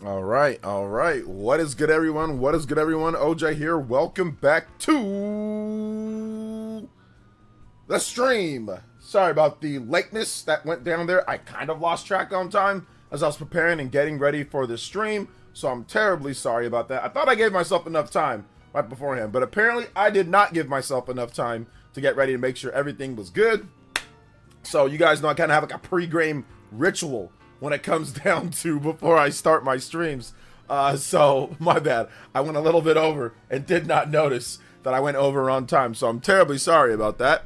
All right, all right. What is good, everyone? What is good, everyone? OJ here. Welcome back to the stream. Sorry about the lateness that went down there. I kind of lost track on time as I was preparing and getting ready for the stream, so I'm terribly sorry about that. I thought I gave myself enough time right beforehand, but apparently I did not give myself enough time to get ready to make sure everything was good. So you guys know I kind of have like a pre-game ritual when it comes down to before I start my streams. So my bad. I went a little bit over and did not notice that I went over on time. So I'm terribly sorry about that.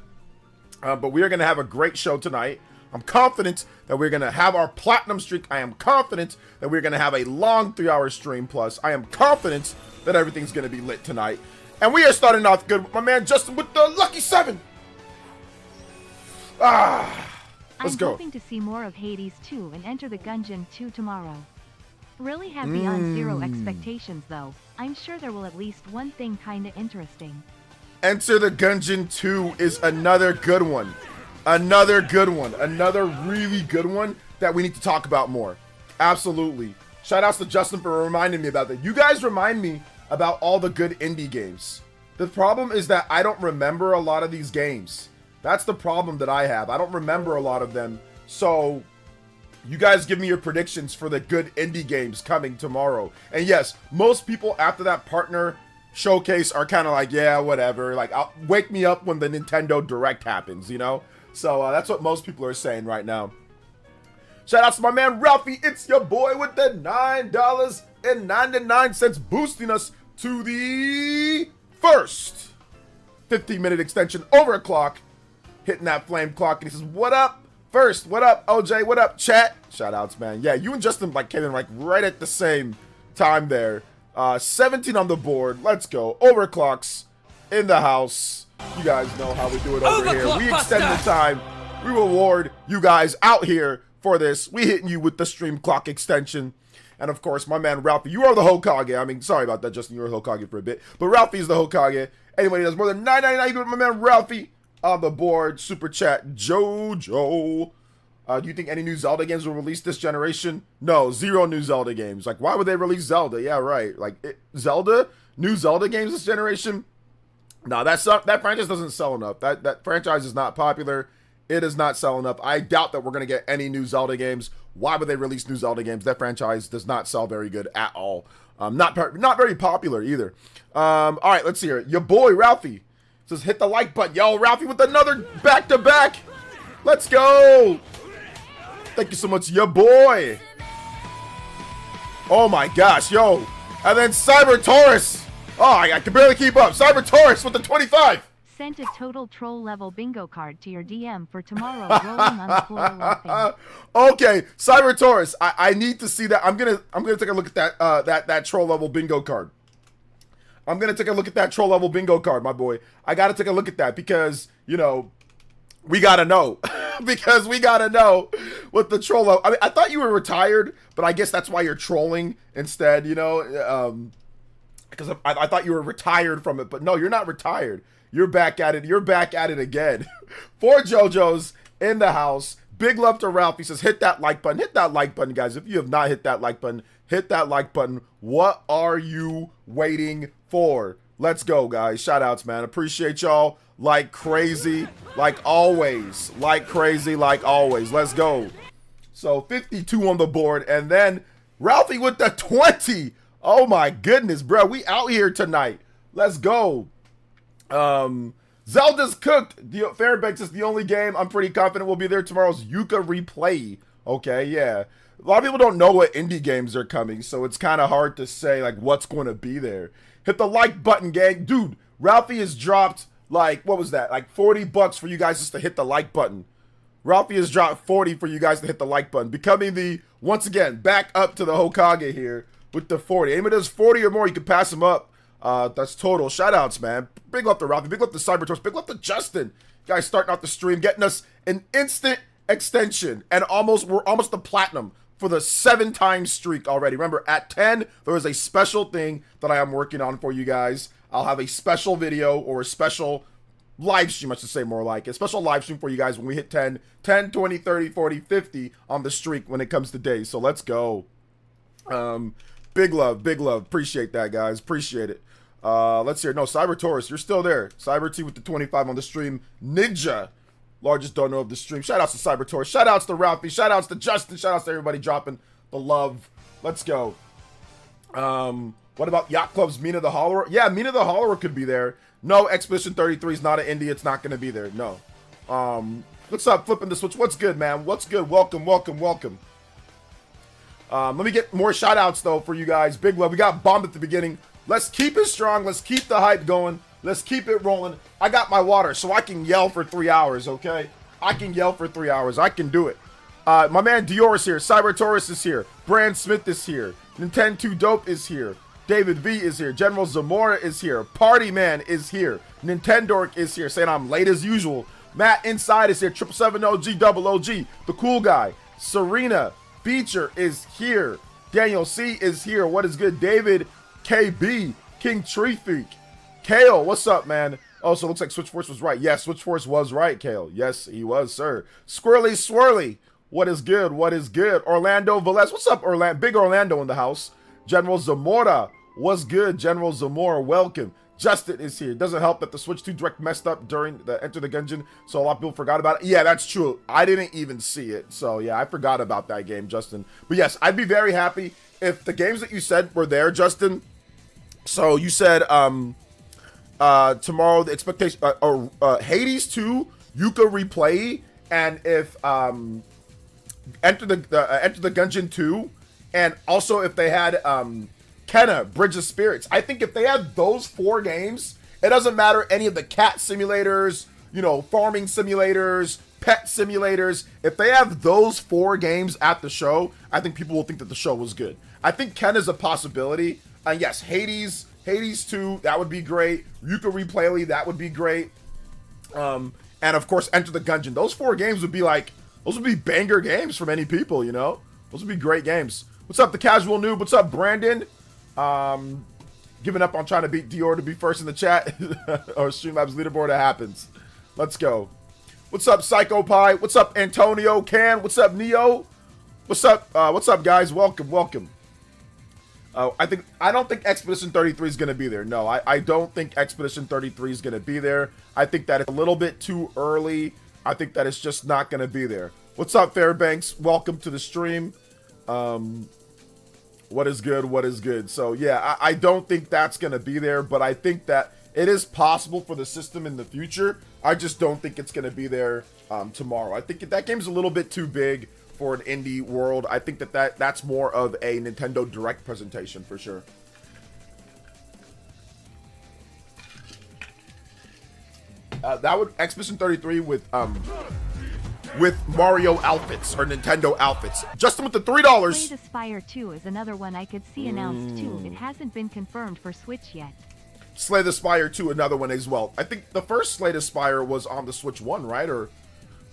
But we are going to have a great show tonight. I'm confident that we're going to have our platinum streak. I am confident that we're going to have a long 3-hour stream plus. I am confident that everything's going to be lit tonight. And we are starting off good with my man Justin with the Lucky 7. Let's go. I'm hoping to see more of Hades 2 and enter the Gungeon 2 tomorrow. Really have beyond zero expectations though. I'm sure there will at least one thing kinda interesting. Enter the Gungeon 2 is another good one. Another good one. Another really good one that we need to talk about more. Absolutely. Shout outs to Justin for reminding me about that. You guys remind me about all the good indie games. The problem is that I don't remember a lot of these games. That's the problem that I have. I don't remember a lot of them. So you guys give me your predictions for the good indie games coming tomorrow. And yes, most people after that partner showcase are kind of like, yeah, whatever. Like, wake me up when the Nintendo Direct happens, you know? So that's what most people are saying right now. Shout out to my man Ralphie. It's your boy with the $9.99 boosting us to the first 15-minute extension over a clock. Hitting that flame clock, and he says, what up? First, what up, OJ? What up, chat? Shout outs, man. Yeah, you and Justin like came in like right at the same time there. 17 on the board. Let's go. Overclocks in the house. You guys know how we do it over here. We extend the time. We reward you guys out here for this. We hitting you with the stream clock extension. And of course, my man Ralphie, you are the Hokage. I mean, sorry about that, Justin. You were the Hokage for a bit. But Ralphie's the Hokage. Anybody does more than $9.99, you go with my man Ralphie. On the board, super chat, Jojo. Do you think any new Zelda games will release this generation? No, zero new Zelda games. Like, why would they release Zelda? Yeah, right. Like, new Zelda games this generation? No, that franchise doesn't sell enough. That franchise is not popular. It is not selling enough. I doubt that we're going to get any new Zelda games. Why would they release new Zelda games? That franchise does not sell very good at all. Not very popular either. All right, let's see here. Your boy, Ralphie. Says hit the like button. Yo, Ralphie with another back-to-back. Let's go. Thank you so much, your boy. Oh my gosh, yo. And then Cyber Taurus. Oh, I can barely keep up. Cyber Taurus with the 25. Sent a total troll level bingo card to your DM for tomorrow. Rolling on the floor laughing. Okay, Cyber Taurus. I need to see that. I'm gonna take a look at that troll level bingo card. I'm going to take a look at that troll level bingo card, my boy. I got to take a look at that because, you know, we got to know. Because we got to know what the troll level... I mean, I thought you were retired, but I guess that's why you're trolling instead, you know? Because I thought you were retired from it, but no, you're not retired. You're back at it. You're back at it again. 4 JoJo's in the house. Big love to Ralph. He says, hit that like button. Hit that like button, guys. If you have not hit that like button, hit that like button. What are you waiting for? Let's go, guys. Shout outs, man. Appreciate y'all like crazy, like always. Like crazy, like always. Let's go. So 52 on the board. And then Ralphie with the 20. Oh my goodness, bro. We out here tonight. Let's go. Zelda's cooked. Fairbanks is the only game I'm pretty confident will be there tomorrow's Yuka replay. Okay, yeah. A lot of people don't know what indie games are coming, so it's kind of hard to say like what's going to be there. Hit the like button, gang. Dude, Ralphie has dropped like, what was that? Like $40 for you guys just to hit the like button. Ralphie has dropped 40 for you guys to hit the like button. Becoming the, once again, back up to the Hokage here with the 40. Anyone does 40 or more, you can pass him up. That's total. Shout outs, man. Big love to Ralphie. Big love to Cybertorch. Big love to Justin. You guys starting out the stream, getting us an instant extension. And we're almost the platinum for the 7-time streak already. Remember, at 10, there is a special thing that I am working on for you guys. I'll have a special video or a special live stream, I should say more like. A special live stream for you guys when we hit 10, 20, 30, 40, 50 on the streak when it comes to days. So let's go. Big love, big love. Appreciate that, guys. Appreciate it. Let's hear. No, Cyber Taurus, you're still there. Cyber T with the 25 on the stream. Ninja, largest donor of the stream. Shout outs to Cyber Taurus. Shout outs to Ralphie. Shout outs to Justin. Shout outs to everybody dropping the love. Let's go. What about Yacht Club's Mina the Hollower? Yeah, Mina the Hollower could be there. No, Expedition 33 is not an indie. It's not going to be there. No. What's up, Flipping the Switch? What's good, man? What's good? Welcome, welcome, welcome. Let me get more shout outs though for you guys. Big love. We got bombed at the beginning. Let's keep it strong. Let's keep the hype going. Let's keep it rolling. I got my water so I can yell for 3 hours, okay? I can yell for 3 hours. I can do it. My man Dior is here. Cyber Taurus is here. Brand Smith is here. Nintendo 2 Dope is here. David V is here. General Zamora is here. Party Man is here. Nintendork is here saying I'm late as usual. Matt Inside is here. 777 OG Double OG. The Cool Guy. Serena Beecher is here. Daniel C is here. What is good? David KB. King Tree Freak. Kale, what's up, man? Oh, so it looks like Switch Force was right. Yes, Switch Force was right, Kale. Yes, he was, sir. Squirrely Swirly. What is good? What is good? Orlando Velez. What's up, Orlando? Big Orlando in the house. General Zamora. What's good, General Zamora? Welcome. Justin is here. It doesn't help that the Switch 2 Direct messed up during the Enter the Gungeon, so a lot of people forgot about it. Yeah, that's true. I didn't even see it. So, yeah, I forgot about that game, Justin. But, yes, I'd be very happy if the games that you said were there, Justin. So, you said tomorrow the expectation Hades 2 Yuka replay, and if Enter the Gungeon 2, and also if they had Kenna, Bridge of Spirits. I think if they had those 4 games, it doesn't matter any of the cat simulators, you know, farming simulators, pet simulators. If they have those 4 games at the show, I think people will think that the show was good. I think Kenna's a possibility. And yes, Hades 2, that would be great. Yuka Replay, that would be great. And of course, Enter the Gungeon. Those 4 games would be like, those would be banger games for many people, you know? Those would be great games. What's up, the Casual Noob? What's up, Brandon? Giving up on trying to beat Dior to be first in the chat or Streamlabs leaderboard. It happens. Let's go. What's up, Psycho Pie? What's up, Antonio Can? What's up, Neo? What's up, guys? Welcome, welcome. I don't think Expedition 33 is going to be there. No, I don't think Expedition 33 is going to be there. I think that it's a little bit too early. I think that it's just not going to be there. What's up, Fairbanks? Welcome to the stream. What is good? What is good? So, yeah, I don't think that's going to be there, but I think that it is possible for the system in the future. I just don't think it's going to be there tomorrow. I think that game's a little bit too big for an indie world. I think that's more of a Nintendo Direct presentation for sure. That would Expedition 33 with Mario outfits or Nintendo outfits. Justin with the $3. Slay the Spire 2 is another one I could see announced too. It hasn't been confirmed for Switch yet. Slay the Spire 2, another one as well. I think the first Slay the Spire was on the Switch 1, right? Or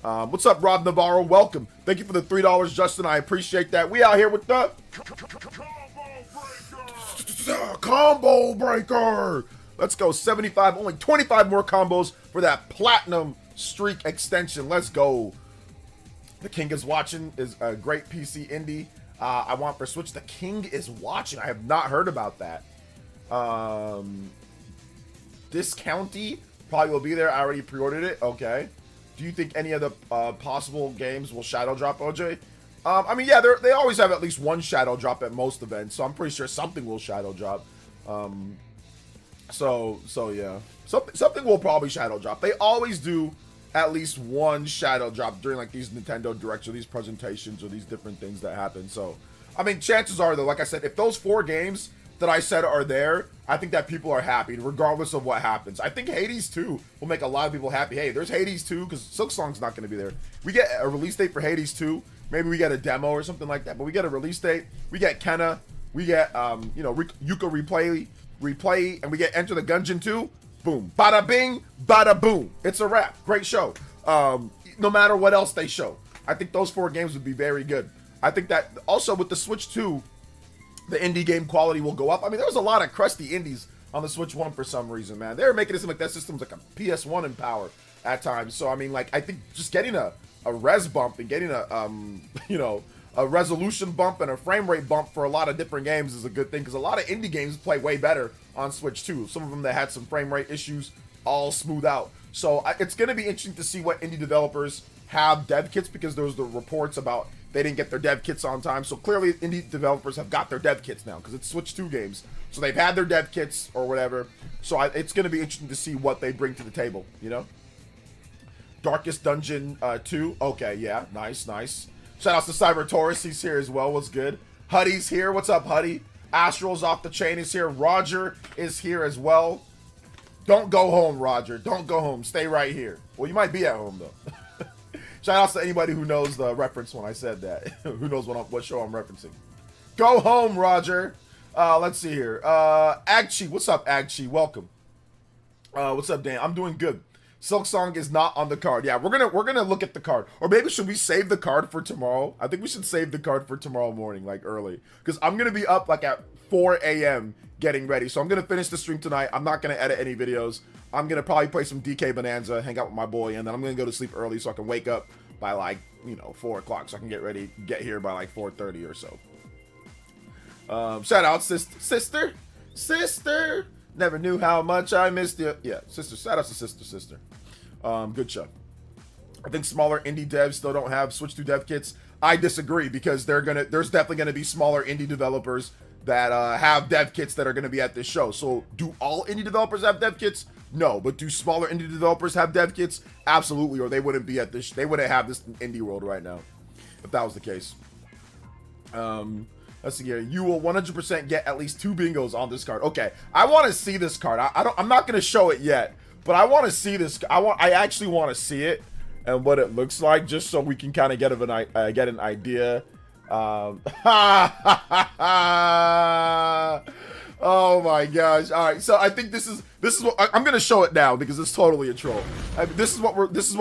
what's up, Rob Navarro? Welcome. Thank you for the $3, Justin. I appreciate that. We out here with the Combo Breaker. Let's go. 75. Only 25 more combos for that Platinum Streak extension. Let's go. The King is Watching is a great PC indie. I want for Switch. The King is Watching. I have not heard about that. This County probably will be there. I already pre-ordered it. Okay. Do you think any of the possible games will shadow drop, OJ? I mean, yeah, they always have at least one shadow drop at most events, so I'm pretty sure something will shadow drop. So yeah, something will probably shadow drop. They always do at least one shadow drop during like these Nintendo Directs or these presentations or these different things that happen. So, I mean, chances are though, like I said, if those 4 games that I said are there, I think that people are happy regardless of what happens. I think Hades 2 will make a lot of people happy. Hey, there's Hades 2 because Silksong's not going to be there. We get a release date for Hades 2. Maybe we get a demo or something like that, but we get a release date. We get Kenna. We get, Yuka replay, and we get Enter the Gungeon 2. Boom. Bada bing, bada boom. It's a wrap. Great show. No matter what else they show. I think those 4 games would be very good. I think that also with the Switch 2, the indie game quality will go up. I mean, there was a lot of crusty indies on the Switch 1 for some reason, man. They were making it seem like that system's like a PS1 in power at times. So, I mean, like, I think just getting a res bump and getting a a resolution bump and a frame rate bump for a lot of different games is a good thing, because a lot of indie games play way better on Switch too. Some of them that had some frame rate issues all smooth out. So it's going to be interesting to see what indie developers have dev kits, because there was the reports about they didn't get their dev kits on time. So clearly indie developers have got their dev kits now, because it's Switch 2 games. So they've had their dev kits or whatever. So it's going to be interesting to see what they bring to the table, you know? Darkest Dungeon 2. Okay, yeah, nice. Shout out to Cyber Taurus, he's here as well. What's good? Huddy's here. What's up, Huddy? Astral's Off the Chain is here. Roger is here as well. Don't go home, Roger. Don't go home. Stay right here. Well, you might be at home, though. Shout out to anybody who knows the reference when I said that. Who knows what show I'm referencing. Go home, Roger. Let's see here. Agchi. What's up, Agchi? Welcome. What's up, Dan? I'm doing good. Silk Song is not on the card. Yeah, we're gonna look at the card. Or maybe should we save the card for tomorrow? I think we should save the card for tomorrow morning, like early. Because I'm gonna be up like at 4 a.m. getting ready. So I'm gonna finish the stream tonight. I'm not gonna edit any videos. I'm gonna probably play some DK Bonanza, hang out with my boy, and then I'm gonna go to sleep early so I can wake up by like, 4 o'clock, so I can get ready, get here by like 4:30 or so. Shout out sister. Never knew how much I missed you. Yeah, sister. Shout out to sister. Good show. I think smaller indie devs still don't have Switch 2 dev kits. I disagree, because there's definitely gonna be smaller indie developers that have dev kits that are gonna be at this show. So do all indie developers have dev kits? No, but do smaller indie developers have dev kits? Absolutely, or they wouldn't be at this. They wouldn't have this in indie world right now, if that was the case. Let's see here. You will 100% get at least 2 bingos on this card. Okay, I want to see this card. I'm not gonna show it yet, but I want to see this. I actually want to see it and what it looks like, just so we can kind of get an idea. Oh my gosh! All right, so I think this is what I'm gonna show it now, because it's totally a troll. This is what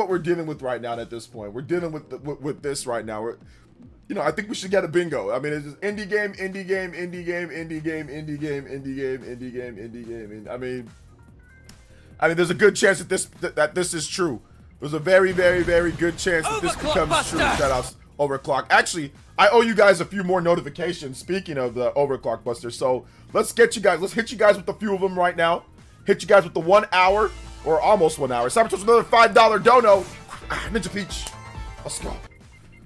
we're dealing with right now. At this point, we're dealing with this right now. I think we should get a bingo. I mean, it's just indie game. I mean, there's a good chance that this is true. There's a very, very, very good chance that this becomes true. Shout out Overclock. Actually, I owe you guys a few more notifications. Speaking of the Overclock Buster, so let's hit you guys with a few of them right now. Hit you guys with the 1 hour, or almost 1 hour. Sabotage another $5 dono. Ninja Peach. Let's go.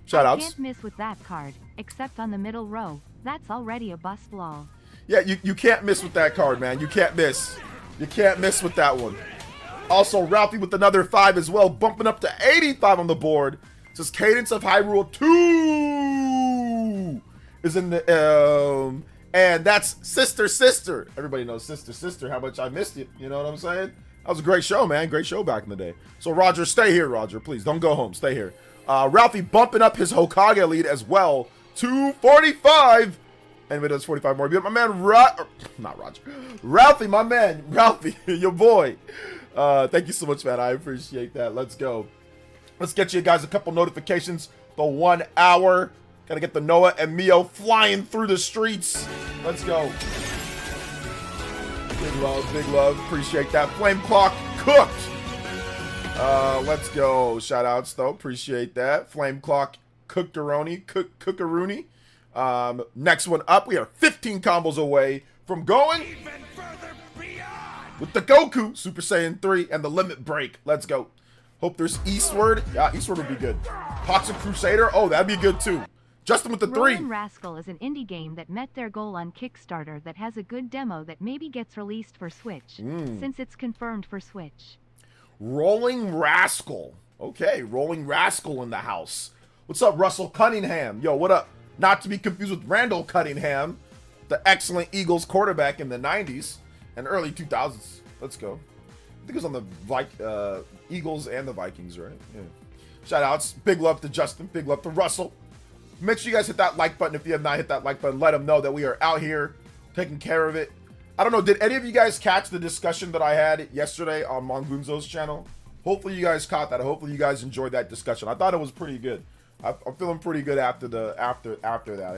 Shout outs. Can't miss with that card, except on the middle row. That's already a bust lol. Yeah, you can't miss with that card, man. You can't miss. You can't miss with that one. Also, Ralphie with another 5 as well, bumping up to 85 on the board. It says Cadence of Hyrule 2 is in the and that's Sister. Everybody knows Sister. How much I missed it. You know what I'm saying? That was a great show, man. Great show back in the day. So Roger, stay here, Roger. Please don't go home. Stay here. Ralphie bumping up his Hokage lead as well. 245. And it does 45 more. My man, not Roger. Ralphie, my man. Ralphie, your boy. Thank you so much, man. I appreciate that. Let's go. Let's get you guys a couple notifications. The 1 hour. Gotta get the Noah and Mio flying through the streets. Let's go. Big love. Appreciate that. Flame Clock cooked. Let's go. Shout outs though. Appreciate that. Flame Clock cookaroonie. Next one up. We are 15 combos away from going with the Goku Super Saiyan 3 and the Limit Break. Let's go. Hope there's Eastward. Yeah, Eastward would be good. Toxic Crusader. Oh, that'd be good too. Justin with the 3. Rollin' Rascal is an indie game that met their goal on Kickstarter that has a good demo that maybe gets released for Switch, since it's confirmed for Switch. Rolling Rascal. Okay, Rolling Rascal in the house. What's up, Russell Cunningham? Yo, what up? Not to be confused with Randall Cunningham, the excellent Eagles quarterback in the 90s and early 2000s. Let's go. I think it was on the Eagles and the Vikings, right? Yeah. Shout outs. Big love to Justin. Big love to Russell. Make sure you guys hit that like button. If you have not hit that like button, let them know that we are out here taking care of it. I don't know, did any of you guys catch the discussion that I had yesterday on Mongunzo's channel? Hopefully you guys caught that. Hopefully you guys enjoyed that discussion. I thought it was pretty good. I'm feeling pretty good after that. I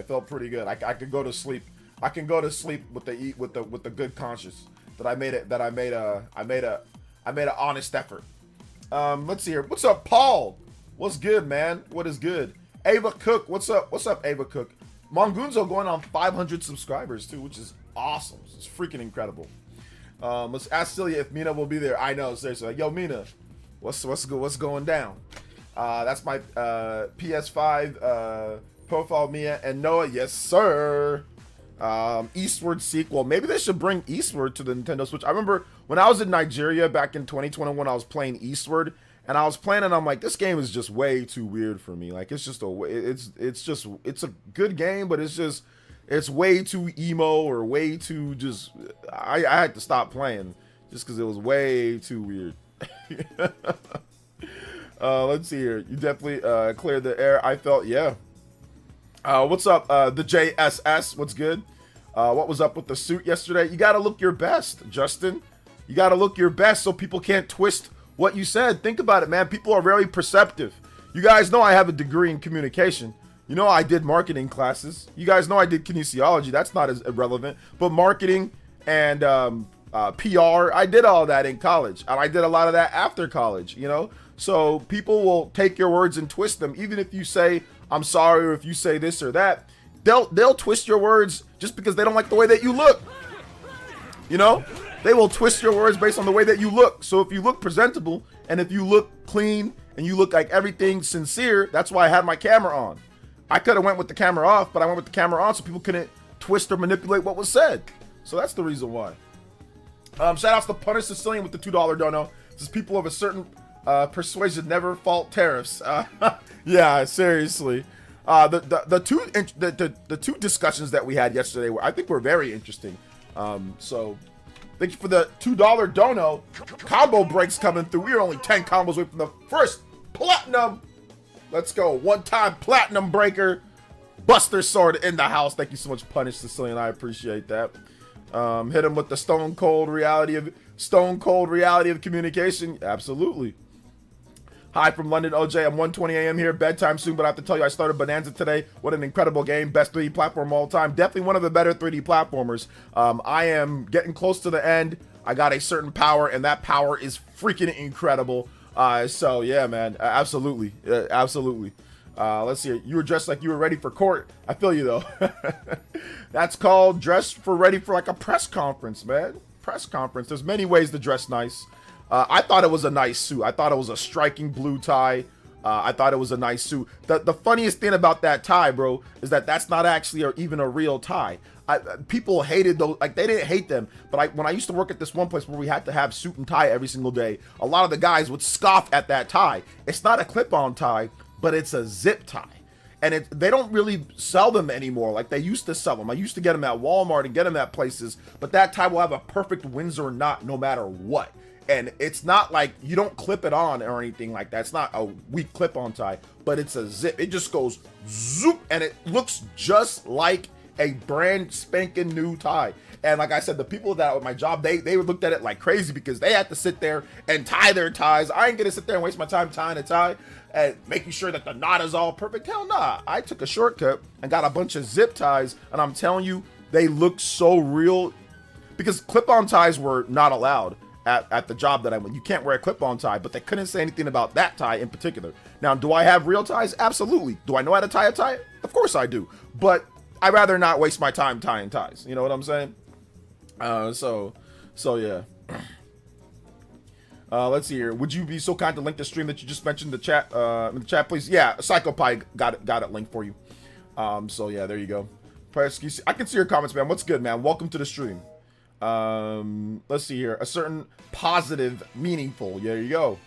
felt pretty good. I could go to sleep. I can go to sleep with the good conscience that I made an honest effort. Let's see here. What's up, Paul? What's good, man? What is good? Ava Cook, what's up? What's up, Ava Cook? Mongunzo going on 500 subscribers too, which is awesome. It's freaking incredible. Let's ask Celia if Mina will be there. I know, seriously. Like, yo, Mina, what's going down? That's my PS5 profile, Mia and Noah. Yes, sir. Eastward sequel. Maybe they should bring Eastward to the Nintendo Switch. I remember when I was in Nigeria back in 2021, I was playing Eastward, and I was playing, and I'm like, this game is just way too weird for me. Like, it's just it's a good game, but it's way too emo or way too just. I had to stop playing just because it was way too weird. Let's see here. You definitely cleared the air. I felt, yeah. What's up, the JSS? What's good? What was up with the suit yesterday? You gotta look your best, Justin. You gotta look your best so people can't twist what you said. Think about it, man. People are very perceptive. You guys know I have a degree in communication. You know I did marketing classes. You guys know I did kinesiology. That's not as irrelevant. But marketing and PR, I did all that in college. And I did a lot of that after college, you know? So people will take your words and twist them. Even if you say, I'm sorry, or if you say this or that, they'll twist your words just because they don't like the way that you look. You know? They will twist your words based on the way that you look. So if you look presentable, and if you look clean, and you look like everything sincere, that's why I had my camera on. I could have went with the camera off, but I went with the camera on so people couldn't twist or manipulate what was said. So that's the reason why. Shout outs to Punish Sicilian with the $2 dono. This is people of a certain persuasion never fault tariffs. Yeah, seriously. The two discussions that we had yesterday I think were very interesting. So thank you for the $2 dono. Combo breaks coming through. We are only 10 combos away from the first platinum. Let's go. One-time platinum breaker. Buster Sword in the house. Thank you so much, Punish Sicilian. I appreciate that. Hit him with the stone cold reality of communication. Absolutely. Hi from London, OJ. I'm 1:20 a.m. here. Bedtime soon, but I have to tell you, I started Bonanza today. What an incredible game. Best 3D platform of all time. Definitely one of the better 3D platformers. I am getting close to the end. I got a certain power, and that power is freaking incredible. So, yeah, man. Absolutely. Absolutely. Let's see. You were dressed like you were ready for court. I feel you, though. That's called dress for ready for like a press conference, man. Press conference. There's many ways to dress nice. I thought it was a nice suit. I thought it was a striking blue tie. I thought it was a nice suit. The funniest thing about that tie, bro, is that that's not actually even a real tie. People hated those, like they didn't hate them, but when I used to work at this one place where we had to have suit and tie every single day, a lot of the guys would scoff at that tie. It's not a clip-on tie, but it's a zip tie. And they don't really sell them anymore like they used to sell them. I used to get them at Walmart and get them at places, but that tie will have a perfect Windsor knot no matter what. And it's not like you don't clip it on or anything like that. It's not a weak clip-on tie, but it's a zip. It just goes zoop, and it looks just like a brand spanking new tie. And like I said, the people that at my job, they looked at it like crazy because they had to sit there and tie their ties. I ain't gonna sit there and waste my time tying a tie and making sure that the knot is all perfect. Hell nah. I took a shortcut and got a bunch of zip ties, and I'm telling you, they look so real because clip-on ties were not allowed at the job that I went. You can't wear a clip-on tie, but they couldn't say anything about that tie in particular. Now, do I have real ties? Absolutely. Do I know how to tie a tie? Of course I do. But I'd rather not waste my time tying ties. You know what I'm saying? So yeah. Let's see here. Would you be so kind to link the stream that you just mentioned in the chat, please? Yeah, PsychoPie got it linked for you. So yeah, there you go. I can see your comments, man. What's good, man? Welcome to the stream. Let's see here. A certain positive, meaningful. There you go.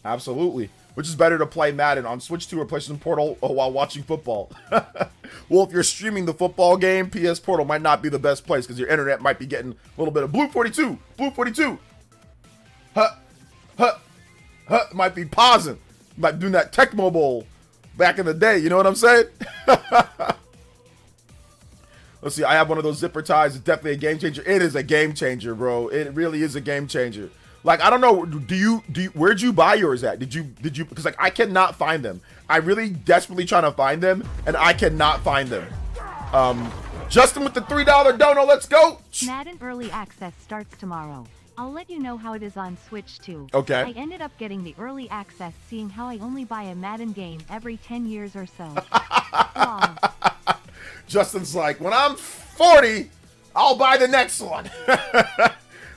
Absolutely. Which is better to play Madden on Switch 2 or PlayStation Portal while watching football? Well, if you're streaming the football game, PS Portal might not be the best place because your internet might be getting a little bit of Blue 42. Blue 42. Might be pausing. Might be doing that Tecmo Bowl back in the day. You know what I'm saying? Let's see. I have one of those zipper ties. It's definitely a game changer. It is a game changer, bro. It really is a game changer. Like, I don't know. Do you? Where'd you buy yours at? Did you? Because like I cannot find them. I really desperately trying to find them, and I cannot find them. Justin with the $3 dono. Let's go. Madden early access starts tomorrow. I'll let you know how it is on Switch too. Okay. I ended up getting the early access, seeing how I only buy a Madden game every 10 years or so. Lol. Justin's like, when I'm 40, I'll buy the next one.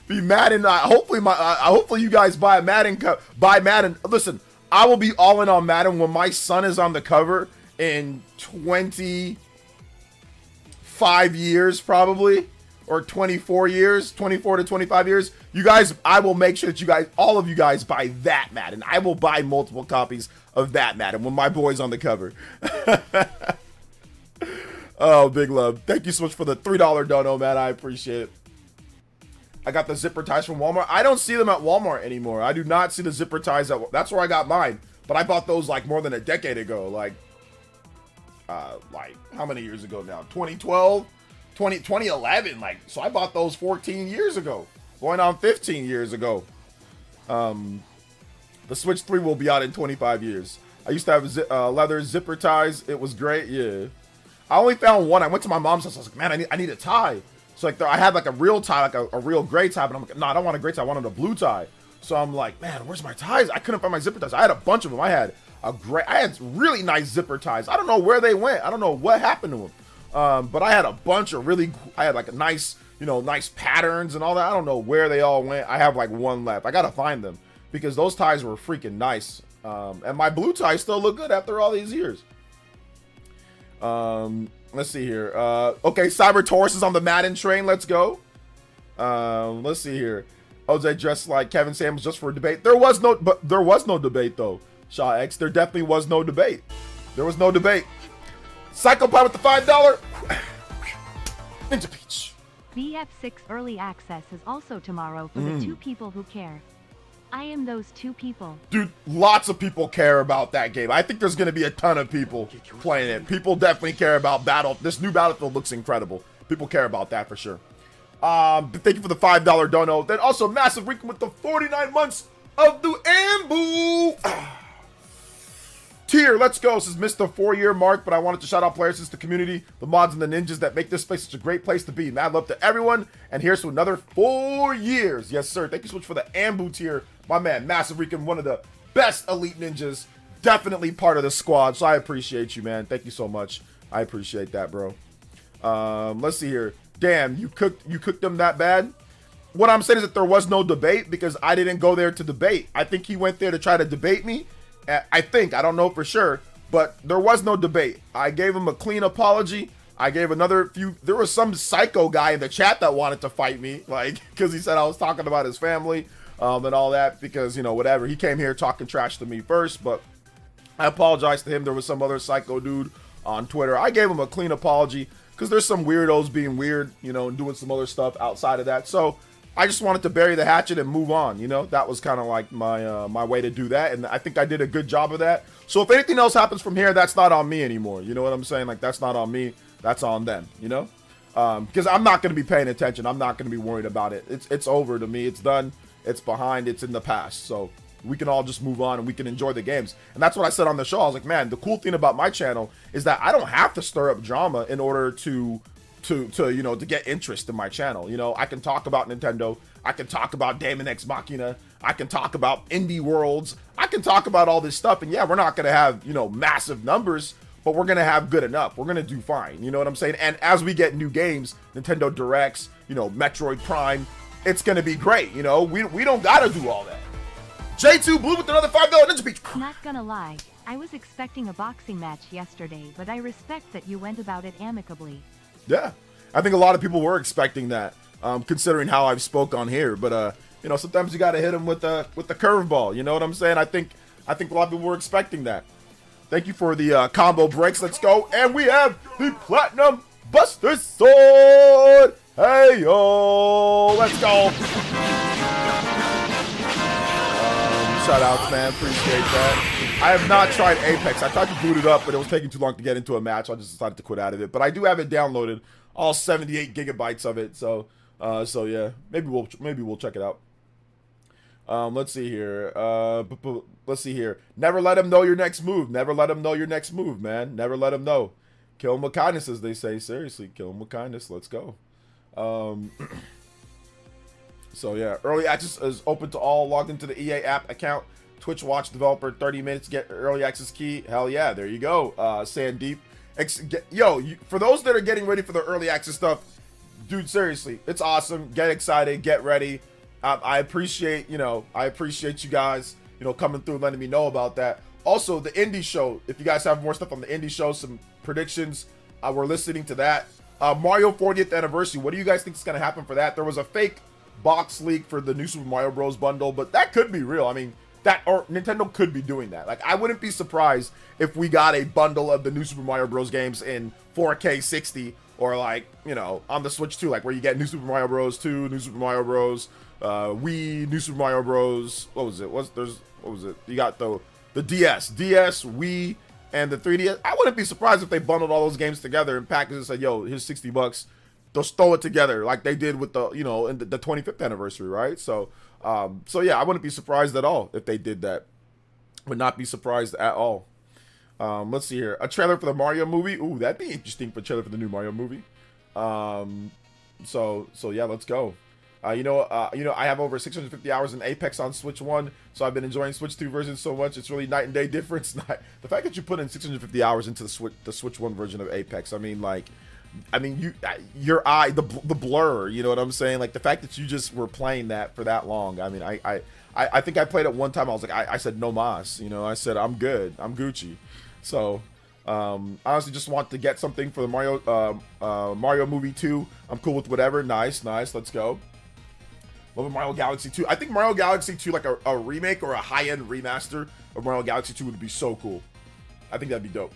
Be Madden. Hopefully you guys buy a Madden. Buy Madden. Listen, I will be all in on Madden when my son is on the cover in 25 years, probably, or 24 years, 24 to 25 years. You guys, I will make sure that you guys, all of you guys, buy that Madden. I will buy multiple copies of that Madden when my boy's on the cover. Oh, big love. Thank you so much for the $3 dono, man. I appreciate it. I got the zipper ties from Walmart. I don't see them at Walmart anymore. I do not see the zipper ties that's where I got mine. But I bought those like more than a decade ago. Like how many years ago now? 2012, 2011. Like, so I bought those 14 years ago, going on 15 years ago. The Switch 3 will be out in 25 years. I used to have leather zipper ties. It was great. Yeah. I only found one. I went to my mom's house. I was like, man, I need a tie. So like I had like a real tie, like a real gray tie, but I'm like, no, I don't want a gray tie. I wanted a blue tie. So I'm like, man, where's my ties? I couldn't find my zipper ties. I had a bunch of them. I had really nice zipper ties. I don't know where they went. I don't know what happened to them. But I had a bunch of I had like a nice, nice patterns and all that. I don't know where they all went. I have like one left. I got to find them because those ties were freaking nice. And my blue ties still look good after all these years. Let's see here. Okay, Cyber Taurus is on the Madden train. Let's go. Let's see here. OJ dressed like Kevin Samuels just for a debate. There was no debate though. Shaw X, there definitely was no debate. There was no debate. Psychopath with the $5. Ninja Peach. BF6 early access is also tomorrow for the 2 people who care. I am those 2 people. Dude, lots of people care about that game. I think there's going to be a ton of people playing it. People definitely care about this new Battlefield looks incredible. People care about that for sure. Thank you for the $5 dono. Then also Massive Rican with the 49 months of the Ambu tier. Let's go. This is missed the 4-year mark, but I wanted to shout out players, since the community, the mods, and the ninjas that make this place such a great place to be. Mad love to everyone, and here's to another 4 years. Yes, sir. Thank you so much for the Ambu tier. My man, Massive Rican, one of the best elite ninjas. Definitely part of the squad, so I appreciate you, man. Thank you so much. I appreciate that, bro. Let's see here. Damn, you cooked them that bad? What I'm saying is that there was no debate because I didn't go there to debate. I think he went there to try to debate me. I don't know for sure, but there was no debate. I gave him a clean apology. I gave another few. There was some psycho guy in the chat that wanted to fight me, like, because he said I was talking about his family and all that, because, whatever. He came here talking trash to me first, but I apologized to him. There was some other psycho dude on Twitter. I gave him a clean apology because there's some weirdos being weird, and doing some other stuff outside of that. So I just wanted to bury the hatchet and move on. That was kind of like my way to do that, and I think I did a good job of that. So if anything else happens from here, that's not on me anymore. You know what I'm saying? Like, that's not on me. That's on them. Because I'm not going to be paying attention. I'm not going to be worried about it. It's over to me. It's done. It's behind. It's in the past. So we can all just move on and we can enjoy the games. And that's what I said on the show. I was like, man, the cool thing about my channel is that I don't have to stir up drama in order to get interest in my channel. I can talk about Nintendo. I can talk about Daemon X Machina. I can talk about indie worlds. I can talk about all this stuff. And yeah, we're not going to have, massive numbers, but we're going to have good enough. We're going to do fine. You know what I'm saying? And as we get new games, Nintendo Directs, Metroid Prime, it's going to be great. We don't got to do all that. J2 Blue with another $5 Ninja Peach. Not gonna lie, I was expecting a boxing match yesterday, but I respect that you went about it amicably. Yeah, I think a lot of people were expecting that, considering how I've spoke on here. But sometimes you got to hit them with the curveball. You know what I'm saying? I think a lot of people were expecting that. Thank you for the combo breaks. Let's go, and we have the Platinum Buster Sword. Hey yo, let's go. Shout outs, man. Appreciate that. I have not tried Apex. I tried to boot it up, but it was taking too long to get into a match. So I just decided to quit out of it. But I do have it downloaded, all 78 gigabytes of it. So yeah, maybe we'll check it out. Let's see here. Let's see here. Never let him know your next move. Never let him know your next move, man. Never let him know. Kill him with kindness, as they say. Seriously, kill him with kindness. Let's go. So yeah, early access is open to all. Logged into the EA app account. Twitch watch developer 30 minutes get early access key. Hell yeah, there you go. Sandeep. For those that are getting ready for the early access stuff, dude, seriously, it's awesome. Get excited, get ready. I appreciate you guys, coming through and letting me know about that. Also, the indie show, if you guys have more stuff on the indie show, some predictions, we're listening to that. Mario 40th anniversary, what do you guys think is going to happen for that? There was a fake box leak for the new Super Mario Bros. Bundle, but that could be real. I mean, Nintendo could be doing that. Like, I wouldn't be surprised if we got a bundle of the new Super Mario Bros. Games in 4K 60, or like, on the Switch too, like where you get new Super Mario Bros. 2, new Super Mario Bros. Wii, new Super Mario Bros. What was it? You got the DS, Wii, and the 3DS. I wouldn't be surprised if they bundled all those games together and packaged and said, yo, here's $60. Just throw it together like they did with the, in the 25th anniversary, right? So yeah, I wouldn't be surprised at all if they did that. Would not be surprised at all. Let's see here. A trailer for the Mario movie. Ooh, that'd be interesting for a trailer for the new Mario movie. So yeah, let's go. I have over 650 hours in Apex on Switch 1, so I've been enjoying Switch 2 version so much. It's really night and day difference. The fact that you put in 650 hours into the Switch 1 version of Apex, your eye, the blur, you know what I'm saying? Like, the fact that you just were playing that for that long. I mean, I think I played it one time. I was like, I said no mas, I said I'm good, I'm Gucci. So honestly, just want to get something for the Mario movie 2. I'm cool with whatever. Nice, let's go. Love Mario Galaxy 2. I think Mario Galaxy 2, like a remake or a high-end remaster of Mario Galaxy 2 would be so cool. I think that'd be dope.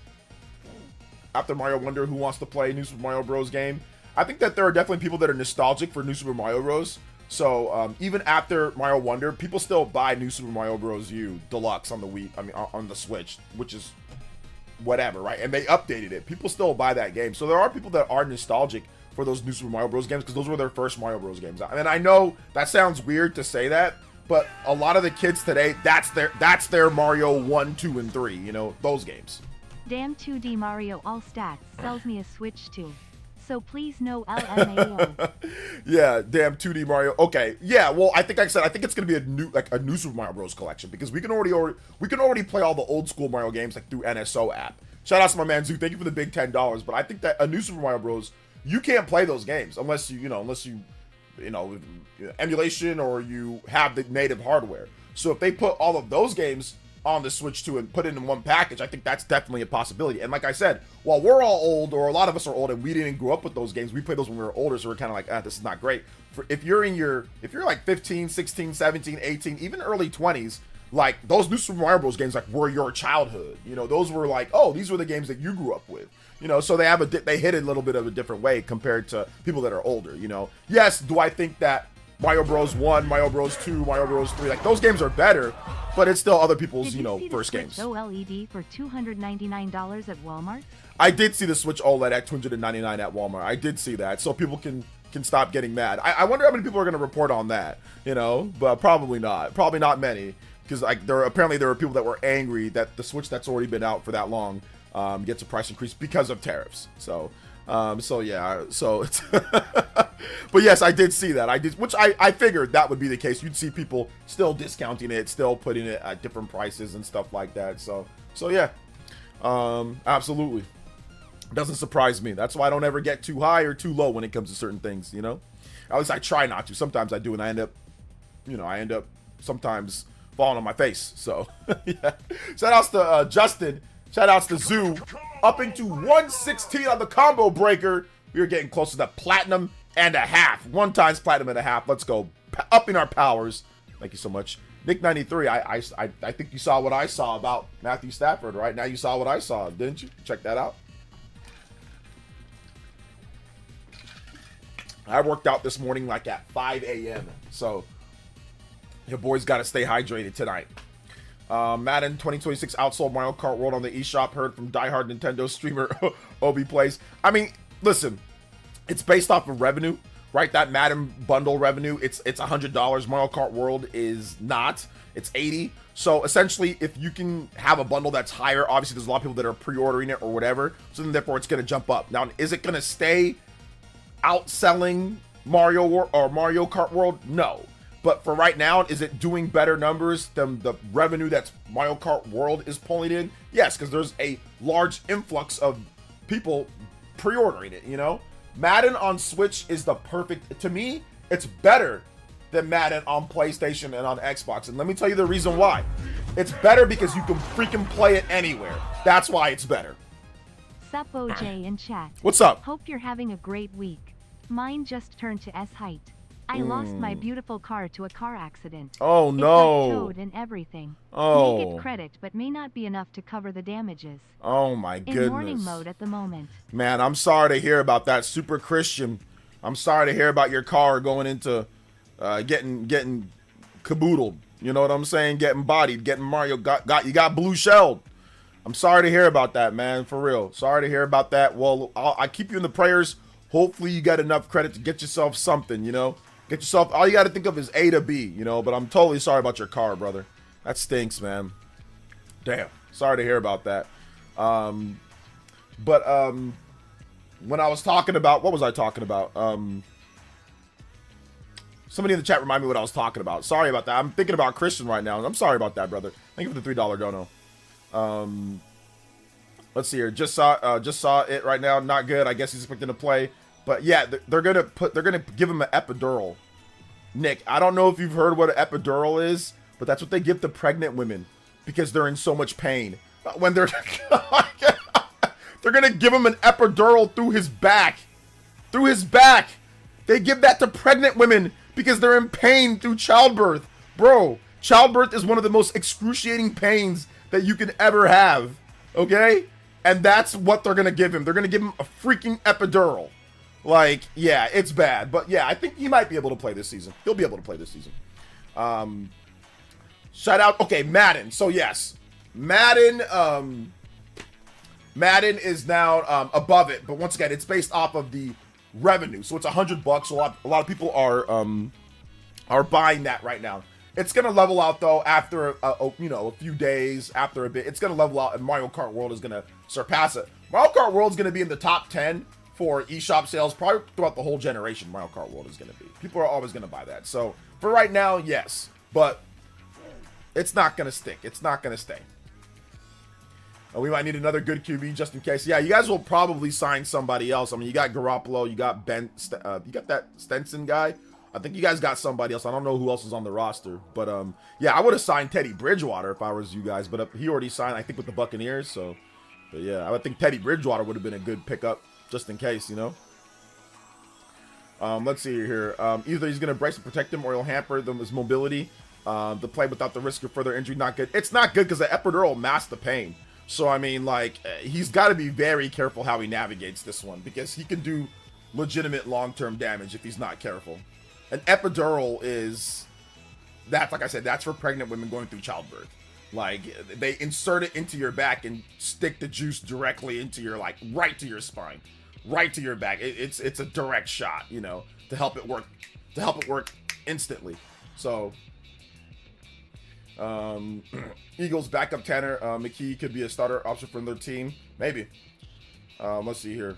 After Mario Wonder, who wants to play New Super Mario Bros. Game? I think that there are definitely people that are nostalgic for New Super Mario Bros. So even after Mario Wonder, people still buy New Super Mario Bros. U Deluxe on the Wii. On the Switch, which is whatever, right? And they updated it. People still buy that game. So there are people that are nostalgic for those New Super Mario Bros. Games because those were their first Mario Bros. Games. I mean, I know that sounds weird to say that, but a lot of the kids today, that's their Mario 1, 2, and 3. Those games. Damn 2D Mario All Stats sells me a Switch 2. So please no LMAO. Yeah, damn 2D Mario. Okay, yeah. Well, I think it's gonna be a new Super Mario Bros. Collection because we can already play all the old school Mario games like through NSO app. Shout out to my man Zoo. Thank you for the big $10. But I think that a new Super Mario Bros. You can't play those games unless you emulation or you have the native hardware. So if they put all of those games on the Switch 2 and put it in one package, I think that's definitely a possibility. And like I said, while we're all old, or a lot of us are old, and we didn't grow up with those games, we played those when we were older, so we're kind of like, this is not great. If you're like 15, 16, 17, 18, even early 20s, like those new Super Mario Bros. Games like were your childhood. Those were like, oh, these were the games that you grew up with. So they hit it a little bit of a different way compared to people that are older. Yes, do I think that Mario Bros. 1, Mario Bros. 2, Mario Bros. 3, like those games are better, but it's still other people's, first games. OLED for $299 at Walmart? I did see the Switch OLED at $299 at Walmart. I did see that, so people can stop getting mad. I wonder how many people are going to report on that, but probably not. Probably not many, because like there are people that were angry that the Switch that's already been out for that long gets a price increase because of tariffs. So it's but yes, I did see that. Which I figured that would be the case. You'd see people still discounting it, still putting it at different prices and stuff like that. So yeah, absolutely. Doesn't surprise me. That's why I don't ever get too high or too low when it comes to certain things, At least I try not to. Sometimes I do, and I end up sometimes falling on my face. So yeah. Shout outs to Justin. Shout outs to Zoo. Upping to 116 on the combo breaker. We are getting close to the platinum and a half. 1 times platinum and a half. Let's go. Upping our powers. Thank you so much. Nick93, I think you saw what I saw about Matthew Stafford, right? Now you saw what I saw, didn't you? Check that out. I worked out this morning like at 5 a.m. So your boy's got to stay hydrated tonight. Madden 2026 outsold Mario Kart World on the eShop. Heard from diehard Nintendo streamer Obi Plays. I mean, listen, it's based off of revenue, right? That Madden bundle revenue, it's $100. Mario Kart World is not. It's $80. So essentially, if you can have a bundle that's higher, obviously there's a lot of people that are pre-ordering it or whatever. So then therefore it's going to jump up. Now, is it going to stay outselling Mario Kart World? No. But for right now, is it doing better numbers than the revenue that's Mario Kart World is pulling in? Yes, because there's a large influx of people pre-ordering it, you know? Madden on Switch is the perfect, to me, it's better than Madden on PlayStation and on Xbox. And let me tell you the reason why. It's better because you can freaking play it anywhere. That's why it's better. Sup OJ in chat. What's up? Hope you're having a great week. Mine just turned to S height. I lost my beautiful car to a car accident. Oh It got no. towed and everything. Oh. Make it credit, but may not be enough to cover the damages. Oh my goodness. In mourning mode at the moment. Man, I'm sorry to hear about that, Super Christian. I'm sorry to hear about your car going into getting caboodled. You know what I'm saying? Getting bodied, getting Mario you got blue shelled. I'm sorry to hear about that, man. For real. Sorry to hear about that. Well, I keep you in the prayers. Hopefully you got enough credit to get yourself something, you know? Get yourself, all you got to think of is A to B, you know? But I'm totally sorry about your car, brother. That stinks, man. Damn. Sorry to hear about that. When I was talking about, what was I talking about? Somebody in the chat remind me what I was talking about. Sorry about that. I'm thinking about Christian right now. I'm sorry about that, brother. Thank you for the $3 dono. Let's see here. Just saw it right now. Not good. I guess he's expecting to play. But yeah, they're gonna give him an epidural. Nick, I don't know if you've heard what an epidural is, but that's what they give to pregnant women because they're in so much pain. When they're gonna give him an epidural through his back. Through his back. They give that to pregnant women because they're in pain through childbirth. Bro, childbirth is one of the most excruciating pains that you can ever have. Okay? And that's what they're gonna give him. They're gonna give him a freaking epidural. Like, yeah, it's bad. But yeah, I think he might be able to play this season. He'll be able to play this season. Shout out. Okay, Madden. So yes, Madden is now above it. But once again, it's based off of the revenue. So it's $100. A lot of people are buying that right now. It's gonna level out though after a few days, after a bit. It's gonna level out, and Mario Kart World is gonna surpass it. Mario Kart World is gonna be in the top 10 for eShop sales probably throughout the whole generation. Mario Kart World is gonna be. People are always gonna buy that. So for right now, yes, but it's not gonna stick. It's not gonna stay. We might need another good QB just in case. Yeah, you guys will probably sign somebody else. I mean, you got Garoppolo, you got you got that Stenson guy. I think you guys got somebody else. I don't know who else is on the roster, but yeah, I would have signed Teddy Bridgewater if I was you guys, but he already signed, I think, with the Buccaneers. So, but yeah, I would think Teddy Bridgewater would have been a good pickup just in case, you know. Let's see here. Either he's gonna brace and protect him, or he'll hamper his mobility. The play without the risk of further injury, not good. It's not good because the epidural masks the pain. So I mean, like, he's got to be very careful how he navigates this one because he can do legitimate long-term damage if he's not careful. An epidural that's, like I said, that's for pregnant women going through childbirth. Like, they insert it into your back and stick the juice directly into your, like, right to your spine, right to your back. It's a direct shot, you know, to help it work instantly. So, Eagles backup Tanner McKee could be a starter option for their team, maybe. Let's see here.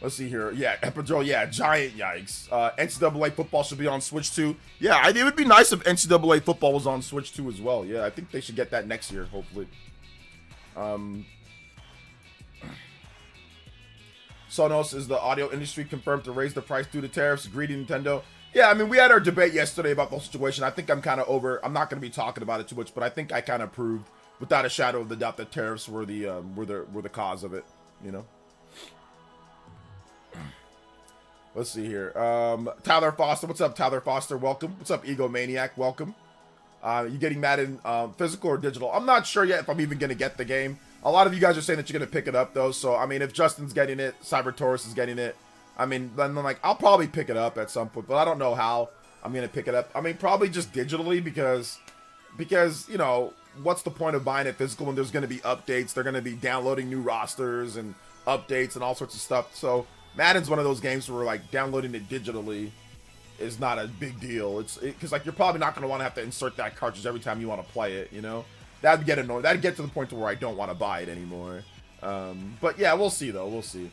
Yeah, epidural. Yeah, giant yikes. NCAA football should be on Switch too. Yeah, it would be nice if NCAA football was on Switch too as well. Yeah, I think they should get that next year, hopefully. Sonos, is the audio industry confirmed to raise the price due to tariffs? Greedy Nintendo. Yeah, I mean, we had our debate yesterday about the whole situation. I think I'm kind of over. I'm not going to be talking about it too much, but I think I kind of proved, without a shadow of the doubt, that tariffs were the cause of it. You know. Let's see here. Tyler Foster. What's up, Tyler Foster? Welcome. What's up, Egomaniac? Welcome. You getting Madden physical or digital? I'm not sure yet if I'm even going to get the game. A lot of you guys are saying that you're going to pick it up, though. So, I mean, if Justin's getting it, Cyber Taurus is getting it, I mean, then like, I'll probably pick it up at some point, but I don't know how I'm going to pick it up. I mean, probably just digitally because, you know, what's the point of buying it physical when there's going to be updates? They're going to be downloading new rosters and updates and all sorts of stuff. So, Madden's one of those games where, like, downloading it digitally is not a big deal. Because, like, you're probably not going to want to have to insert that cartridge every time you want to play it, you know? That'd get annoying. That'd get to the point to where I don't want to buy it anymore. But, yeah, we'll see, though. We'll see.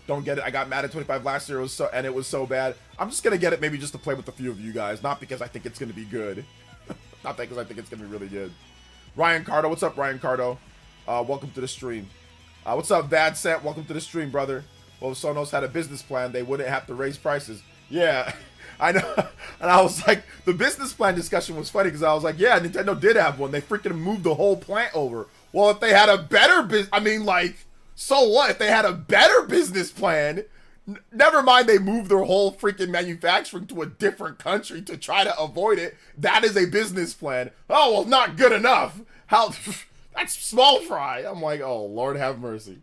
Don't get it. I got Madden 25 last year, and it was so bad. I'm just gonna get it maybe just to play with a few of you guys, not because I think it's gonna be good. Not because I think it's gonna be really good. Ryan Cardo, what's up, Ryan Cardo? Welcome to the stream. What's up, Bad Set? Welcome to the stream, brother. Well, if Sonos had a business plan, they wouldn't have to raise prices. Yeah, I know. And I was like, the business plan discussion was funny because I was like, yeah, Nintendo did have one. They freaking moved the whole plant over. Well, if they had a better business, I mean, like, so what? If they had a better business plan, never mind they moved their whole freaking manufacturing to a different country to try to avoid it. That is a business plan. Oh, well, not good enough. How? That's small fry. I'm like, oh, Lord have mercy.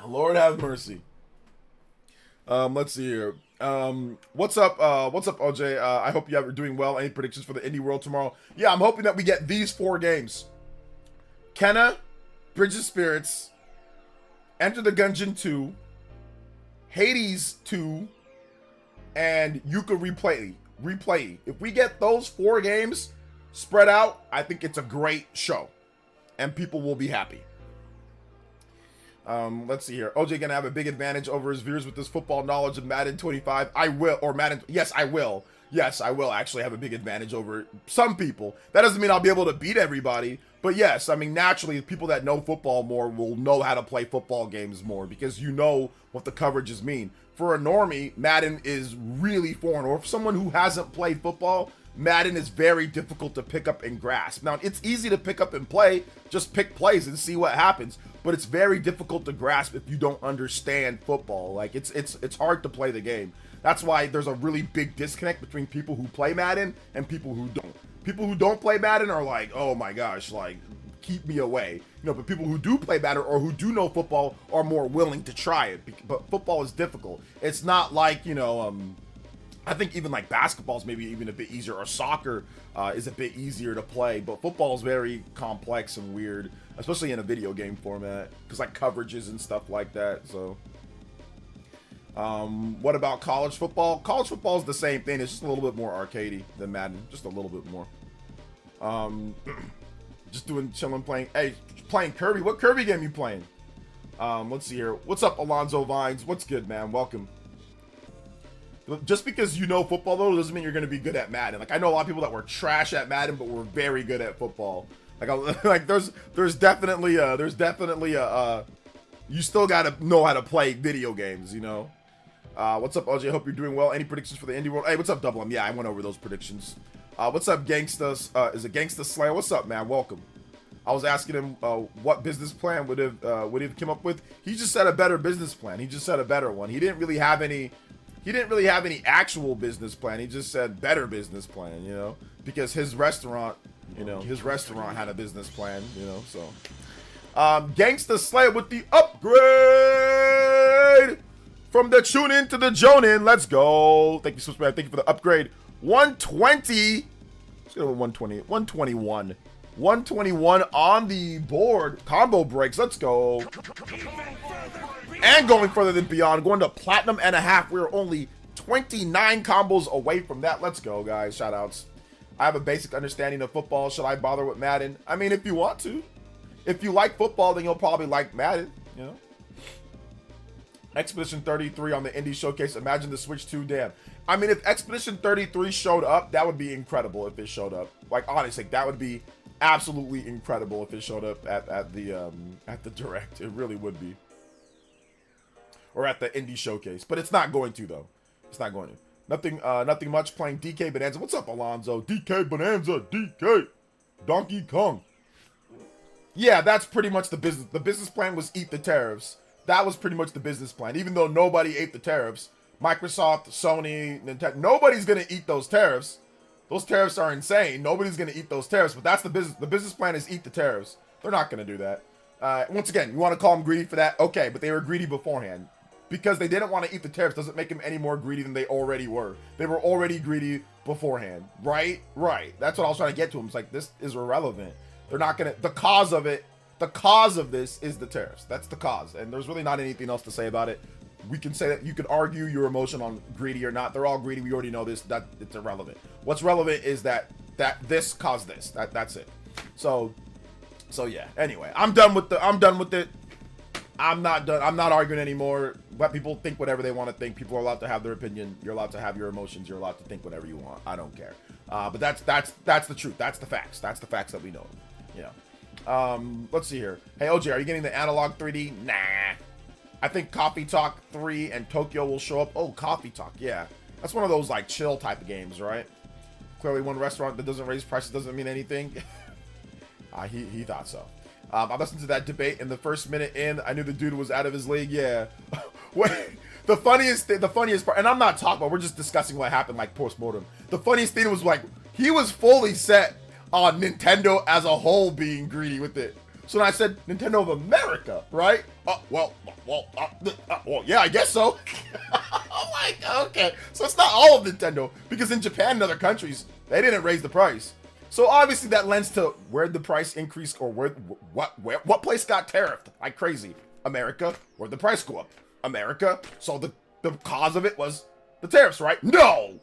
Lord have mercy. Let's see here. What's up, OJ? I hope you're doing well. Any predictions for the indie world tomorrow? Yeah, I'm hoping that we get these 4 games. Kenna, Bridge of Spirits, Enter the Gungeon 2, Hades 2, and Yuka Replay. If we get those 4 games spread out, I think it's a great show. And people will be happy. Let's see here. OJ gonna have a big advantage over his viewers with this football knowledge of Madden 25. I will, or Madden, yes, I will. Yes, I will actually have a big advantage over some people. That doesn't mean I'll be able to beat everybody, but yes, I mean, naturally, people that know football more will know how to play football games more because you know what the coverages mean. For a normie, Madden is really foreign, or for someone who hasn't played football, Madden is very difficult to pick up and grasp. Now, it's easy to pick up and play, just pick plays and see what happens, but it's very difficult to grasp if you don't understand football. Like, it's hard to play the game. That's why there's a really big disconnect between people who play Madden and people who don't. People who don't play Madden are like, oh my gosh, like, keep me away. You know, but people who do play Madden or who do know football are more willing to try it. But football is difficult. It's not like, you know, I think even like basketball is maybe even a bit easier, or soccer is a bit easier to play, but football is very complex and weird, especially in a video game format, because like coverages and stuff like that. So what about college football? College football is the same thing. It's just a little bit more arcadey than Madden, just a little bit more. Just doing chilling, playing Kirby. What Kirby game you playing? Let's see here. What's up, Alonzo Vines? What's good, man? Welcome. Just because you know football, though, doesn't mean you're going to be good at Madden. Like, I know a lot of people that were trash at Madden, but were very good at football. Like, there's definitely you still got to know how to play video games, you know? What's up, OJ? Hope you're doing well. Any predictions for the indie world? Hey, what's up, Double M? Yeah, I went over those predictions. What's up, Gangsta? Is it Gangsta Slayer? What's up, man? Welcome. I was asking him what business plan would have come up with. He just said a better business plan. He just said a better one. He didn't really have any actual business plan. He just said better business plan, you know, because his restaurant had a business plan, you know. So, Gangsta Slayer with the upgrade from the tune in to the Joan in. Let's go. Thank you, Switchman. Thank you for the upgrade. 120. Let's go with 120. 121. 121 on the board. Combo breaks. Let's go. And going further than beyond, going to platinum and a half. We're only 29 combos away from that. Let's go, guys. Shoutouts. I have a basic understanding of football. Should I bother with Madden? I mean, if you want to. If you like football, then you'll probably like Madden, you know? Expedition 33 on the Indie Showcase. Imagine the Switch 2. Damn. I mean, if Expedition 33 showed up, that would be incredible if it showed up. Like, honestly, that would be absolutely incredible if it showed up at the Direct. It really would be. Or at the Indie Showcase. But it's not going to, though. It's not going to. Nothing much. Playing DK Bonanza. What's up, Alonzo? DK Bonanza. DK. Donkey Kong. Yeah, that's pretty much the business. The business plan was eat the tariffs. That was pretty much the business plan. Even though nobody ate the tariffs. Microsoft, Sony, Nintendo. Nobody's going to eat those tariffs. Those tariffs are insane. Nobody's going to eat those tariffs. But that's the business. The business plan is eat the tariffs. They're not going to do that. Once again, you want to call them greedy for that? Okay, but they were greedy beforehand. Because they didn't want to eat the tariffs doesn't make them any more greedy than they already were. They were already greedy beforehand. Right? Right. That's what I was trying to get to them. It's like, this is irrelevant. They're not going to... The cause of this is the tariffs. That's the cause. And there's really not anything else to say about it. We can say that you can argue your emotion on greedy or not. They're all greedy. We already know this. That it's irrelevant. What's relevant is that this caused this. That's it. So... So yeah. Anyway, I'm done with it. I'm not done. I'm not arguing anymore. Let people think whatever they want to think. People are allowed to have their opinion. You're allowed to have your emotions. You're allowed to think whatever you want. I don't care. But that's the truth. That's the facts. That's the facts that we know. You know. Let's see here. Hey OJ, are you getting the analog 3D? Nah. I think Coffee Talk 3 and Tokyo will show up. Oh, Coffee Talk. Yeah. That's one of those like chill type of games, right? Clearly, one restaurant that doesn't raise prices doesn't mean anything. He thought so. I listened to that debate, and the first minute in, I knew the dude was out of his league. Yeah. Wait, the funniest part, and I'm not talking about, we're just discussing what happened like post-mortem. The funniest thing was like, he was fully set on Nintendo as a whole being greedy with it. So then I said, Nintendo of America, right? Well, yeah, I guess so. I'm like, okay. So it's not all of Nintendo, because in Japan and other countries, they didn't raise the price. So obviously that lends to where the price increase, or what place got tariffed like crazy. America. Where'd the price go up? America. So the cause of it was the tariffs, right? No.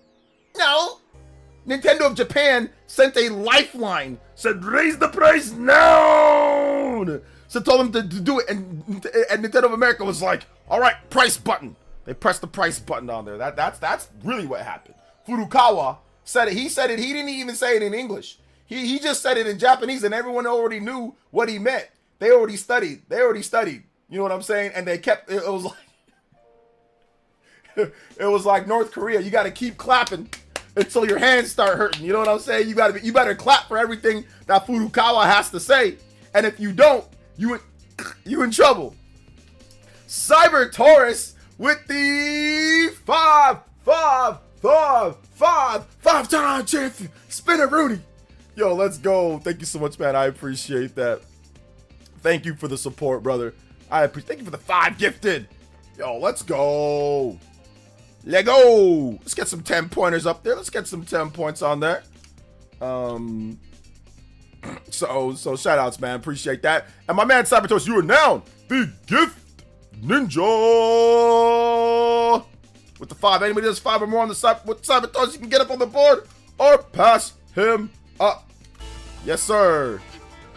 Nintendo of Japan sent a lifeline, said raise the price now. So told them to do it, and Nintendo of America was like, all right, price button. They pressed the price button on there. That's really what happened. Furukawa said it. He said it. He didn't even say it in English. He just said it in Japanese, and everyone already knew what he meant. They already studied. You know what I'm saying? And they kept. It was like it was like North Korea. You got to keep clapping until your hands start hurting. You know what I'm saying? You better clap for everything that Furukawa has to say. And if you don't, you in trouble. Cyber Taurus with the 5-time champion, Spinner Rooney. Yo, let's go. Thank you so much, man. I appreciate that. Thank you for the support, brother. Thank you for the 5 gifted. Yo, let's go. Lego. Let's get some 10 pointers up there. Let's get some 10 points on there. So shout outs, man. Appreciate that. And my man Sabotage, you are now the gift ninja. With the 5. Anybody does 5 or more on the side with Sabotage, you can get up on the board or pass him up. Yes, sir.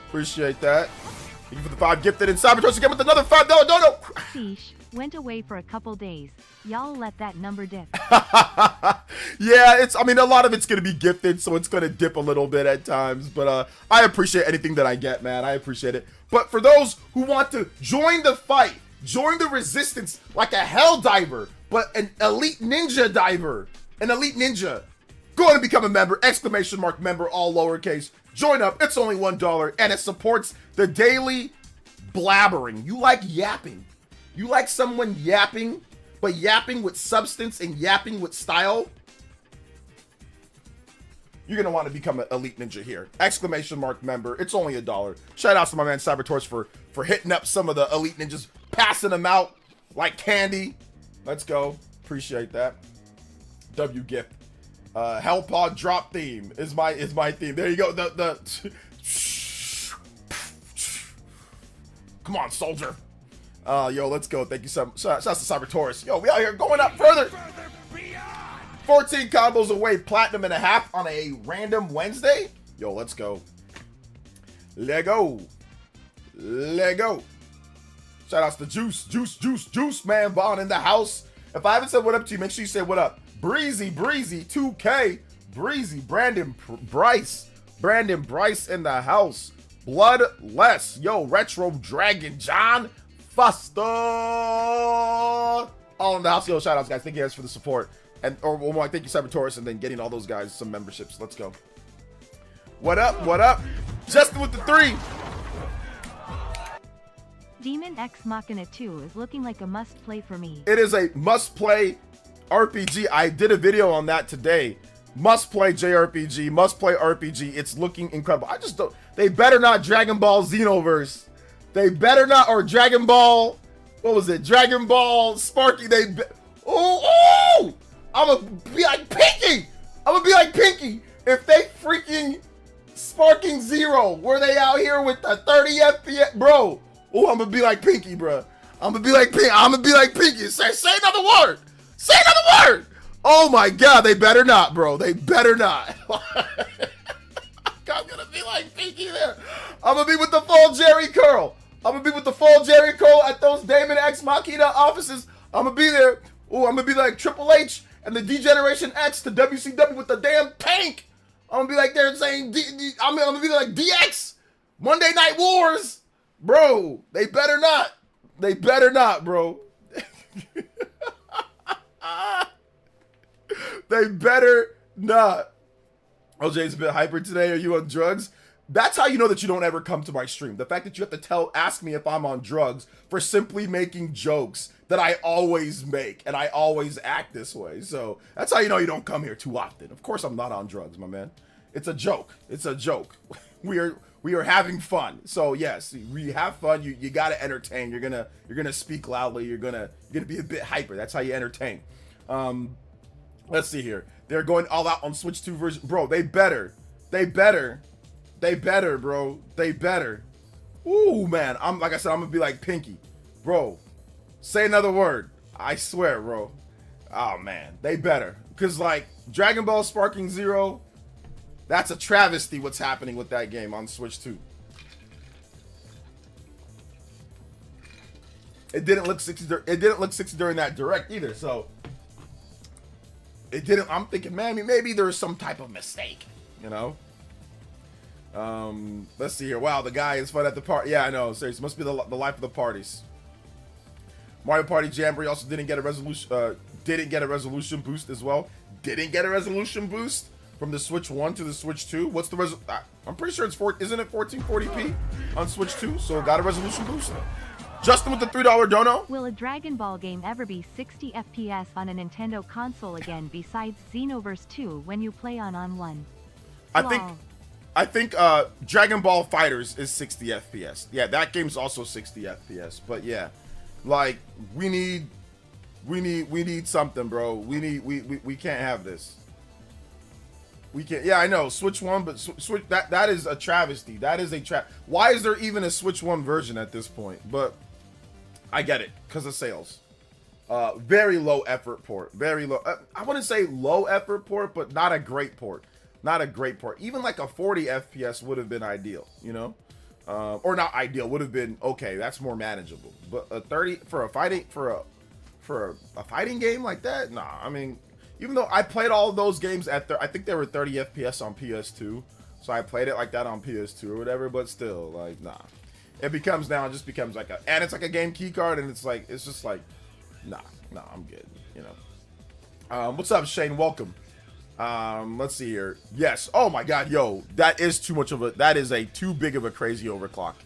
Appreciate that. Thank you for the 5 gifted, and Sabotage again with another 5. No. Sheesh, went away for a couple days. Y'all let that number dip. Yeah, a lot of it's going to be gifted, so it's going to dip a little bit at times. But I appreciate anything that I get, man. I appreciate it. But for those who want to join the fight, join the resistance like a hell diver, but an elite ninja diver, an elite ninja, go on and become a member, ! Member, all lowercase. Join up. It's only $1, and it supports the daily blabbering. You like yapping. You like someone yapping, but yapping with substance and yapping with style? You're going to want to become an elite ninja here. ! Member. It's only $1. Shout out to my man Cybertorch for hitting up some of the elite ninjas, passing them out like candy. Let's go. Appreciate that. W gift. Hellpod drop theme is my theme. There you go. Come on, soldier. Yo, let's go. Thank you so much. Shouts to Cyber Taurus. Yo, we out here going up further. 14 combos away, platinum and a half on a random Wednesday. Yo, let's go. Lego. Shout outs to Juice, man. Bond in the house. If I haven't said what up to you, make sure you say what up. Breezy, 2K. Breezy, Brandon Bryce in the house. Bloodless. Yo, Retro Dragon, John Foster. All in the house. Yo, shout outs, guys. Thank you guys for the support. And or more, thank you, Cybertaurus, and then getting all those guys some memberships. Let's go. What up? Justin with the 3. Demon X Machina 2 is looking like a must-play for me. It is a must-play RPG. I did a video on that today. Must-play JRPG, must-play RPG. It's looking incredible. I just don't... They better not Dragon Ball Xenoverse. They better not... Or Dragon Ball... What was it? Dragon Ball Sparky. Oh! I'm gonna be like Pinky! If they freaking Sparking Zero, were they out here with the 30 FPS? Bro... Oh, I'm gonna be like Pinky, bro. I'm gonna be like Pinky. Say another word. Oh my God, they better not, bro. They better not. I'm gonna be be like Pinky there. I'm gonna be with the full Jerry curl. I'm gonna be with the full Jerry curl at those Damon X Machina offices. I'm gonna be there. Ooh, I'm gonna be like Triple H and the D-Generation X to WCW with the damn tank. I'm gonna be like they're saying, I'm gonna be like DX, Monday Night Wars. Bro, they better not. They better not, bro. They better not. OJ's a bit hyper today. Are you on drugs? That's how you know that you don't ever come to my stream. The fact that you have to ask me if I'm on drugs for simply making jokes that I always make, and I always act this way. So that's how you know you don't come here too often. Of course I'm not on drugs, my man. It's a joke. It's a joke. We are having fun. So yes, we have fun. You gotta entertain. You're gonna speak loudly. You're gonna be a bit hyper. That's how you entertain. Let's see here. They're going all out on Switch 2 version. Bro, they better, bro. They better. Ooh, man. Like I said, I'm gonna be like Pinky. Bro, say another word. I swear, bro. Oh, man. They better. Because, like, Dragon Ball Sparking Zero, that's a travesty what's happening with that game on Switch 2. It didn't look 60 during that direct either, so it didn't. I'm thinking, man, maybe there's some type of mistake, you know? Let's see here. Wow, the guy is fun at the party. Yeah, I know. Seriously, must be the life of the parties. Mario Party Jamboree also didn't get a resolution boost as well. Didn't get a resolution boost from the Switch 1 to the Switch 2. What's the I'm pretty sure it's isn't it 1440p on Switch 2? So got a resolution boost. Justin with the $3 dono. Will a Dragon Ball game ever be 60 FPS on a Nintendo console again besides Xenoverse 2 when you play on one? I think Dragon Ball Fighters is 60 FPS. Yeah, that game's also 60 FPS. But yeah, like we need something, bro. We can't have this. We can't. Yeah, I know Switch 1, but Switch that is a travesty. That is a Why is there even a Switch 1 version at this point? But I get it because of sales. Very low effort port. Very low. I wouldn't say low effort port, but not a great port. Not a great port. Even like a 40 FPS would have been ideal, you know, or not ideal. Would have been okay. That's more manageable. But a 30 for a fighting game like that, nah. I mean, even though I played all of those games I think they were 30 FPS on PS2, so I played it like that on PS2 or whatever. But still, like, nah. It becomes like and it's like a game key card, and it's just like, nah, I'm good, you know. What's up, Shane? Welcome. Let's see here. Yes. Oh my God, yo, that is too big of a crazy overclock.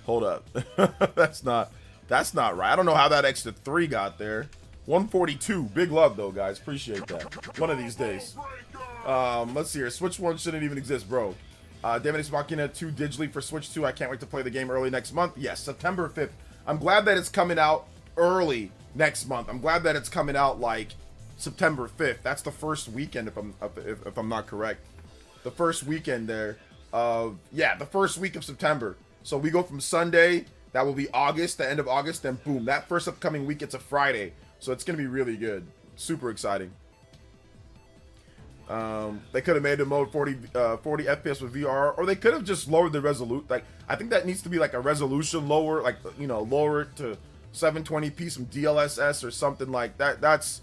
Hold up. That's not right. I don't know how that extra 3 got there. 142. Big love though, guys. Appreciate that. One of these days. Let's see here. Switch 1 shouldn't even exist, bro. Damon X Machina 2 digitally for Switch 2. I can't wait to play the game early next month. Yes, September 5th. I'm glad that it's coming out early next month. I'm glad that it's coming out like September 5th. That's the first weekend, if I'm not correct. The first weekend there of, yeah, the first week of September. So we go from Sunday, that will be August, the end of August, then boom, that first upcoming week, it's a Friday. So it's going to be really good. Super exciting. They could have made the mode 40 FPS with VR, or they could have just lowered the resolution. Like, I think that needs to be like a resolution lower, like, you know, lower it to 720p, some DLSS or something like that. That's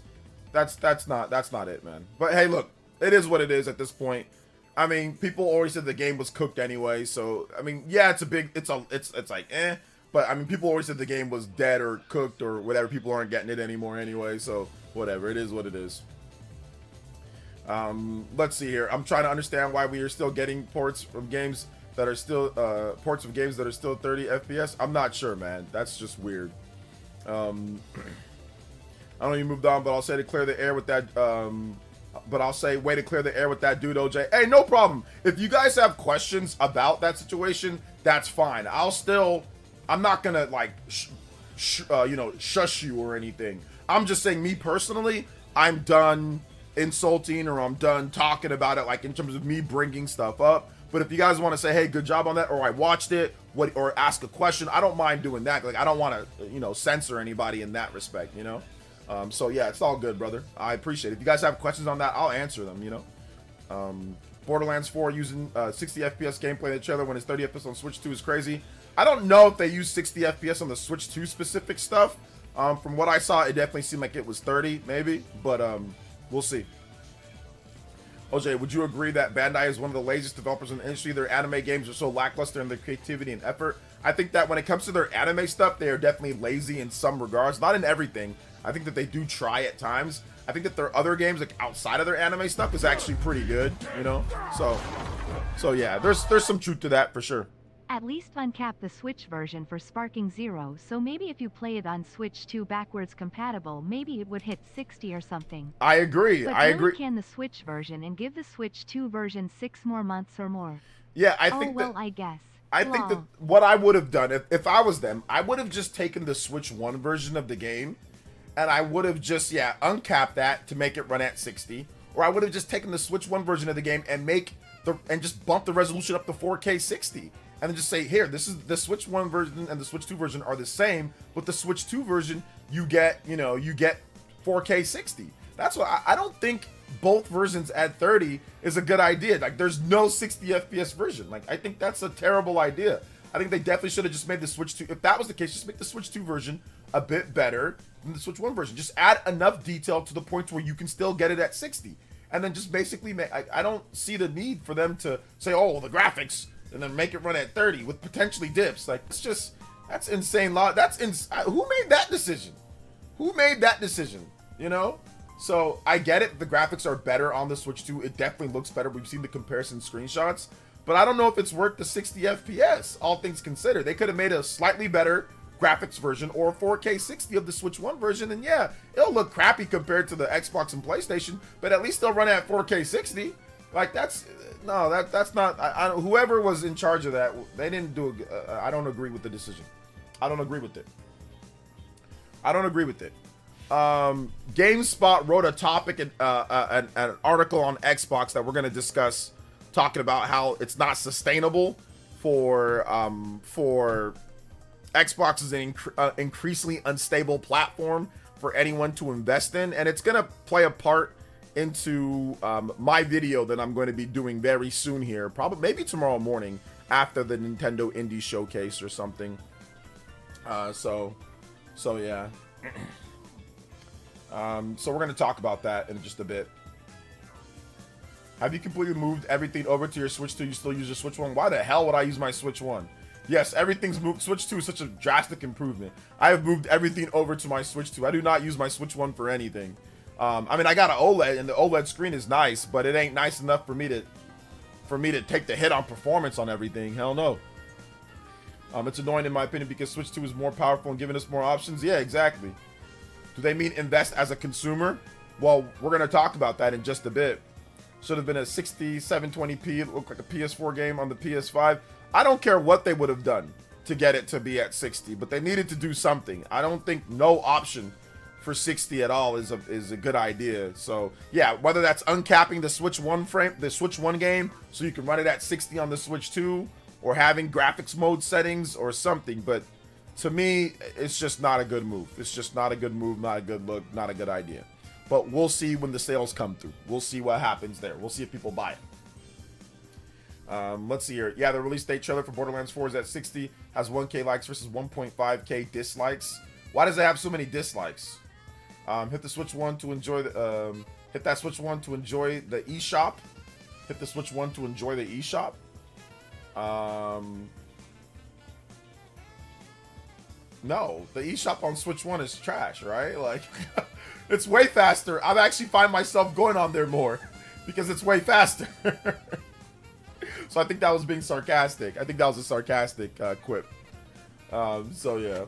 not it, man. But hey, look, it is what it is at this point. I mean, people always said the game was cooked anyway, so I mean, yeah, it's like eh, but I mean, people always said the game was dead or cooked or whatever. People aren't getting it anymore anyway, so whatever. It is what it is. Let's see here. I'm trying to understand why we are still getting ports of games that are still 30 FPS. I'm not sure, man. That's just weird. I don't know you moved on, but I'll say to clear the air with that. Way to clear the air with that dude, OJ. Hey, no problem. If you guys have questions about that situation, that's fine. I'm not gonna like, shush you or anything. I'm just saying, me personally, I'm done insulting or I'm done talking about it, like in terms of me bringing stuff up. But if you guys want to say, hey, good job on that, or I watched it, or ask a question, I don't mind doing that. Like, I don't want to, censor anybody in that respect, you know? So yeah, it's all good, brother. I appreciate it. If you guys have questions on that, I'll answer them, Borderlands 4 using 60 FPS gameplay in the trailer when it's 30 FPS on Switch 2 is crazy. I don't know if they use 60 FPS on the Switch 2 specific stuff. From what I saw, it definitely seemed like it was 30, maybe, but we'll see. OJ, would you agree that Bandai is one of the laziest developers in the industry? Their anime games are so lackluster in their creativity and effort. I think that when it comes to their anime stuff, they are definitely lazy in some regards. Not in everything. I think that they do try at times. I think that their other games, like outside of their anime stuff, is actually pretty good, you know? So yeah, there's some truth to that for sure. At least uncap the Switch version for Sparking Zero, so maybe if you play it on Switch 2 backwards compatible, maybe it would hit 60 or something. I agree. But I agree. Can the Switch version and give the Switch 2 version 6 more months or more. Yeah, I think I guess. I think that what I would have done, if I was them, I would have just taken the Switch 1 version of the game, and I would have just, uncapped that to make it run at 60. Or I would have just taken the Switch 1 version of the game and just bump the resolution up to 4K 60. And then just say, here, this is the Switch 1 version and the Switch 2 version are the same, but the Switch 2 version, you get 4K 60. That's what I don't think both versions at 30 is a good idea. Like, there's no 60 FPS version. Like, I think that's a terrible idea. I think they definitely should have just made the Switch 2. If that was the case, just make the Switch 2 version a bit better than the Switch 1 version. Just add enough detail to the point where you can still get it at 60. And then just basically make, I don't see the need for them to say, oh, the graphics, and then make it run at 30 with potentially dips. Like, that's insane law. Who made that decision? Who made that decision? You know? So I get it. The graphics are better on the Switch 2. It definitely looks better. We've seen the comparison screenshots, but I don't know if it's worth the 60 FPS, all things considered. They could have made a slightly better graphics version or 4K 60 of the Switch 1 version, and yeah, it'll look crappy compared to the Xbox and PlayStation, but at least they'll run at 4K 60. Like, that's not, whoever was in charge of that, they didn't do I don't agree with the decision. I don't agree with it. GameSpot wrote a topic, an article on Xbox that we're going to discuss, talking about how it's not sustainable for Xbox is an increasingly unstable platform for anyone to invest in, and it's going to play a part into my video that I'm going to be doing very soon here, probably maybe tomorrow morning after the Nintendo Indie Showcase or something. So yeah. So we're going to talk about that in just a bit. Have you completely moved everything over to your Switch 2? You still use your Switch 1? Why the hell would I use my Switch 1? Yes, everything's moved. Switch 2 is such a drastic improvement. I have moved everything over to my Switch 2. I do not use my Switch 1 for anything. I mean, I got an OLED, and the OLED screen is nice, but it ain't nice enough for me to take the hit on performance on everything. Hell no. It's annoying in my opinion because Switch 2 is more powerful and giving us more options. Yeah, exactly. Do they mean invest as a consumer? Well, we're going to talk about that in just a bit. Should have been a 60, 720p. It looked like a PS4 game on the PS5. I don't care what they would have done to get it to be at 60, but they needed to do something. I don't think no option for 60 at all is a good idea. So yeah, whether that's uncapping the Switch 1 game so you can run it at 60 on the Switch 2, or having graphics mode settings or something, but to me, it's just not a good move. It's just not a good move, not a good look, not a good idea. But we'll see when the sales come through. We'll see what happens there. We'll see if people buy it. Let's see here. Yeah, the release date trailer for Borderlands 4 is at 60, has 1K likes versus 1.5K dislikes. Why does it have so many dislikes? Hit the Switch 1 to enjoy the hit that Switch 1 to enjoy the eShop. Hit the Switch 1 to enjoy the eShop. No, the eShop on Switch 1 is trash, right? Like, it's way faster. I actually find myself going on there more because it's way faster. So I think that was being sarcastic. I think that was a sarcastic quip. So yeah.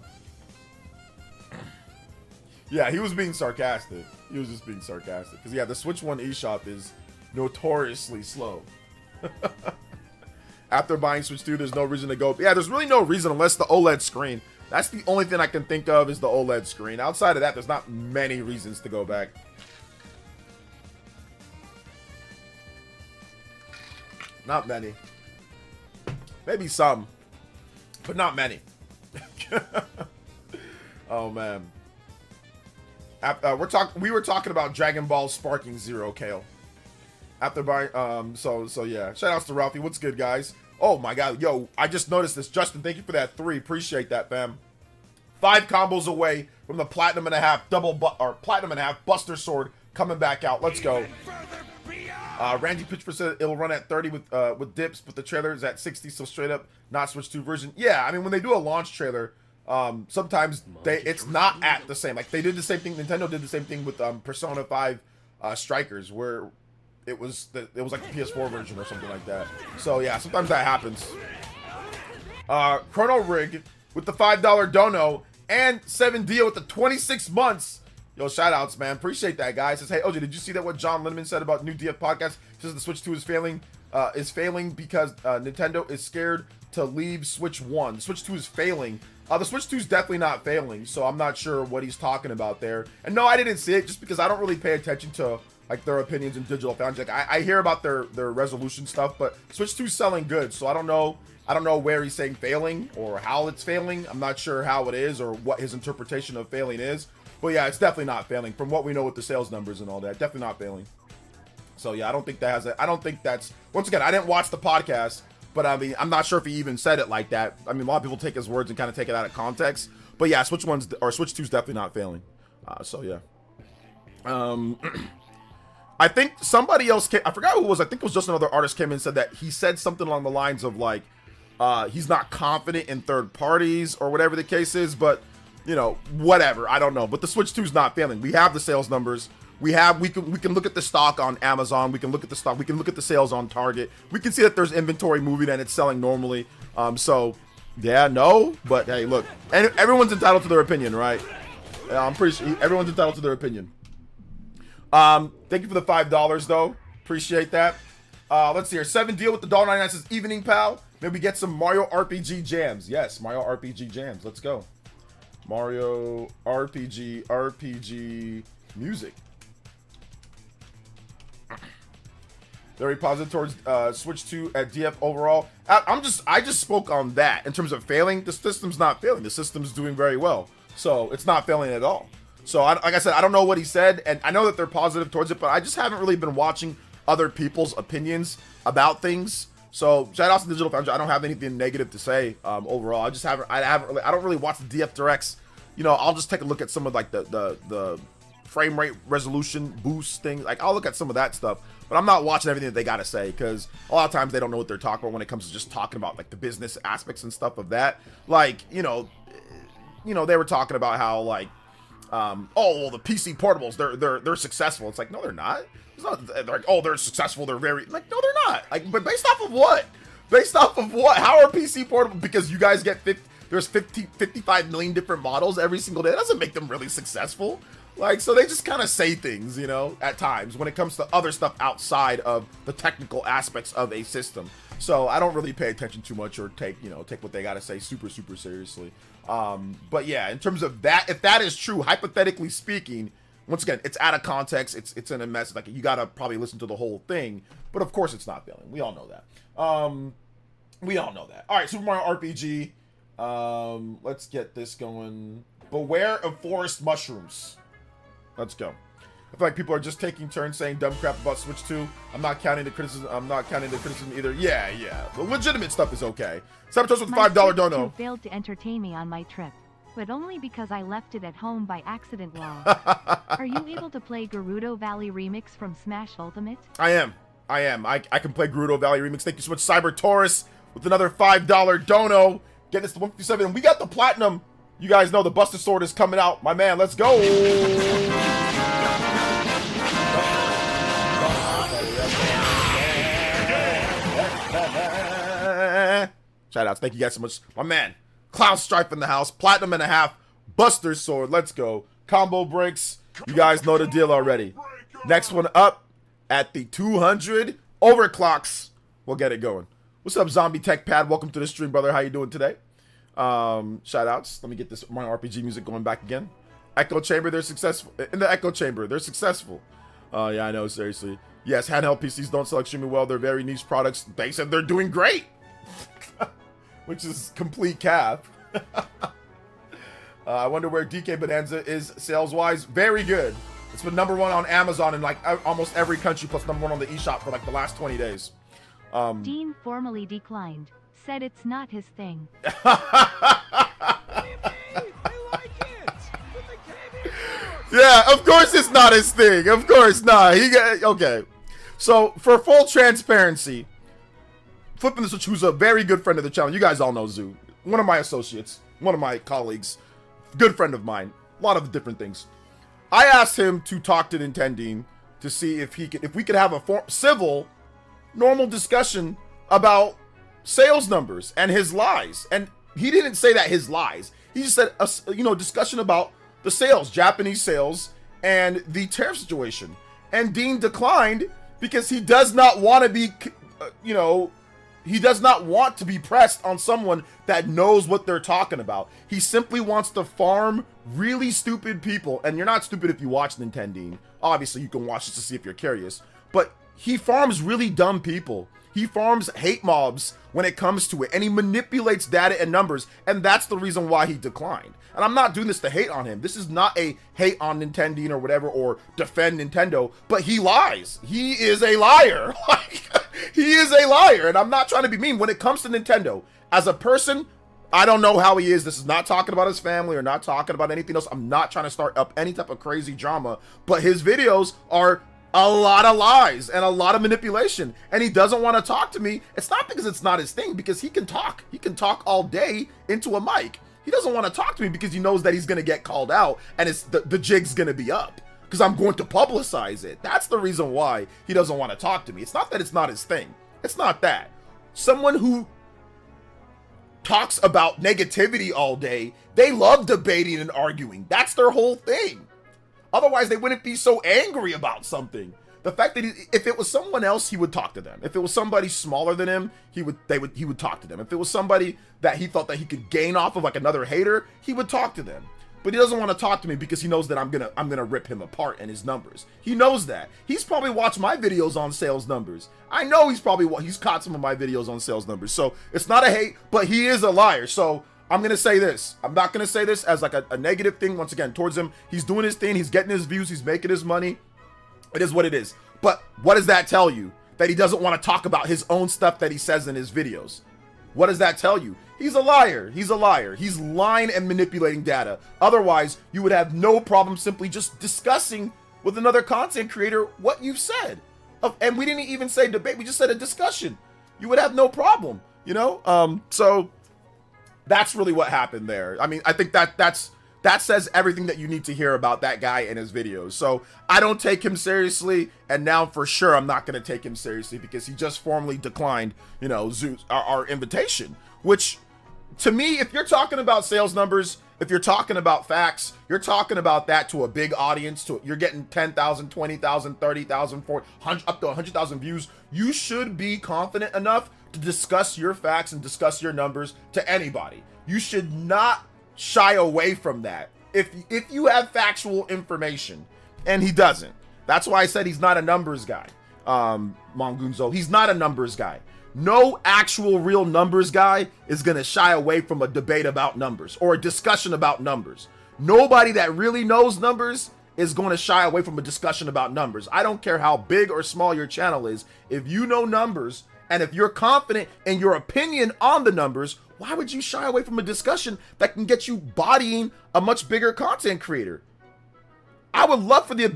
Yeah, he was being sarcastic. He was just being sarcastic. Because yeah, the Switch 1 eShop is notoriously slow. After buying Switch 2, there's no reason to go. Yeah, there's really no reason unless the OLED screen. That's the only thing I can think of is the OLED screen. Outside of that, there's not many reasons to go back. Not many. Maybe some, but not many. Oh man. We were talking about Dragon Ball Sparking Zero, Kale. after buying. So yeah. Shout outs to Ralphie. What's good, guys? Oh my God, yo! I just noticed this. Justin, thank you for that 3. Appreciate that, fam. 5 combos away from the platinum and a half platinum and a half Buster Sword coming back out. Let's go. Randy Pitchford said it'll run at 30 with dips, but the trailer is at 60, so straight up not Switch 2 version. Yeah, I mean when they do a launch trailer, sometimes it's not at the same. Like they did the same thing. Nintendo did the same thing with Persona 5 Strikers, where it was like the PS4 version or something like that. So yeah, sometimes that happens. Chrono Rig with the $5 dono and 7D with the 26 months. Yo, shout outs, man. Appreciate that, guys. Says, hey, OJ, did you see that what John Linneman said about new DF podcast? He says the Switch 2 is failing because Nintendo is scared to leave Switch 1. The Switch 2 is failing. The Switch 2 is definitely not failing, so I'm not sure what he's talking about there. And no, I didn't see it just because I don't really pay attention to like their opinions in Digital Foundry. Like I hear about their resolution stuff, but Switch 2 is selling good, so I don't know where he's saying failing or how it's failing. I'm not sure how it is or what his interpretation of failing is. But yeah, it's definitely not failing from what we know with the sales numbers and all that. Definitely not failing. So yeah, I don't think that's, once again, I didn't watch the podcast, but I mean, I'm not sure if he even said it like that. I mean, a lot of people take his words and kind of take it out of context. But yeah, Switch 2 is definitely not failing. So yeah. I think somebody else came, I forgot who it was. I think it was just another artist came in and said that he said something along the lines of like, he's not confident in third parties or whatever the case is, but you know, whatever. I don't know. But the Switch 2 is not failing. We have the sales numbers. We can look at the stock on Amazon. We can look at the stock. We can look at the sales on Target. We can see that there's inventory moving and it's selling normally. So yeah, no, but hey, look, and everyone's entitled to their opinion, right? I'm pretty sure everyone's entitled to their opinion. Thank you for the $5 though. Appreciate that. Let's see here. 7 deal with the $1.99 says evening, pal. Maybe get some Mario RPG jams. Yes, Mario RPG jams. Let's go. Mario RPG music. Very positive towards Switch 2 at DF overall. I just spoke on that in terms of failing. The system's not failing. The system's doing very well, so it's not failing at all. So like I said, I don't know what he said, and I know that they're positive towards it, but I just haven't really been watching other people's opinions about things. So shout out to Digital Foundry. I don't have anything negative to say overall. I don't really watch the DF Directs. You know, I'll just take a look at some of like the frame rate resolution boost things. Like I'll look at some of that stuff, but I'm not watching everything that they gotta say because a lot of times they don't know what they're talking about when it comes to just talking about like the business aspects and stuff of that. Like you know they were talking about how like well, the PC portables they're successful. It's like no, they're not. It's not. They're like, oh, they're successful. They're very like no, they're not. Like, but based off of what? Based off of what? How are PC portable? Because you guys get 55 million different models every single day. That doesn't make them really successful. Like, so they just kind of say things, you know, at times when it comes to other stuff outside of the technical aspects of a system. So I don't really pay attention too much or take what they got to say super seriously. But yeah, in terms of that, if that is true, hypothetically speaking, once again, it's out of context. It's in a mess. Like you got to probably listen to the whole thing. But of course it's not failing. We all know that. All right, Super Mario RPG. Let's get this going. Beware of forest mushrooms. Let's go. I feel like people are just taking turns saying dumb crap about Switch 2. I'm not counting the criticism either. Yeah. The legitimate stuff is okay. Sabotage with $5 dono. Switch 2 failed to entertain me on my trip, but only because I left it at home by accident. Are you able to play Gerudo Valley Remix from Smash Ultimate? I am. I can play Gerudo Valley Remix. Thank you so much, Cyber Taurus, with another $5 dono. Get this to 157. And we got the platinum. You guys know the Buster Sword is coming out. My man, let's go. Shout outs. Thank you guys so much. My man, Cloud Stripe in the house. Platinum and a half. Buster Sword. Let's go. Combo breaks. You guys know the deal already. Next one up at the 200 overclocks. We'll get it going. What's up, Zombie Tech Pad? Welcome to the stream, brother. How you doing today? Shout outs. Let me get this Mario RPG music going back again. Echo Chamber, they're successful. In the Echo Chamber, they're successful. Yeah, I know, seriously. Yes, handheld PCs don't sell extremely well. They're very niche products. They said they're doing great. Which is complete cap. I wonder where DK Bonanza is sales-wise. Very good. It's been #1 on Amazon in like almost every country, plus #1 on the eShop for like the last 20 days. Dean formally declined. Said it's not his thing. Yeah, of course it's not his thing. Of course not. Okay. So for full transparency, Flipping the Switch, who's a very good friend of the channel. You guys all know Zoo, one of my associates, one of my colleagues, good friend of mine. A lot of different things. I asked him to talk to Nintendo to see if we could have a civil, normal discussion about sales numbers and his lies. And he didn't say that his lies. He just said, discussion about the sales, Japanese sales, and the tariff situation. And Dean declined because he does not want to be, he does not want to be pressed on someone that knows what they're talking about. He simply wants to farm really stupid people. And you're not stupid if you watch Nintendo. Obviously, you can watch this to see if you're curious. But he farms really dumb people. He farms hate mobs when it comes to it. And he manipulates data and numbers. And that's the reason why he declined. And I'm not doing this to hate on him. This is not a hate on Nintendo or whatever, or defend Nintendo. But he lies. He is a liar. He is a liar. And I'm not trying to be mean. When it comes to Nintendo, as a person, I don't know how he is. This is not talking about his family or not talking about anything else. I'm not trying to start up any type of crazy drama. But his videos are a lot of lies and a lot of manipulation. And he doesn't want to talk to me. It's not because it's not his thing, because he can talk. He can talk all day into a mic. He doesn't want to talk to me because he knows that he's going to get called out and it's the jig's going to be up because I'm going to publicize it. That's the reason why he doesn't want to talk to me. It's not that it's not his thing. It's not that. Someone who talks about negativity all day, they love debating and arguing. That's their whole thing. Otherwise, they wouldn't be so angry about something. The fact that if it was someone else, he would talk to them. If it was somebody smaller than him, he would talk to them. If it was somebody that he thought that he could gain off of, like another hater, he would talk to them. But he doesn't want to talk to me because he knows that I'm gonna rip him apart and his numbers. He knows that. He's probably watched my videos on sales numbers. I know he's caught some of my videos on sales numbers. So it's not a hate, but he is a liar. So I'm gonna say this. I'm not gonna say this as like a negative thing once again towards him. He's doing his thing. He's getting his views. He's making his money. It is what it is. But what does that tell you? That he doesn't want to talk about his own stuff that he says in his videos. What does that tell you? He's a liar. He's a liar. He's lying and manipulating data. Otherwise, you would have no problem simply just discussing with another content creator what you've said. And we didn't even say debate. We just said a discussion. You would have no problem, So that's really what happened there. I mean, I think that says everything that you need to hear about that guy in his videos. So I don't take him seriously, and now for sure I'm not going to take him seriously because he just formally declined, our invitation. Which, to me, if you're talking about sales numbers, if you're talking about facts, you're talking about that to a big audience. You're getting 10,000, 20,000, 30,000, up to 100,000 views. You should be confident enough to discuss your facts and discuss your numbers to anybody. You should not shy away from that if you have factual information, and he doesn't. That's why I said he's not a numbers guy. Mongunzo, he's not a numbers guy. No actual real numbers guy is gonna shy away from a debate about numbers or a discussion about numbers. Nobody that really knows numbers is going to shy away from a discussion about numbers. I don't care how big or small your channel is. If you know numbers and if you're confident in your opinion on the numbers, why would you shy away from a discussion that can get you bodying a much bigger content creator? I would love for if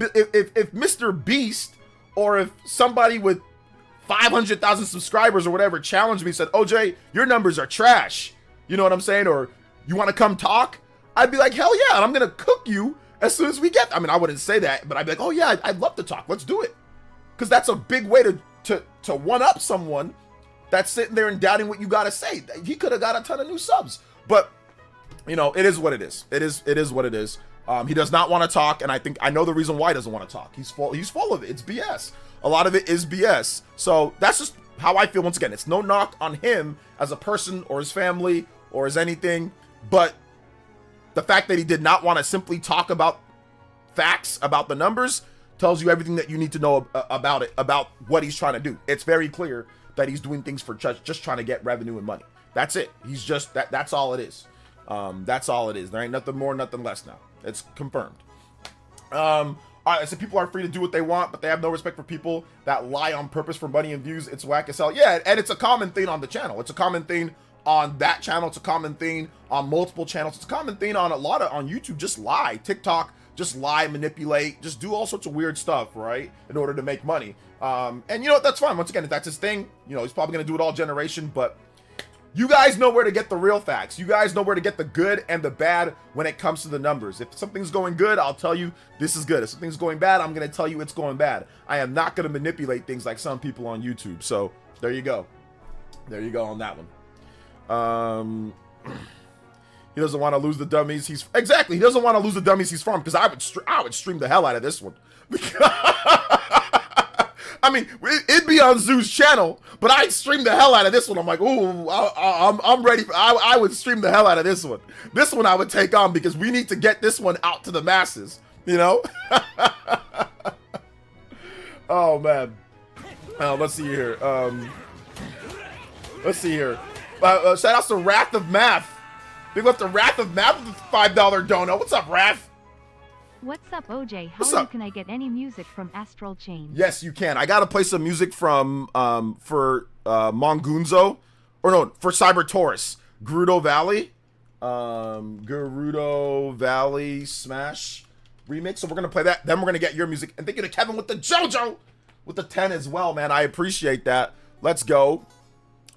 Mr. Beast or if somebody with 500,000 subscribers or whatever challenged me and said, OJ, your numbers are trash. You know what I'm saying? Or you want to come talk? I'd be like, hell yeah. And I'm going to cook you as soon as we get. I mean, I wouldn't say that, but I'd be like, oh yeah, I'd love to talk. Let's do it. Because that's a big way to one up someone that's sitting there and doubting what you got to say. He could have got a ton of new subs, but it is what it is. It is what it is. He does not want to talk. And I know the reason why he doesn't want to talk. He's full of it. It's BS. A lot of it is BS. So that's just how I feel. Once again, it's no knock on him as a person or his family or as anything, but the fact that he did not want to simply talk about facts, about the numbers, tells you everything that you need to know about it, about what he's trying to do. It's very clear that he's doing things for just trying to get revenue and money. That's it. He's just that's all it is. That's all it is. There ain't nothing more, nothing less now. It's confirmed. I said people are free to do what they want, but they have no respect for people that lie on purpose for money and views. It's whack as hell. Yeah, and it's a common thing on the channel. It's a common thing on that channel. It's a common thing on multiple channels. It's a common thing on on YouTube. Just lie. TikTok, just lie, manipulate, just do all sorts of weird stuff, right? In order to make money. And you know what? That's fine. Once again, if that's his thing, you know, he's probably going to do it all generation, but you guys know where to get the real facts. You guys know where to get the good and the bad when it comes to the numbers. If something's going good, I'll tell you this is good. If something's going bad, I'm going to tell you it's going bad. I am not going to manipulate things like some people on YouTube. So there you go. There you go on that one. He doesn't want to lose the dummies. He doesn't want to lose the dummies he's from, because I would stream the hell out of this one. I mean, it'd be on Zoo's channel, but I'd stream the hell out of this one. I'm like, ooh, I'm ready. I would stream the hell out of this one. This one I would take on, because we need to get this one out to the masses, you know? Oh, man. Let's see here. Shout out to Wrath of Math. Big up to Wrath of Math with the $5 dono. What's up, Wrath? What's up, OJ? How can I get any music from Astral Chain? Yes, you can. I gotta play some music from for Mongunzo, or no, for Cyber Taurus, Gerudo Valley, Gerudo Valley Smash remix. So we're gonna play that. Then we're gonna get your music. And thank you to Kevin with the JoJo with the 10 as well, man. I appreciate that. Let's go.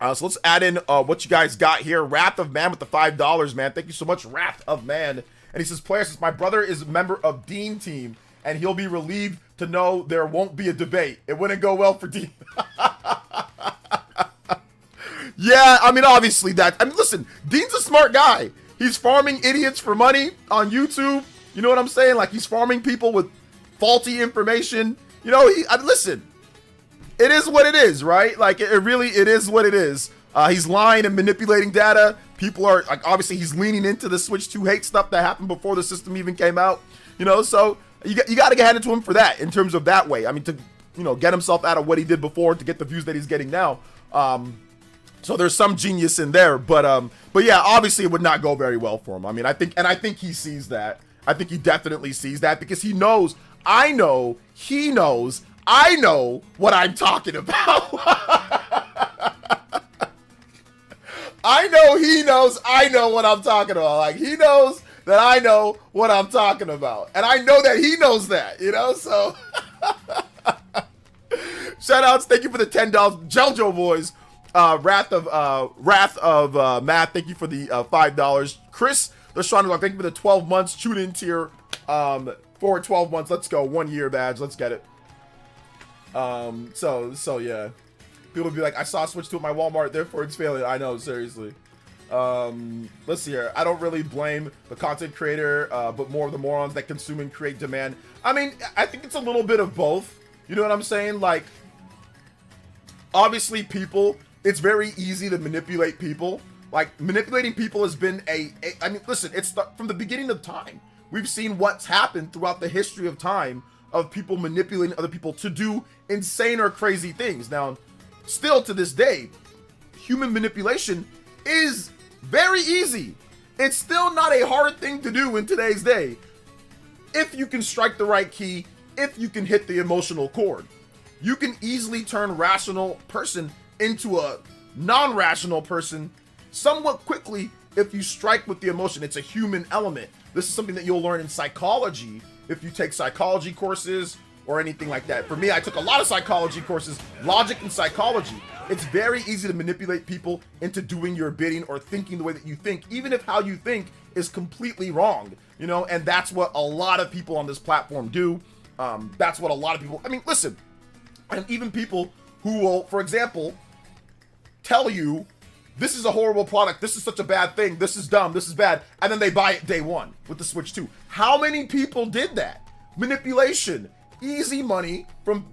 So let's add in what you guys got here. Wrath of Man with the $5, man. Thank you so much, Wrath of Man. And he says, player says, my brother is a member of Dean team, and he'll be relieved to know there won't be a debate. It wouldn't go well for Dean. Yeah, I mean, obviously listen, Dean's a smart guy. He's farming idiots for money on YouTube. You know what I'm saying? Like, he's farming people with faulty information. You know, listen, it is what it is, right? Like, it is what it is. He's lying and manipulating data. People are, like, obviously he's leaning into the Switch 2 hate stuff that happened before the system even came out. You know, so you got to get handed to him for that, in terms of that way. I mean, to, you know, get himself out of what he did before to get the views that he's getting now. So there's some genius in there, but yeah, obviously it would not go very well for him. I mean, I think he sees that. I think he definitely sees that, because he knows, I know what I'm talking about. I know he knows I know what I'm talking about. Like, he knows that I know what I'm talking about. And I know that he knows that, you know? So, shoutouts. Thank you for the $10. JoJo boys. Wrath of Math. Thank you for the $5. Chris, thank you for the 12 months. Tune in tier for 12 months. Let's go. 1 year badge. Let's get it. So yeah. People be like, I saw Switch 2 at my Walmart, therefore it's failing. I know, seriously. Let's see here. I don't really blame the content creator, but more of the morons that consume and create demand. I mean, I think it's a little bit of both. You know what I'm saying? Like, obviously people, it's very easy to manipulate people. Like, manipulating people has been I mean, listen, from the beginning of time. We've seen what's happened throughout the history of time of people manipulating other people to do insane or crazy things. Now, still to this day, human manipulation is very easy. It's still not a hard thing to do in today's day, if you can strike the right key, if you can hit the emotional chord. You can easily turn a rational person into a non-rational person somewhat quickly if you strike with the emotion. It's a human element. This is something that you'll learn in psychology if you take psychology courses or anything like that. For me, I took a lot of psychology courses, logic and psychology. It's very easy to manipulate people into doing your bidding or thinking the way that you think, even if how you think is completely wrong, you know, and that's what a lot of people on this platform do. That's what a lot of people, I mean, listen, and even people who will, for example, tell you, this is a horrible product, this is such a bad thing, this is dumb, this is bad, and then they buy it day one with the Switch 2. How many people did that? Manipulation. Easy money from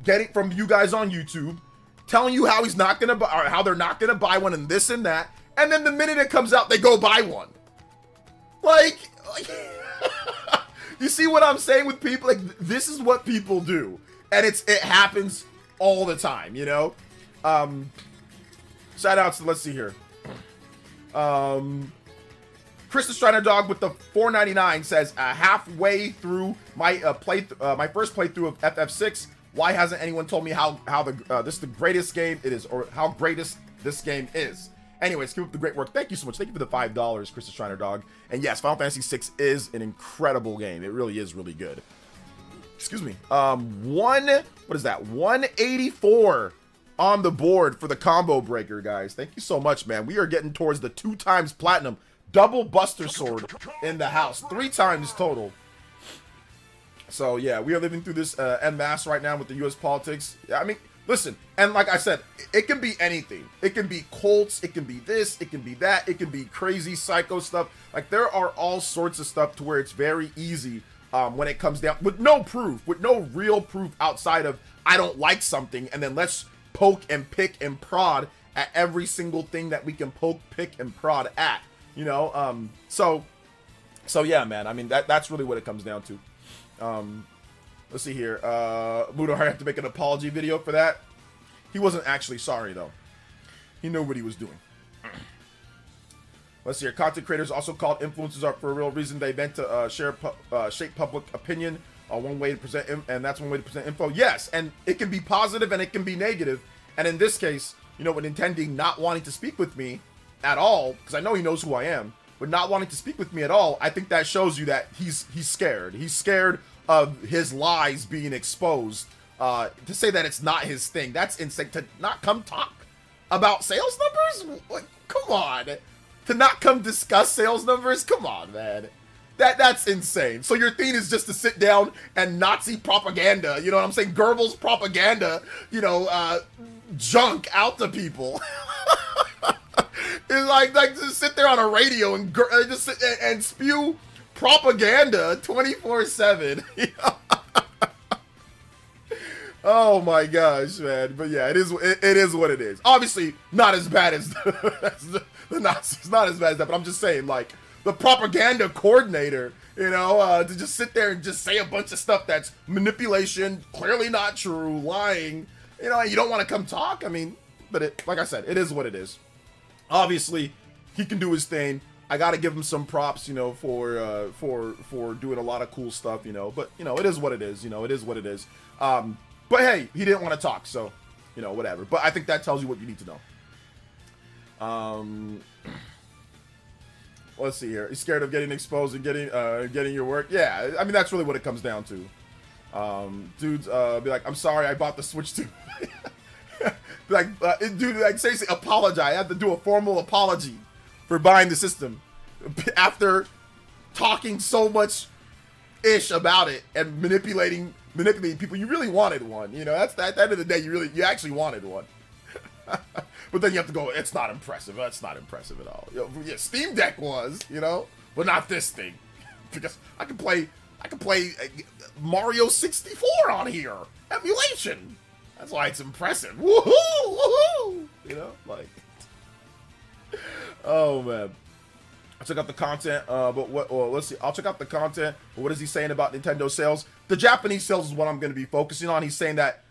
you guys on YouTube, telling you how he's not gonna buy, or how they're not gonna buy one, and this and that, and then the minute it comes out, they go buy one. Like you see what I'm saying with people? Like, this is what people do, and it happens all the time, you know. Shout outs to, let's see here. Chris the Strider Dog with the $4.99 says, halfway through my my first playthrough of FF6. Why hasn't anyone told me how this is the greatest game it is, or how greatest this game is? Anyways, keep up the great work. Thank you so much. Thank you for the $5, Chris the Strider Dog. And yes, Final Fantasy VI is an incredible game. It really is really good. Excuse me. What is that? 184 on the board for the combo breaker, guys. Thank you so much, man. We are getting towards the 2 times platinum. Double Buster Sword in the house. 3 times total. So, yeah, we are living through this en masse right now with the U.S. politics. I mean, listen, and like I said, it can be anything. It can be cults, it can be this, it can be that, it can be crazy psycho stuff. Like, there are all sorts of stuff to where it's very easy when it comes down, with no proof, with no real proof outside of, I don't like something, and then let's poke and pick and prod at every single thing that we can poke, pick, and prod at. You know, so yeah, man. I mean, that's really what it comes down to. Let's see here. Mudo had to make an apology video for that. He wasn't actually sorry though. He knew what he was doing. Let's see here. Content creators, also called influencers, are for a real reason. They meant to shape public opinion. One way to present, and that's one way to present info. Yes, and it can be positive and it can be negative. And in this case, you know, with Nintendo not wanting to speak with me at all, because I know he knows who I am, but not wanting to speak with me at all, I think that shows you that he's scared. He's scared of his lies being exposed. To say that it's not his thing, that's insane. To not come talk about sales numbers? Like, come on. To not come discuss sales numbers? Come on, man. That's insane. So your thing is just to sit down and Nazi propaganda, you know what I'm saying? Goebbels propaganda, you know, junk out to people. It's like just sit there on a radio and just sit and spew propaganda 24/7. You know? Oh my gosh, man! But yeah, it is what it is. Obviously, not as bad as the Nazis, not as bad as that. But I'm just saying, like, the propaganda coordinator, you know, to just sit there and just say a bunch of stuff that's manipulation, clearly not true, lying. You know, you don't want to come talk. I mean, but like I said, it is what it is. Obviously, he can do his thing. I gotta give him some props, you know, for doing a lot of cool stuff, you know. But you know, it is what it is. You know, it is what it is. But hey, he didn't want to talk, so you know, whatever. But I think that tells you what you need to know. Let's see here. He's scared of getting exposed and getting your work. Yeah, I mean that's really what it comes down to. Dudes, be like, I'm sorry, I bought the Switch 2. Like, dude, like, seriously, apologize. I have to do a formal apology for buying the system after talking so much ish about it and manipulating people. You really wanted one, you know. That's at the end of the day, you actually wanted one. But then you have to go, it's not impressive. That's not impressive at all. You know, yeah, Steam Deck was, you know, but not this thing. Because I can play Mario 64 on here. Emulation. That's why it's impressive. Woohoo! Woohoo! You know, like, oh man. I check out the content, but what? Well, let's see. I'll check out the content. But what is he saying about Nintendo sales? The Japanese sales is what I'm going to be focusing on. He's saying that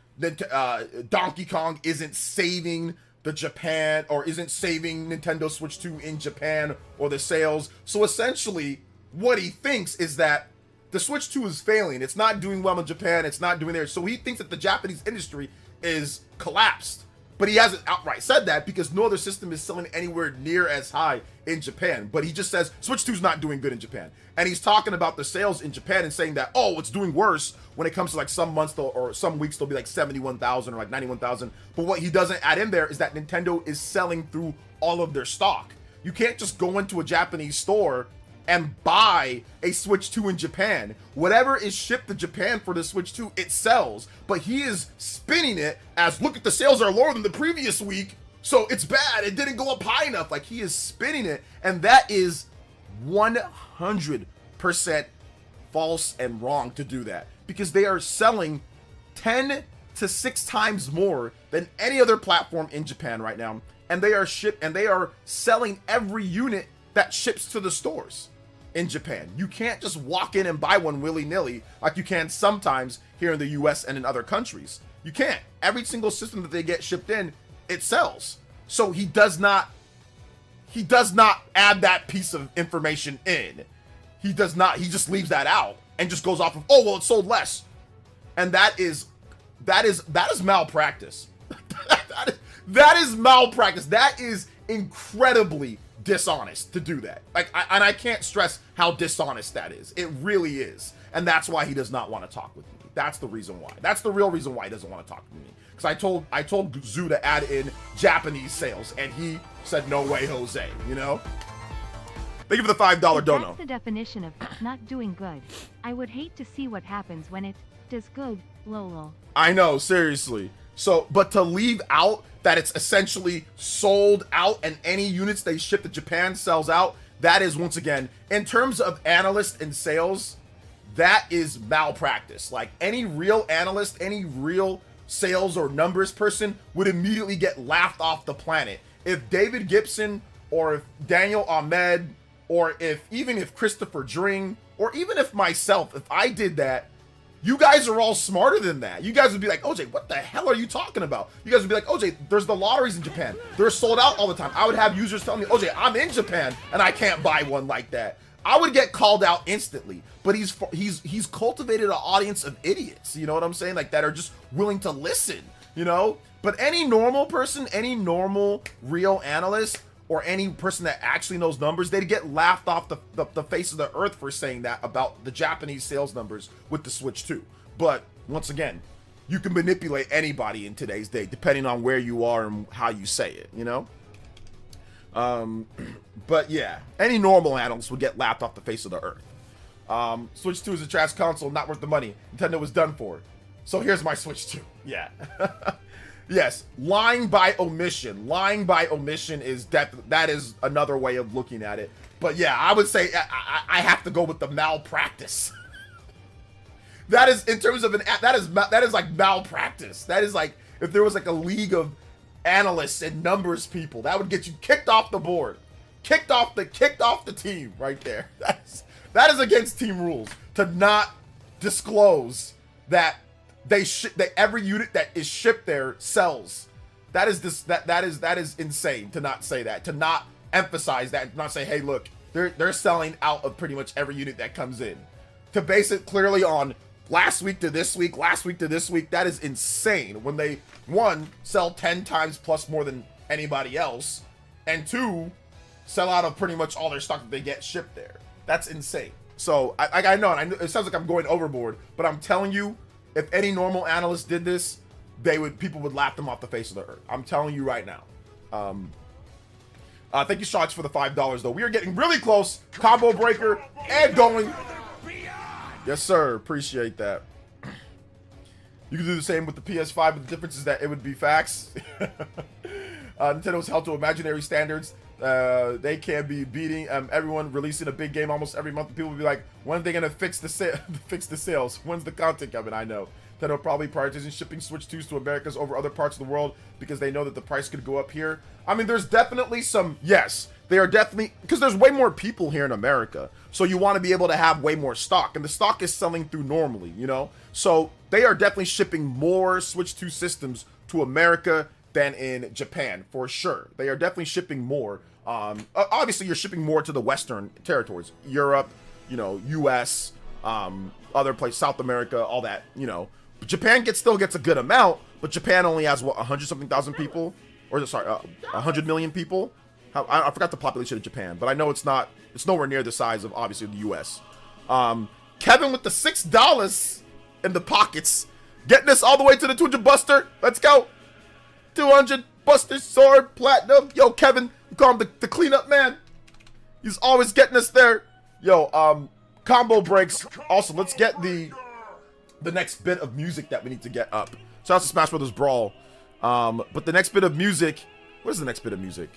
Donkey Kong isn't saving the Japan, or isn't saving Nintendo Switch 2 in Japan, or the sales. So essentially, what he thinks is that the Switch 2 is failing. It's not doing well in Japan. It's not doing there. So he thinks that the Japanese industry is collapsed. But he hasn't outright said that because no other system is selling anywhere near as high in Japan. But he just says Switch 2 is not doing good in Japan. And he's talking about the sales in Japan and saying that, oh, it's doing worse when it comes to like some months or some weeks they'll be like 71,000 or like 91,000. But what he doesn't add in there is that Nintendo is selling through all of their stock. You can't just go into a Japanese store and buy a Switch 2 in Japan. Whatever is shipped to Japan for the Switch 2, it sells. But he is spinning it as, look at the sales are lower than the previous week, so it's bad, it didn't go up high enough. Like, he is spinning it, and that is 100% false and wrong to do that. Because they are selling 10 to 6 times more than any other platform in Japan right now. And they are selling every unit that ships to the stores in Japan. You can't just walk in and buy one willy-nilly like you can sometimes here in the US and in other countries. You can't. Every single system that they get shipped in, it sells. So he does not he does not add that piece of information in. He does not. He just leaves that out and just goes off of, oh, well, it sold less. And that is malpractice. that is malpractice. That is incredibly dishonest to do that. Like, I can't stress how dishonest that is. It really is. And that's why he does not want to talk with me. That's the reason why. That's the real reason why he doesn't want to talk to me. Because I told Zoo to add in Japanese sales, and he said, no way, Jose, you know? Thank you for the $5 dono. That's the definition of not doing good. I would hate to see what happens when it does good, lol. I know, seriously. So, but to leave out that it's essentially sold out and any units they ship to Japan sells out, that is, once again, in terms of analyst and sales, that is malpractice. Like, any real analyst, any real sales or numbers person would immediately get laughed off the planet. If David Gibson or if Daniel Ahmed or even if Christopher Dring or even if myself, if I did that, you guys are all smarter than that. You guys would be like, OJ, what the hell are you talking about? You guys would be like, OJ, there's the lotteries in Japan. They're sold out all the time. I would have users telling me, OJ, I'm in Japan and I can't buy one like that. I would get called out instantly. But he's cultivated an audience of idiots, you know what I'm saying? Like, that are just willing to listen, you know? But any normal person, any normal real analyst, or any person that actually knows numbers, they'd get laughed off the face of the earth for saying that about the Japanese sales numbers with the Switch 2. But once again, you can manipulate anybody in today's day, depending on where you are and how you say it, you know? But yeah, any normal analyst would get laughed off the face of the earth. Switch 2 is a trash console, not worth the money. Nintendo was done for. So here's my Switch 2. Yeah. Yes, lying by omission. Lying by omission is that is another way of looking at it. But yeah, I would say I have to go with the malpractice. That is, in terms of that is like malpractice. That is like if there was like a league of analysts and numbers people, that would get you kicked off the board, kicked off the team right there. That is against team rules to not disclose that that every unit that is shipped there sells. That is insane to not say that, to not emphasize that, to not say, hey, look, they're selling out of pretty much every unit that comes in. To base it clearly on last week to this week, that is insane. When they, one, sell 10 times plus more than anybody else, and two, sell out of pretty much all their stock that they get shipped there. That's insane. So I know it sounds like I'm going overboard, but I'm telling you, if any normal analyst did this, people would laugh them off the face of the earth. I'm telling you right now. Thank you, Shots, for the $5 though. We are getting really close. Combo breaker and going. Yes, sir. Appreciate that. You can do the same with the PS5, but the difference is that it would be facts. Nintendo's held to imaginary standards. They can be beating everyone, releasing a big game almost every month. People will be like, when are they gonna fix the sales? When's the content coming? I know Nintendo probably prioritizing shipping Switch 2s to Americas over other parts of the world because they know that the price could go up here. I mean, there's definitely some, yes, they are definitely, because there's way more people here in America, so you want to be able to have way more stock, and the stock is selling through normally, you know? So they are definitely shipping more Switch 2 systems to America than in Japan, for sure. They are definitely shipping more. Obviously, you're shipping more to the Western territories, Europe, you know, US, other places, South America, all that, you know. But Japan still gets a good amount, but Japan only has, what, 100-something thousand people? Or, sorry, 100 million people? I forgot the population of Japan, but I know it's nowhere near the size of, obviously, the US. Kevin with the $6 in the pockets, getting us all the way to the 200 Buster. Let's go. 200 Buster Sword Platinum. Yo, Kevin, we call him the cleanup man. He's always getting us there. Yo, combo breaks. Also, let's get the next bit of music that we need to get up. Shout out to Smash Brothers Brawl. But the next bit of music, what is the next bit of music?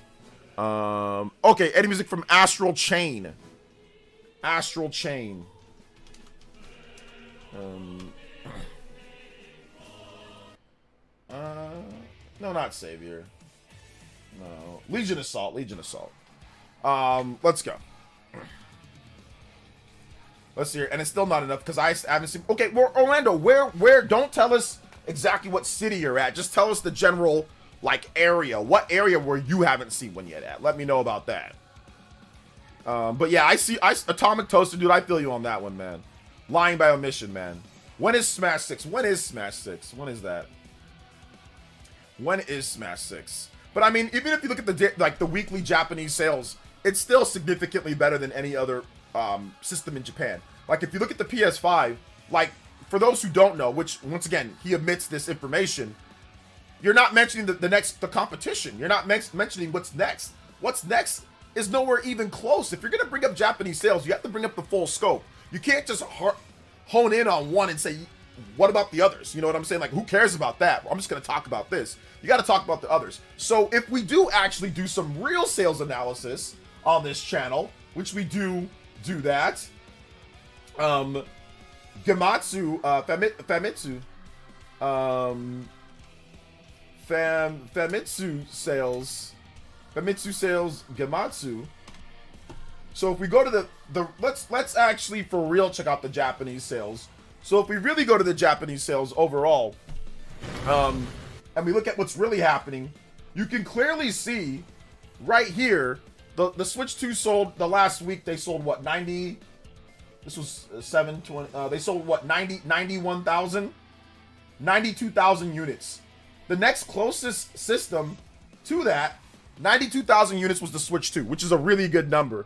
Okay, any music from Astral Chain. Astral Chain. No, not Savior. No. Legion Assault. Let's go. Let's see here. And it's still not enough because I haven't seen. Okay, well, Orlando, where don't tell us exactly what city you're at. Just tell us the general, like area. What area where you haven't seen one yet at? Let me know about that. But yeah, I see Atomic Toaster, dude. I feel you on that one, man. Lying by omission, man. When is Smash 6? When is Smash 6? When is that? When is Smash 6? But I mean, even if you look at the weekly Japanese sales, it's still significantly better than any other system in Japan. Like if you look at the PS5, like for those who don't know, which once again he admits this information, you're not mentioning the competition. You're not mentioning what's next. What's next is nowhere even close. If you're gonna bring up Japanese sales, you have to bring up the full scope. You can't just hone in on one and say, what about the others? You know what I'm saying? Like, who cares about that? I'm just gonna talk about this. You got to talk about the others. So if we do actually do some real sales analysis on this channel, which we do that, Famitsu sales Gematsu. So if we go to the let's actually for real check out the Japanese sales. So if we really go to the Japanese sales overall, and we look at what's really happening, you can clearly see right here the Switch 2 sold the last week. They sold what, 90? This was 720. They sold what, 91,000, 92,000 units. The next closest system to that, 92,000 units, was the Switch 2, which is a really good number.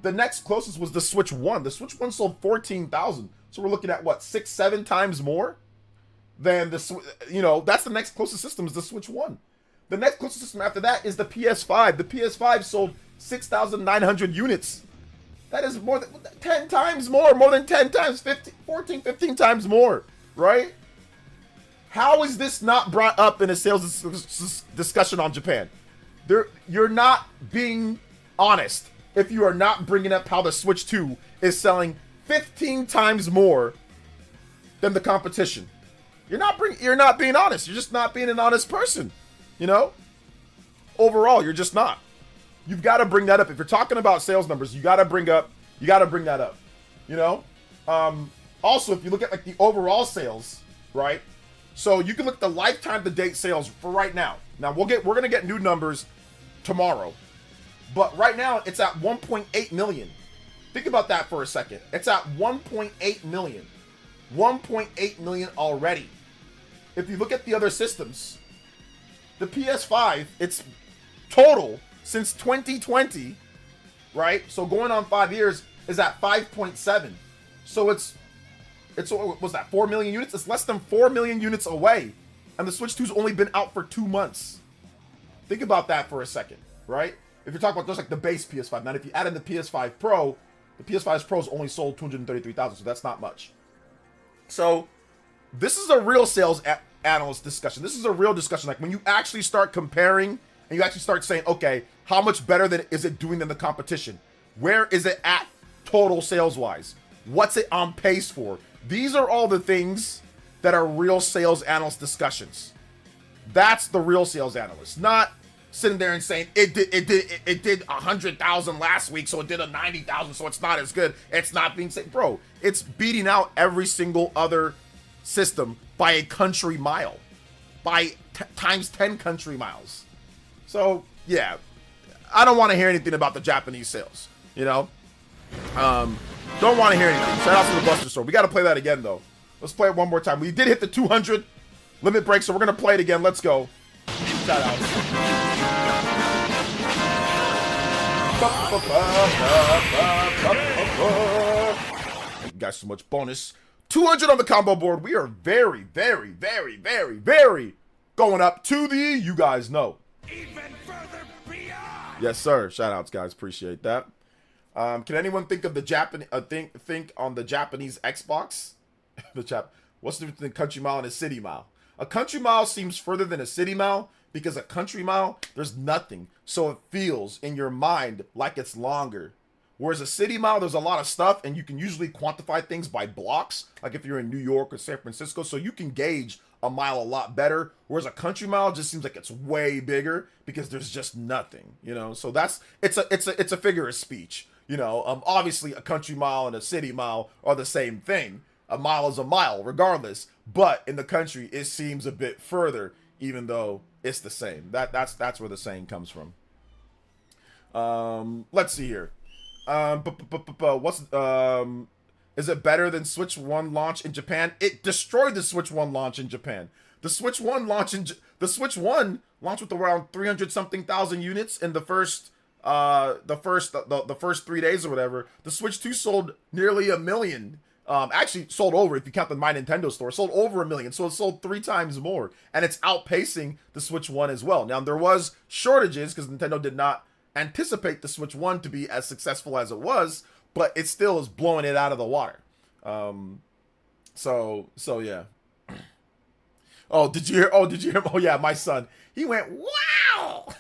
The next closest was the Switch 1. The Switch 1 sold 14,000. So we're looking at what, 6-7 times more than that's the next closest system is the Switch 1. The next closest system after that is the PS5. The PS5 sold 6,900 units. That is more than 10 times more than 10 times, 15 times more, right? How is this not brought up in a sales discussion on Japan? You're not being honest if you are not bringing up how the Switch 2 is selling 15 times more than the competition. You're not being honest. You're just not being an honest person. You know? Overall, you're just not. You've got to bring that up. If you're talking about sales numbers, you got to bring that up. You know? Also, if you look at like the overall sales, right? So you can look at the lifetime to date sales for right now. Now we're going to get new numbers tomorrow. But right now it's at 1.8 million. Think about that for a second. It's at 1.8 million. 1.8 million already. If you look at the other systems, the PS5, its total since 2020, right? So going on 5 years is at 5.7. So it's what was that, 4 million units? It's less than 4 million units away. And the Switch 2's only been out for 2 months. Think about that for a second, right? If you're talking about just like the base PS5. Now, if you add in the PS5 Pro, the PS5 Pro's only sold 233,000, so that's not much. So this is a real sales analyst discussion. This is a real discussion. Like when you actually start comparing and you actually start saying, okay, how much better is it doing than the competition? Where is it at total sales wise? What's it on pace for? These are all the things that are real sales analyst discussions. That's the real sales analyst, not sitting there and saying it did 100,000 last week, so it did a 90,000, so it's not as good. It's not being said, bro. It's beating out every single other system by a country mile, by times 10 country miles. So yeah, I don't want to hear anything about the Japanese sales. You know, don't want to hear anything. Shout out to the Buster Store. We got to play that again though. Let's play it one more time. We did hit the 200 limit break, so we're gonna play it again. Let's go. Shout out. Thank you guys so much. Bonus 200 on the combo board. We are very, very, very, very, very going up to the, you guys know. Even further beyond. Yes, sir. Shout outs, guys. Appreciate that. Can anyone think of the Japanese? Think on the Japanese Xbox. What's the difference between a country mile and a city mile? A country mile seems further than a city mile because a country mile, there's nothing. So it feels in your mind like it's longer. Whereas a city mile, there's a lot of stuff and you can usually quantify things by blocks. Like if you're in New York or San Francisco, so you can gauge a mile a lot better. Whereas a country mile just seems like it's way bigger because there's just nothing, you know? So it's a figure of speech, you know? Obviously a country mile and a city mile are the same thing. A mile is a mile regardless, but in the country, it seems a bit further, even though it's the same. That's where the saying comes from. Let's see here. Is it better than Switch 1 launch in Japan? It destroyed the Switch 1 launch in Japan. The Switch 1 launched with around 300 something thousand units in the first 3 days or whatever. The Switch 2 sold nearly 1 million. Actually sold over, if you count the My Nintendo store, sold over 1 million. So it sold 3 times more, and it's outpacing the Switch 1 as well. Now there was shortages because Nintendo did not anticipate the Switch 1 to be as successful as it was, but it still is blowing it out of the water. So yeah. Oh, did you hear? Oh, yeah, my son. He went, wow.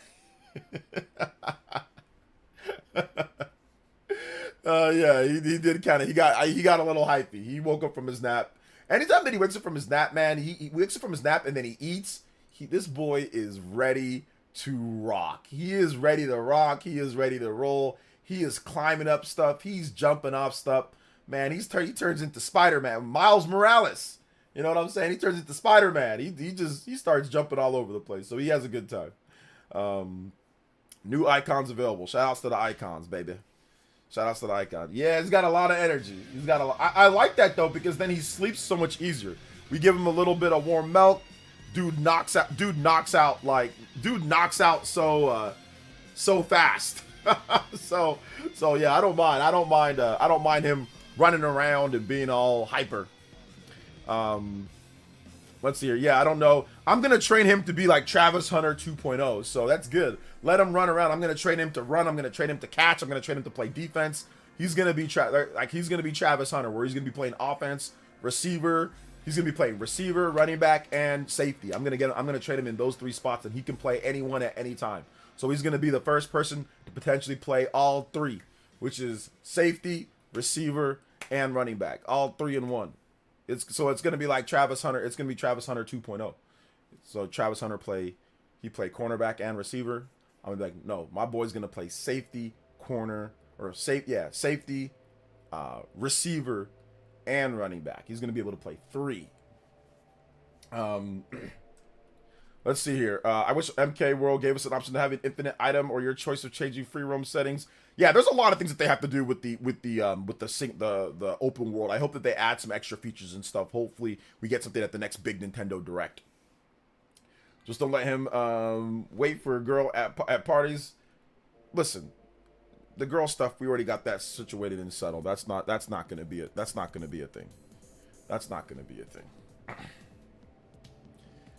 Yeah, he did kind of. He got a little hypey. He woke up from his nap. Anytime that he wakes up from his nap, man, he wakes up from his nap and then he eats. This boy is ready to rock. He is ready to rock. He is ready to roll. He is climbing up stuff. He's jumping off stuff. Man, he turns into Spider-Man. Miles Morales. You know what I'm saying? He turns into Spider-Man. He starts jumping all over the place. So he has a good time. New icons available. Shout outs to the icons, baby. Shout outs to the icon. Yeah, he's got a lot of energy. I like that though, because then he sleeps so much easier. We give him a little bit of warm milk. Dude knocks out so fast. so yeah, I don't mind him running around and being all hyper. Let's see here. Yeah, I don't know. I'm gonna train him to be like Travis Hunter 2.0, so that's good. Let him run around. I'm gonna train him to run. I'm gonna train him to catch. I'm gonna train him to play defense. He's gonna be Travis Hunter, where he's gonna be playing offense, receiver. He's gonna be playing receiver, running back, and safety. I'm gonna train him in those 3 spots, and he can play anyone at any time. So he's gonna be the first person to potentially play all 3, which is safety, receiver, and running back, all 3 in 1. It's gonna be like Travis Hunter. It's gonna be Travis Hunter 2.0. So Travis Hunter play cornerback and receiver. I'm gonna be like, no, my boy's gonna play safety, safety, receiver, and running back. He's gonna be able to play 3. Let's see here. I wish MK World gave us an option to have an infinite item or your choice of changing free roam settings. Yeah, there's a lot of things that they have to do with the open world. I hope that they add some extra features and stuff. Hopefully, we get something at the next big Nintendo Direct. Just don't let him wait for a girl at parties. Listen, the girl stuff, we already got that situated and settled. That's not gonna be a thing. That's not gonna be a thing.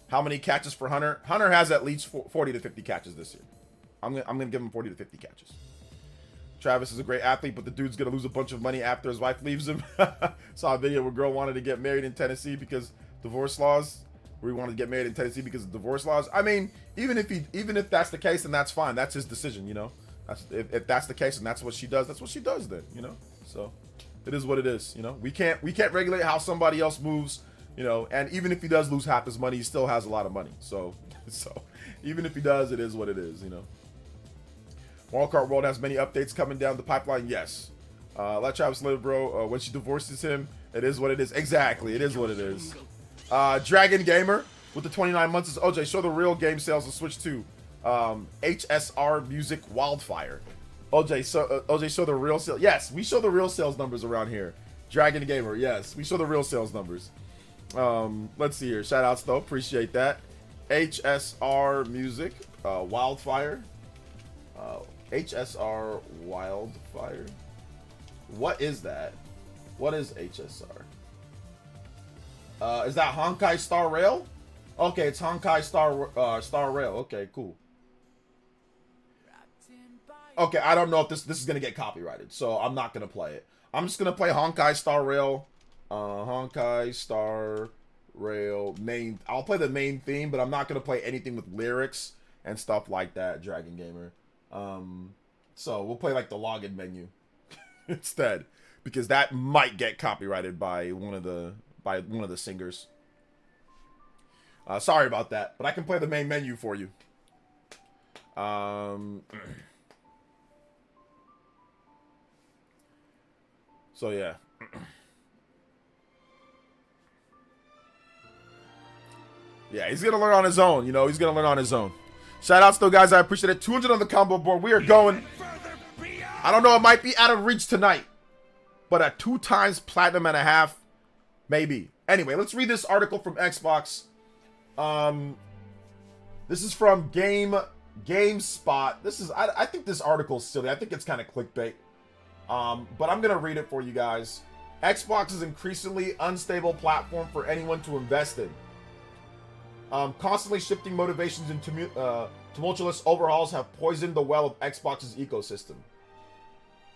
How many catches for Hunter? Hunter has at least 40 to 50 catches this year. I'm gonna give him 40 to 50 catches. Travis is a great athlete, but the dude's gonna lose a bunch of money after his wife leaves him. Saw a video where a girl wanted to get married in Tennessee because divorce laws. Where he wanted to get married in Tennessee because of divorce laws. I mean, even if that's the case, then that's fine. That's his decision, you know. If that's the case and that's what she does, that's what she does then, you know. So it is what it is, you know. We can't regulate how somebody else moves, you know. And even if he does lose half his money, he still has a lot of money. So even if he does, it is what it is, you know. Mario Kart World has many updates coming down the pipeline. Yes. Let Travis live, bro. When she divorces him, it is what it is. Exactly, it is what it is. Dragon Gamer with the 29 months is OJ. Show the real game sales of Switch 2. HSR Music Wildfire. OJ, show the real sales. Yes, we show the real sales numbers around here. Dragon Gamer, yes, we show the real sales numbers. Let's see here. Shout outs though, appreciate that. HSR Music Wildfire. HSR Wildfire. What is that? What is HSR? Is that Honkai Star Rail? Okay, it's Honkai Star Rail. Okay, cool. Okay, I don't know if this is gonna get copyrighted, so I'm not gonna play it. I'm just gonna play Honkai Star Rail. Honkai Star Rail main. I'll play the main theme, but I'm not gonna play anything with lyrics and stuff like that. Dragon Gamer. So we'll play like the login menu instead, because that might get copyrighted by one of the singers. Sorry about that, but I can play the main menu for you. So yeah. Yeah, he's going to learn on his own. You know, he's going to learn on his own. Shout outs, though, guys. I appreciate it. 200 on the combo board. We are going. I don't know. It might be out of reach tonight. But at 2 times platinum and a half, maybe. Anyway, let's read this article from Xbox. This is from GameSpot. This is, I think this article is silly. I think it's kind of clickbait. But I'm going to read it for you guys. Xbox is increasingly unstable platform for anyone to invest in. Constantly shifting motivations and tumultuous overhauls have poisoned the well of Xbox's ecosystem.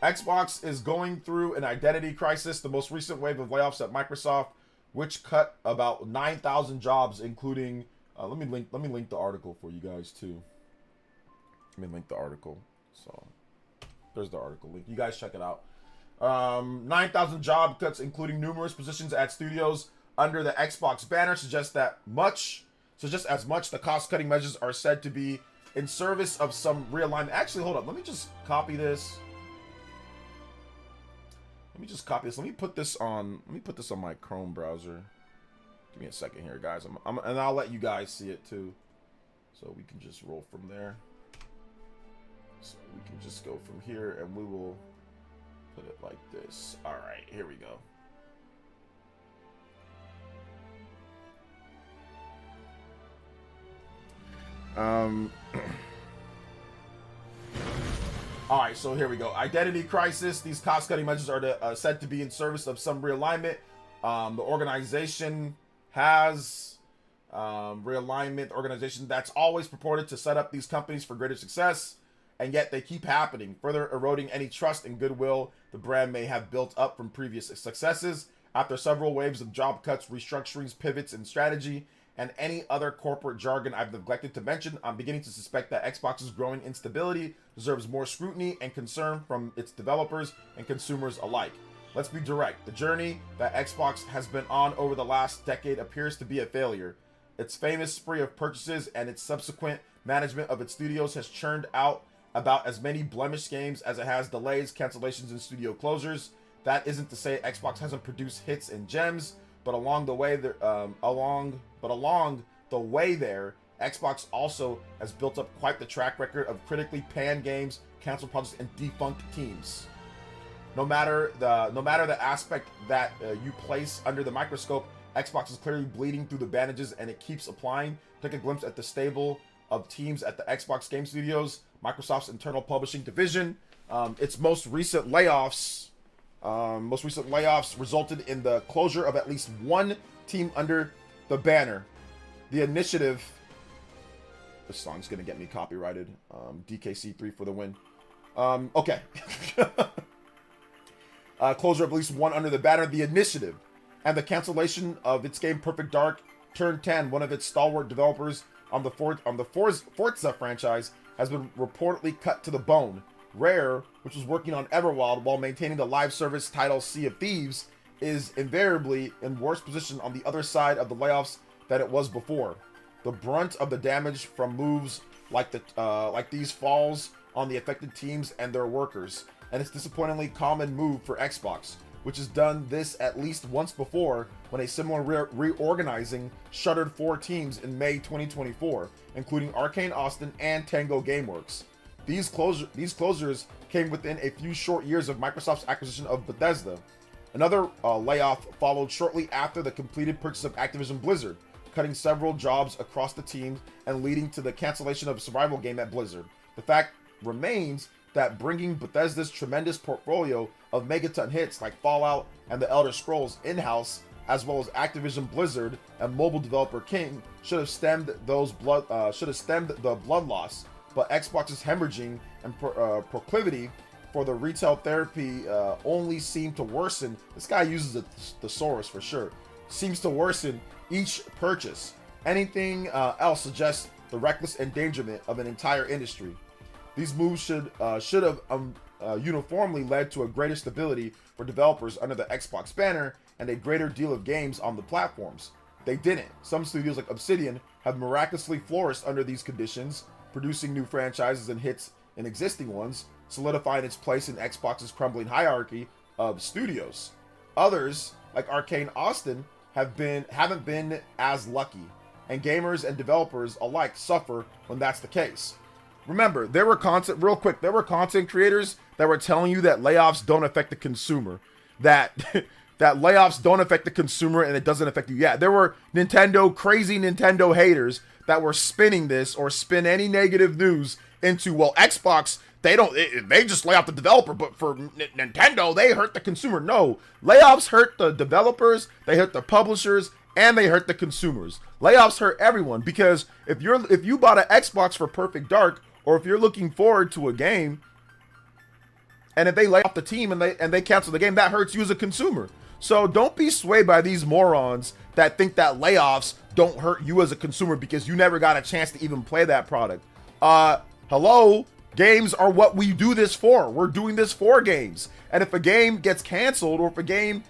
Xbox is going through an identity crisis, the most recent wave of layoffs at Microsoft, which cut about 9,000 jobs, including... let me link the article for you guys, too. Let me link the article. So, there's the article link. You guys check it out. 9,000 job cuts, including numerous positions at studios under the Xbox banner, suggest as much the cost-cutting measures are said to be in service of some realignment. Actually, hold up. Let me just copy this. Let me put this on my Chrome browser. Give me a second here, guys. And I'll let you guys see it too. So we can just roll from there. So we can just go from here and we will put it like this. All right, here we go. All right, so here we go. Identity crisis. These cost-cutting measures are said to be in service of some realignment. The organization has realignment. The organization that's always purported to set up these companies for greater success, and yet they keep happening, further eroding any trust and goodwill the brand may have built up from previous successes. After several waves of job cuts, restructurings, pivots, and strategy, and any other corporate jargon I've neglected to mention, I'm beginning to suspect that Xbox's growing instability deserves more scrutiny and concern from its developers and consumers alike. Let's be direct. The journey that Xbox has been on over the last decade appears to be a failure. Its famous spree of purchases and its subsequent management of its studios has churned out about as many blemished games as it has delays, cancellations, and studio closures. That isn't to say Xbox hasn't produced hits and gems, but along the way there, Xbox also has built up quite the track record of critically panned games, canceled projects, and defunct teams. No matter the aspect that you place under the microscope, Xbox is clearly bleeding through the bandages, and it keeps applying. Take a glimpse at the stable of teams at the Xbox Game Studios, Microsoft's internal publishing division. Its most recent layoffs resulted in the closure of at least one team under the banner. The initiative. This song's gonna get me copyrighted. DKC3 for the win. Okay. Closure of at least one under the banner. The initiative and the cancellation of its game Perfect Dark Turn 10, one of its stalwart developers on the Forza franchise, has been reportedly cut to the bone. Rare, which was working on Everwild while maintaining the live service title Sea of Thieves, is invariably in worse position on the other side of the layoffs than it was before. The brunt of the damage from moves like these falls on the affected teams and their workers, and it's a disappointingly common move for Xbox, which has done this at least once before when a similar reorganizing shuttered 4 teams in May 2024, including Arcane Austin and Tango Gameworks. These closures came within a few short years of Microsoft's acquisition of Bethesda. Another layoff followed shortly after the completed purchase of Activision Blizzard, cutting several jobs across the team and leading to the cancellation of a survival game at Blizzard. The fact remains that bringing Bethesda's tremendous portfolio of megaton hits like Fallout and The Elder Scrolls in-house, as well as Activision Blizzard and mobile developer King, should have stemmed the blood loss. But Xbox's hemorrhaging and proclivity for the retail therapy only seem to worsen. This guy uses the thesaurus for sure. Seems to worsen each purchase. Anything else suggests the reckless endangerment of an entire industry. These moves should have uniformly led to a greater stability for developers under the Xbox banner and a greater deal of games on the platforms. They didn't. Some studios like Obsidian have miraculously flourished under these conditions, producing new franchises and hits in existing ones, solidifying its place in Xbox's crumbling hierarchy of studios. Others, like Arcane Austin, haven't been as lucky. and gamers and developers alike suffer when that's the case. Remember, there were content creators that were telling you that layoffs don't affect the consumer, that that layoffs don't affect the consumer and it doesn't affect you. Yeah, there were crazy Nintendo haters that were spinning this or spin any negative news into, well, Xbox, they just lay off the developer, but for Nintendo, they hurt the consumer. No, layoffs hurt the developers, they hurt the publishers, and they hurt the consumers. Layoffs hurt everyone, because if you bought an Xbox for Perfect Dark, or if you're looking forward to a game, and if they lay off the team and they cancel the game, that hurts you as a consumer. So don't be swayed by these morons that think that layoffs don't hurt you as a consumer because you never got a chance to even play that product. Hello? Games are what we do this for. We're doing this for games. And if a game gets canceled, or if a game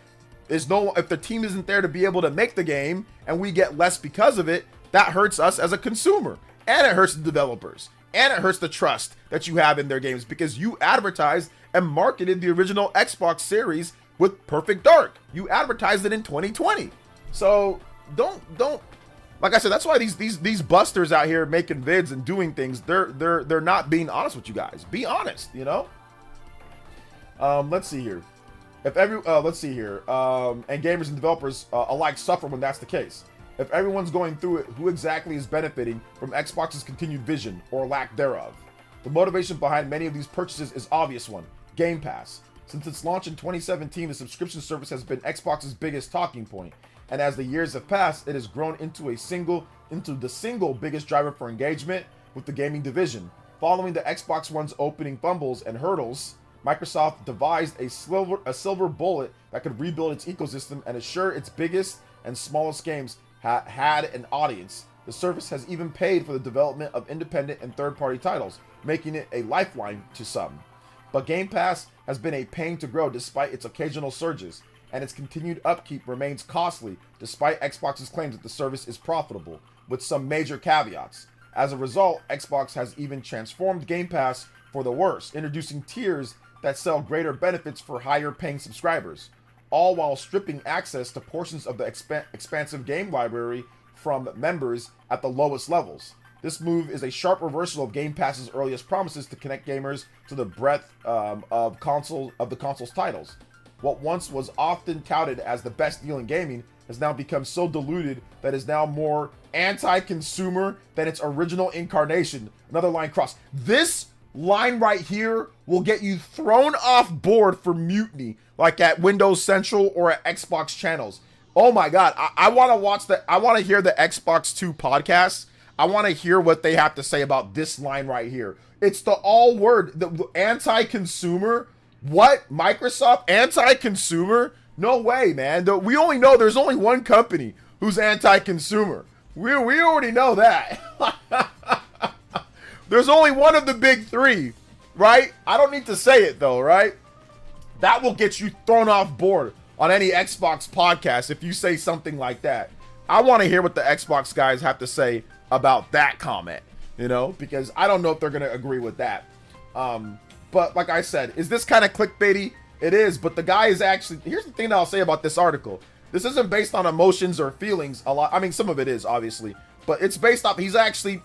if the team isn't there to be able to make the game and we get less because of it, that hurts us as a consumer. And it hurts the developers. And it hurts the trust that you have in their games because you advertised and marketed the original Xbox series with Perfect Dark. You advertised it in 2020. So don't like I said, that's why these busters out here making vids and doing things, they're not being honest with you guys. Be honest, you know? Let's see here. And gamers and developers alike suffer when that's the case. If everyone's going through it, who exactly is benefiting from Xbox's continued vision or lack thereof? The motivation behind many of these purchases is obvious one: Game Pass. Since its launch in 2017, the subscription service has been Xbox's biggest talking point, and as the years have passed, it has grown into the single biggest driver for engagement with the gaming division. Following the Xbox One's opening fumbles and hurdles, Microsoft devised a silver bullet that could rebuild its ecosystem and assure its biggest and smallest games had an audience. The service has even paid for the development of independent and third-party titles, making it a lifeline to some. But Game Pass has been a pain to grow despite its occasional surges, and its continued upkeep remains costly despite Xbox's claims that the service is profitable, with some major caveats. As a result, Xbox has even transformed Game Pass for the worse, introducing tiers that sell greater benefits for higher paying subscribers, all while stripping access to portions of the expansive game library from members at the lowest levels. This move is a sharp reversal of Game Pass's earliest promises to connect gamers to the breadth of the console's titles. What once was often touted as the best deal in gaming has now become so diluted that it is now more anti-consumer than its original incarnation. Another line crossed. This line right here will get you thrown off board for mutiny, like at Windows Central or at Xbox channels. Oh my God, I want to hear the Xbox 2 podcast. I want to hear what they have to say about this line right here. It's the the anti-consumer. What? Microsoft? Anti-consumer? No way, man. We only know there's only one company who's anti-consumer. We already know that. There's only one of the big three, right? I don't need to say it though, right? That will get you thrown off board on any Xbox podcast if you say something like that. I want to hear what the Xbox guys have to say about that comment, you know, because I don't know if they're going to agree with that. But like I said, is this kind of clickbaity? It is, but the guy is actually, here's the thing that I'll say about this article. This isn't based on emotions or feelings a lot. I mean, some of it is, obviously, but it's based off, he's actually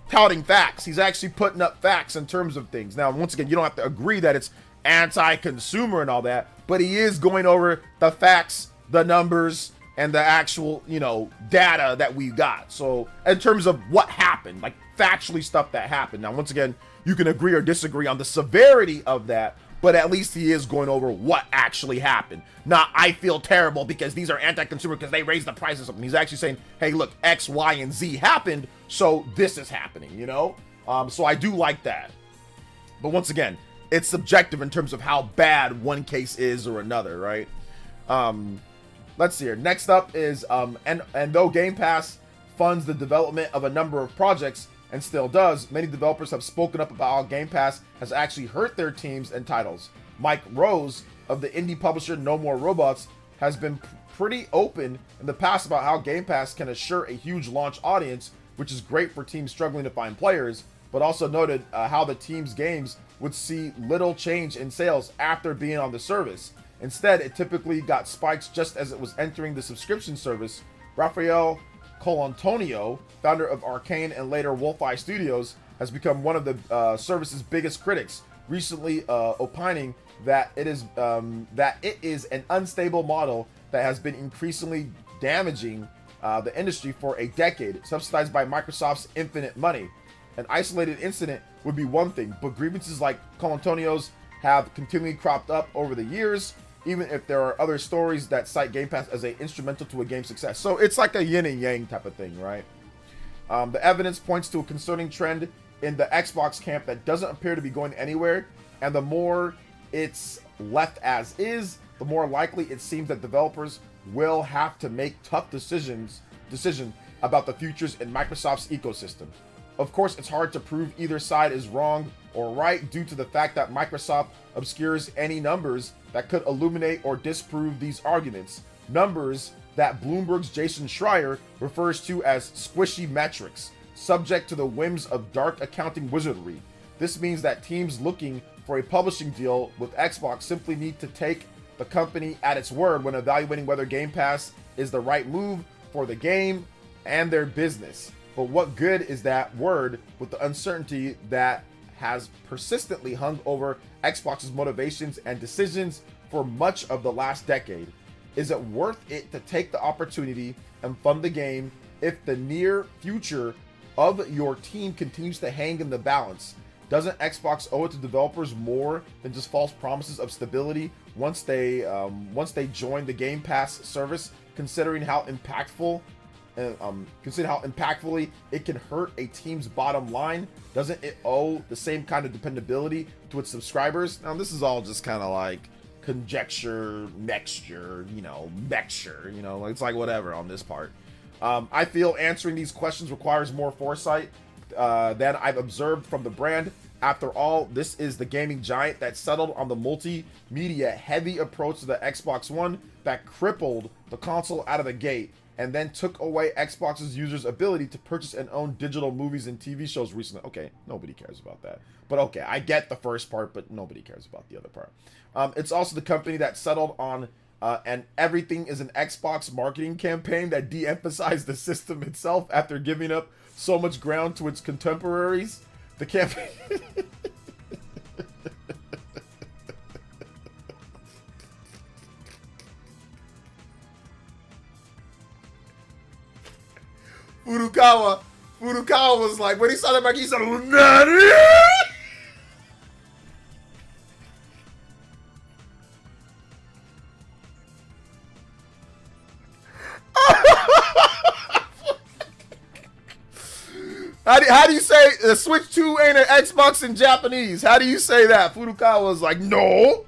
touting facts. He's actually putting up facts in terms of things. Now, once again, you don't have to agree that it's anti-consumer and all that, but he is going over the facts, the numbers, and the actual, you know, data that we got. So in terms of what happened, like factually stuff that happened. Now, once again, you can agree or disagree on the severity of that, but at least he is going over what actually happened. Not, I feel terrible because these are anti-consumer because they raised the price or something. He's actually saying, hey, look, X, Y, and Z happened, so this is happening, you know? So I do like that. But once again, it's subjective in terms of how bad one case is or another, right? Let's see here. Next up is, and though Game Pass funds the development of a number of projects, and still does, many developers have spoken up about how Game Pass has actually hurt their teams and titles. Mike Rose of the indie publisher No More Robots has been pretty open in the past about how Game Pass can assure a huge launch audience, which is great for teams struggling to find players, but also noted how the team's games would see little change in sales after being on the service. Instead, it typically got spikes just as it was entering the subscription service. Raphael Colantonio, founder of Arcane and later Wolfeye Studios, has become one of the service's biggest critics, recently opining that it is an unstable model that has been increasingly damaging the industry for a decade, subsidized by Microsoft's infinite money. An isolated incident would be one thing, but grievances like Colantonio's have continually cropped up over the years, even if there are other stories that cite Game Pass as instrumental to a game's success. So it's like a yin and yang type of thing, right? The evidence points to a concerning trend in the Xbox camp that doesn't appear to be going anywhere, and the more it's left as is, the more likely it seems that developers will have to make tough decisions about the futures in Microsoft's ecosystem. Of course, it's hard to prove either side is wrong or right due to the fact that Microsoft obscures any numbers that could illuminate or disprove these arguments. Numbers that Bloomberg's Jason Schreier refers to as squishy metrics, subject to the whims of dark accounting wizardry. This means that teams looking for a publishing deal with Xbox simply need to take the company at its word when evaluating whether Game Pass is the right move for the game and their business. But what good is that word with the uncertainty that has persistently hung over Xbox's motivations and decisions for much of the last decade? Is it worth it to take the opportunity and fund the game if the near future of your team continues to hang in the balance? Doesn't Xbox owe it to developers more than just false promises of stability once they join the Game Pass service, considering how impactfully it can hurt a team's bottom line? Doesn't it owe the same kind of dependability to its subscribers? Now, this is all just kind of like conjecture, mixture, it's like whatever on this part. I feel answering these questions requires more foresight than I've observed from the brand. After all, this is the gaming giant that settled on the multimedia heavy approach to the Xbox One that crippled the console out of the gate, and then took away Xbox's users' ability to purchase and own digital movies and TV shows recently. Okay, nobody cares about that. But okay, I get the first part, but nobody cares about the other part. It's also the company that settled on and everything is an Xbox marketing campaign that de-emphasized the system itself after giving up so much ground to its contemporaries. The campaign... Furukawa was like, when he saw that back, he said, "Nani?" How do you say Switch 2 ain't an Xbox in Japanese? How do you say that? Furukawa was like, no.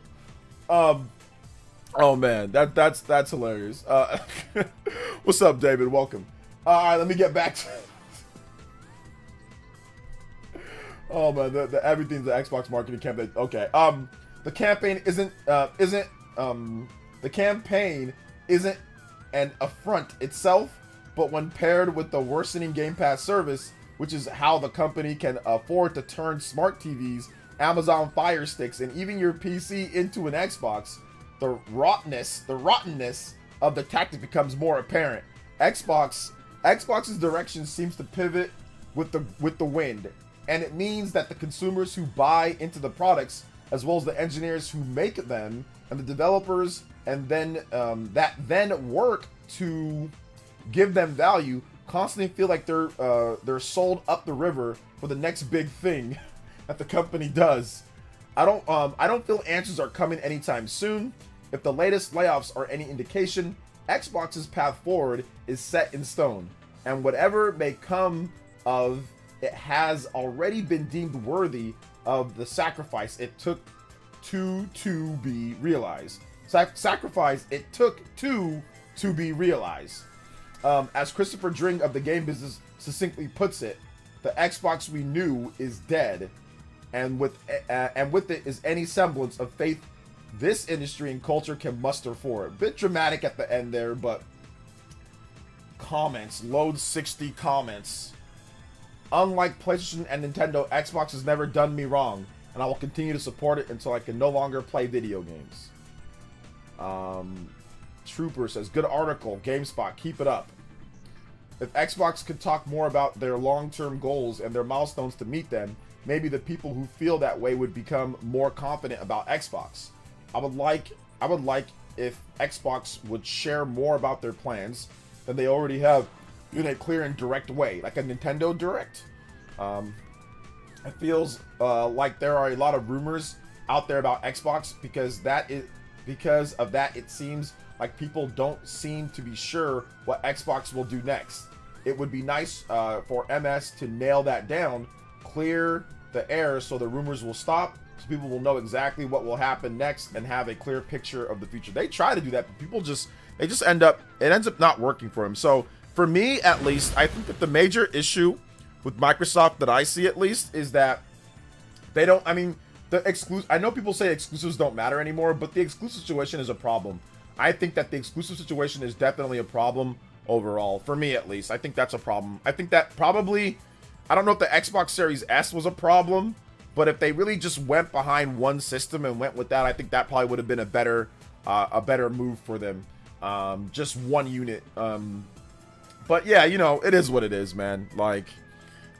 Oh man, that's hilarious. What's up, David? Welcome. All right, let me get back to. Oh man, the everything's the Xbox marketing campaign. Okay, the campaign isn't an affront itself, but when paired with the worsening Game Pass service, which is how the company can afford to turn smart TVs, Amazon Fire Sticks, and even your PC into an Xbox, the rottenness of the tactic becomes more apparent. Xbox's direction seems to pivot with the wind, and it means that the consumers who buy into the products, as well as the engineers who make them, and the developers, and then that work to give them value, constantly feel like they're sold up the river for the next big thing that the company does. I don't feel answers are coming anytime soon. If the latest layoffs are any indication, Xbox's path forward is set in stone, and whatever may come of it has already been deemed worthy of the sacrifice it took to be realized. Sacrifice it took to be realized. As Christopher Dring of the game business succinctly puts it, the Xbox we knew is dead, and with it is any semblance of faith this industry and culture can muster for it. Bit dramatic at the end there, but comments, load 60 comments. Unlike PlayStation and Nintendo, Xbox has never done me wrong, and I will continue to support it until I can no longer play video games. Trooper says, good article, GameSpot, keep it up. if Xbox could talk more about their long-term goals and their milestones to meet them, maybe the people who feel that way would become more confident about Xbox. I would like if Xbox would share more about their plans than they already have in a clear and direct way, like a Nintendo Direct. It feels like there are a lot of rumors out there about Xbox because of that it seems like people don't seem to be sure what Xbox will do next. It would be nice for MS to nail that down, clear the air so the rumors will stop, so people will know exactly what will happen next and have a clear picture of the future. They try to do that, but people just ends up not working for them. So for me, at least, I think that the major issue with Microsoft that I see at least is that they don't, I mean, I know people say exclusives don't matter anymore, but the exclusive situation is a problem. I think that the exclusive situation is definitely a problem overall, for me at least. I think that's a problem. I think that probably, I don't know if the Xbox Series S was a problem, but if they really just went behind one system and went with that, I think that probably would have been a better move for them. Just one unit. But yeah, you know, it is what it is, man. Like,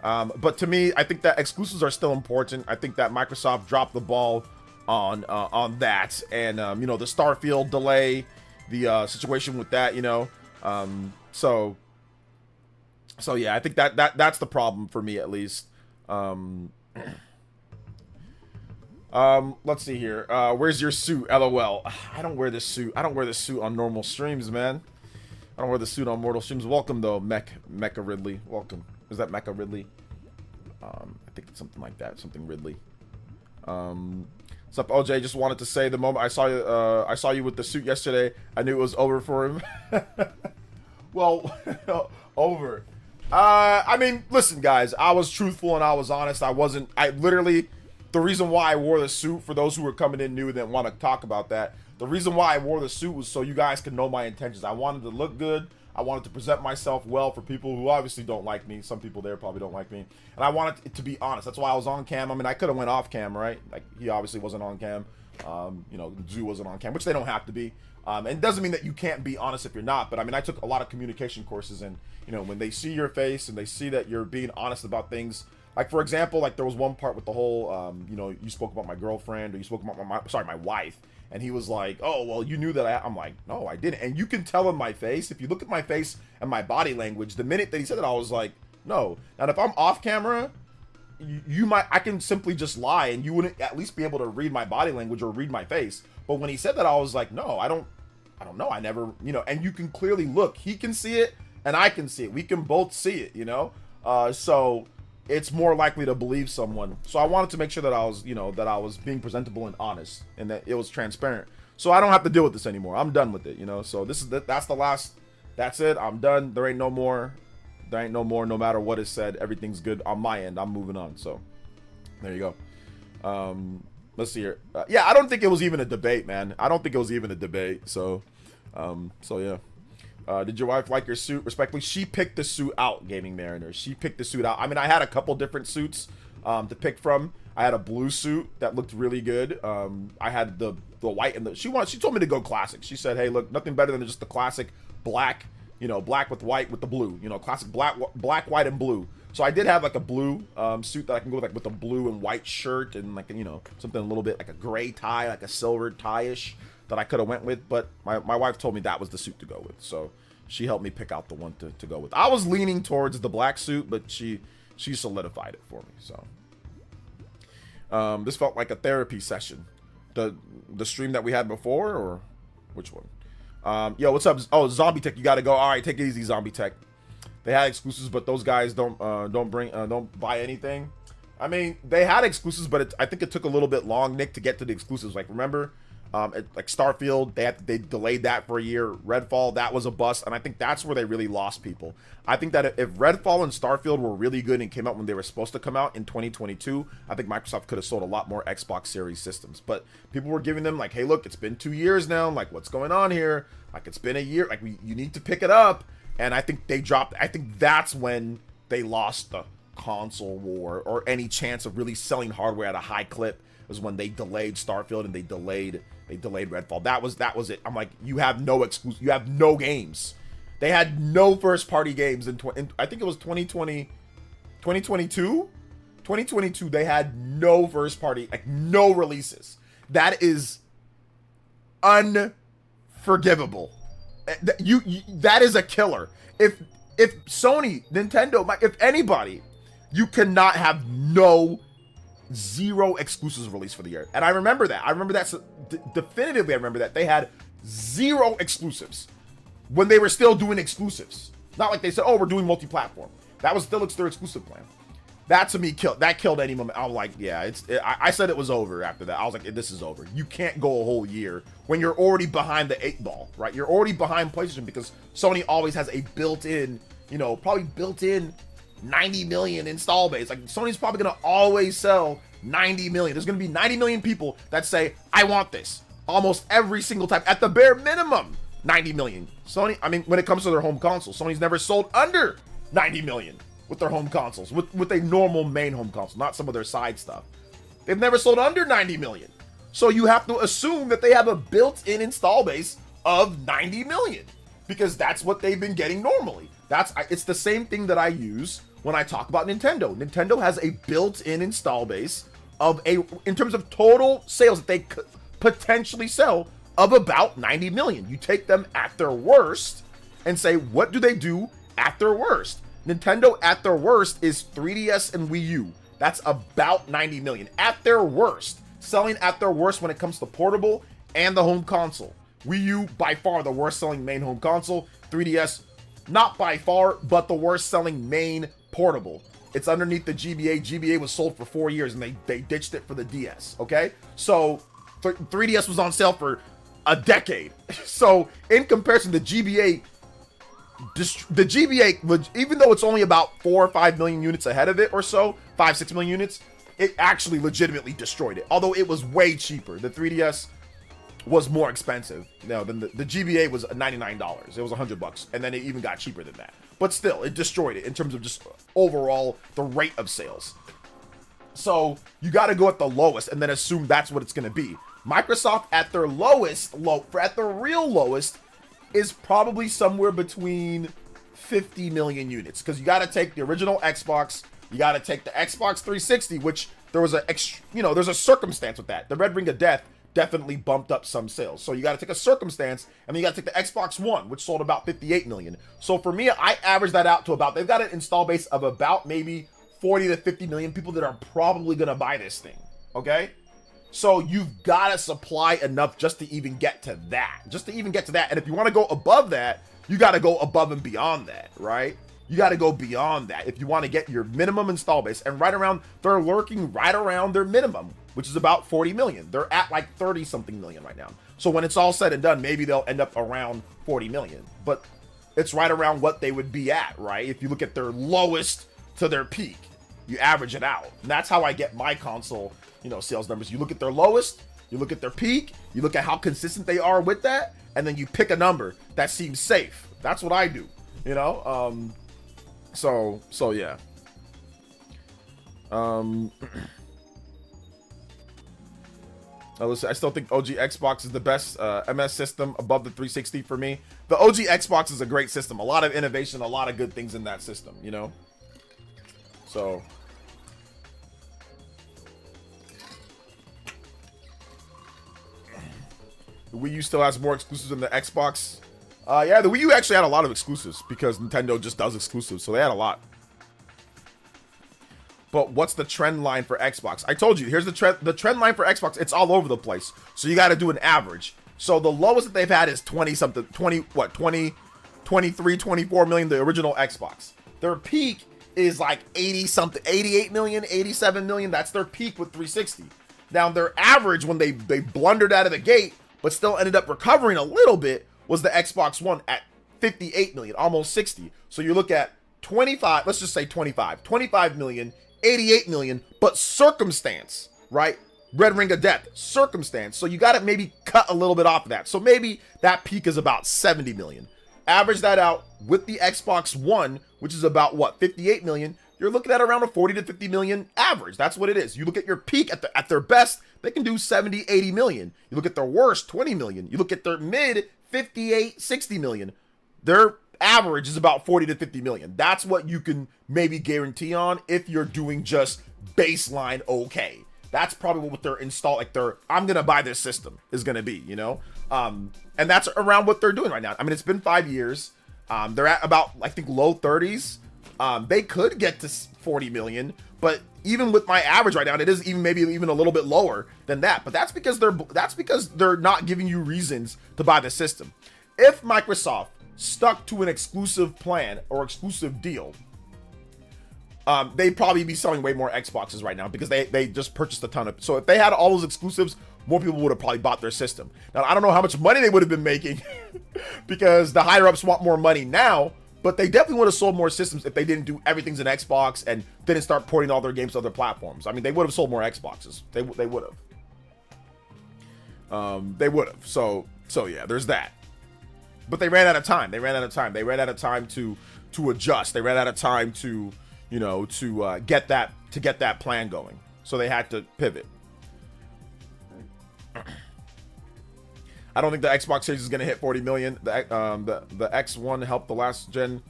but to me, I think that exclusives are still important. I think that Microsoft dropped the ball on that, and you know, the Starfield delay, the situation with that, you know, so yeah, I think that's the problem for me at least. Let's see here. Where's your suit? LOL. I don't wear this suit. I don't wear this suit on normal streams, man. I don't wear the suit on mortal streams. Welcome though, Mecha Ridley. Welcome. Is that Mecha Ridley? I think it's something like that. Something Ridley. What's up, OJ? Just wanted to say the moment I saw you with the suit yesterday, I knew it was over for him. Well, over. I mean, listen, guys. I was truthful and I was honest. I literally, the reason why I wore the suit, for those who were coming in new and didn't want to talk about that, the reason why I wore the suit was so you guys can know my intentions. I wanted to look good. I wanted to present myself well for people who obviously don't like me. Some people there probably don't like me. And I wanted it to be honest. That's why I was on cam. I mean, I could have went off cam, right? Like, he obviously wasn't on cam. You know, Zoo wasn't on cam, which they don't have to be. And it doesn't mean that you can't be honest if you're not. But I mean, I took a lot of communication courses, and, you know, when they see your face and they see that you're being honest about things, like, for example, like, there was one part with the whole, you know, you spoke about my girlfriend, or you spoke about my wife. And he was like, oh, well, you knew that I'm like, no, I didn't. And you can tell in my face, if you look at my face and my body language, the minute that he said that, I was like, no. Now, if I'm off camera, I can simply just lie, and you wouldn't at least be able to read my body language or read my face. But when he said that, I was like, no, I don't know. I never, you know, and you can clearly look. He can see it, and I can see it. We can both see it, you know? So it's more likely to believe someone. So I wanted to make sure that I was, you know, that I was being presentable and honest, and that it was transparent. So I don't have to deal with this anymore. I'm done with it, you know? So that's the last, that's it. I'm done. There ain't no more. No matter what is said, everything's good on my end. I'm moving on. So there you go. Let's see here. Yeah, I don't think it was even a debate, man. I don't think it was even a debate. So yeah. Did your wife like your suit? Respectfully, she picked the suit out, Gaming Mariner. She picked the suit out. I mean, I had a couple different suits to pick from. I had a blue suit that looked really good. I had the white and she told me to go classic. She said, hey, look, nothing better than just the classic black, you know, black with white with the blue, you know, classic black, white, and blue. So I did have like a blue suit that I can go with, like, with a blue and white shirt and, like, you know, something a little bit like a gray tie, like a silver tie-ish that I could have went with. But my wife told me that was the suit to go with. So she helped me pick out the one to go with. I was leaning towards the black suit, but she solidified it for me. So this felt like a therapy session. The stream that we had before, or which one? Yo, what's up? Oh, Zombie Tech, you gotta go. All right, take it easy, Zombie Tech. They had exclusives, but those guys don't buy anything. I mean, they had exclusives, but I think it took a little bit long, Nick, to get to the exclusives. Like, remember, like Starfield, they delayed that for a year. Redfall, that was a bust, and I think that's where they really lost people. I think that if Redfall and Starfield were really good and came out when they were supposed to come out in 2022, I think Microsoft could have sold a lot more Xbox Series systems. But people were giving them, like, hey, look, it's been 2 years now. Like, what's going on here? Like, it's been a year. Like, you need to pick it up. And I think they dropped. I think that's when they lost the console war, or any chance of really selling hardware at a high clip, was when they delayed Starfield and they delayed Redfall. That was it. I'm like, you have no exclusive, you have no games. They had no first-party games in I think it was 2020, 2022? 2022, they had no first-party, like no releases. That is unforgivable. That is a killer. If Sony, Nintendo, if anybody, you cannot have zero exclusives released for the year. And I remember that. Definitively I remember that. They had zero exclusives when they were still doing exclusives. Not like they said, oh, we're doing multi-platform. That was still their exclusive plan. That to me killed any moment. I was like, yeah, I said it was over after that. I was like, this is over. You can't go a whole year when you're already behind the 8 ball, right? You're already behind PlayStation because Sony always has a built-in, probably built-in 90 million install base. Like Sony's probably gonna always sell 90 million. There's gonna be 90 million people that say, I want this. Almost every single time, at the bare minimum, 90 million. Sony, I mean, when it comes to their home console, Sony's never sold under 90 million with their home consoles, with a normal main home console, not some of their side stuff. They've never sold under 90 million. So you have to assume that they have a built-in install base of 90 million because that's what they've been getting normally. It's the same thing that I use when I talk about Nintendo. Nintendo has a built-in install base in terms of total sales that they could potentially sell of about 90 million. You take them at their worst and say, what do they do at their worst? Nintendo at their worst is 3DS and Wii U. That's about 90 million at their worst. Selling at their worst when it comes to portable and the home console. Wii U, by far the worst selling main home console. 3DS, not by far, but the worst selling main portable. It's underneath the GBA. GBA was sold for 4 years and they ditched it for the DS, okay? So 3DS was on sale for a decade. So in comparison, the GBA, even though it's only about 4 or 5 million units ahead of it or so, 5-6 million units, it actually legitimately destroyed it. Although it was way cheaper. The 3DS was more expensive. Than the GBA was $99. It was $100, and then it even got cheaper than that. But still, it destroyed it in terms of just overall the rate of sales. So you got to go at the lowest and then assume that's what it's going to be. Microsoft at their lowest, at the real lowest, is probably somewhere between 50 million units, because you got to take the original Xbox, you got to take the Xbox 360, which there's a circumstance with that. The Red Ring of Death definitely bumped up some sales. So you got to take a circumstance, and then you got to take the Xbox One, which sold about 58 million. So for me, I average that out to about, they've got an install base of about maybe 40 to 50 million people that are probably going to buy this thing. Okay? So you've got to supply enough just to even get to that. And if you want to go above that, you got to go above and beyond that, right? You got to go beyond that if you want to get your minimum install base. And they're lurking right around their minimum, which is about 40 million. They're at like 30 something million right now. So when it's all said and done, maybe they'll end up around 40 million. But it's right around what they would be at, right? If you look at their lowest to their peak, you average it out. And that's how I get my console, sales numbers. You look at their lowest, you look at their peak, you look at how consistent they are with that, and then you pick a number that seems safe. That's what I do, So yeah. Listen, I still think OG Xbox is the best MS system above the 360 for me. The OG Xbox is a great system. A lot of innovation, a lot of good things in that system, So the Wii U still has more exclusives than the Xbox. Yeah, the Wii U actually had a lot of exclusives because Nintendo just does exclusives, so they had a lot. But what's the trend line for Xbox? I told you, here's the trend line for Xbox. It's all over the place. So you got to do an average. So the lowest that they've had is 23, 24 million, the original Xbox. Their peak is like 80 something, 88 million, 87 million. That's their peak with 360. Now their average when they blundered out of the gate, but still ended up recovering a little bit, was the Xbox One at 58 million, almost 60. So you look at 25, let's just say 25 million, 88 million, but circumstance, right? Red Ring of Death, circumstance. So you got to maybe cut a little bit off of that. So maybe that peak is about 70 million. Average that out with the Xbox One, which is about 58 million. You're looking at around a 40 to 50 million average. That's what it is. You look at your peak at their best, they can do 70, 80 million. You look at their worst, 20 million. You look at their mid, 58, 60 million. Their average is about 40 to 50 million. That's what you can maybe guarantee on if you're doing just baseline okay. That's probably what they're like I'm gonna buy this system is gonna be, you know? And that's around what they're doing right now. I mean, it's been 5 years. They're at about, I think, low 30s. They could get to 40 million, but even with my average right now, it is maybe even a little bit lower than that. But that's because they're not giving you reasons to buy the system. If Microsoft stuck to an exclusive plan or exclusive deal, they'd probably be selling way more Xboxes right now because they just purchased a ton of. So if they had all those exclusives, more people would have probably bought their system. Now, I don't know how much money they would have been making because the higher ups want more money now, but they definitely would have sold more systems if they didn't do everything's an Xbox and didn't start porting all their games to other platforms. I mean, they would have sold more Xboxes. They would have. They would have. So yeah, there's that. But they ran out of time. They ran out of time to adjust. They ran out of time to, you know, to get that plan going. So they had to pivot. I don't think the Xbox Series is going to hit 40 million. The X1 helped the last gen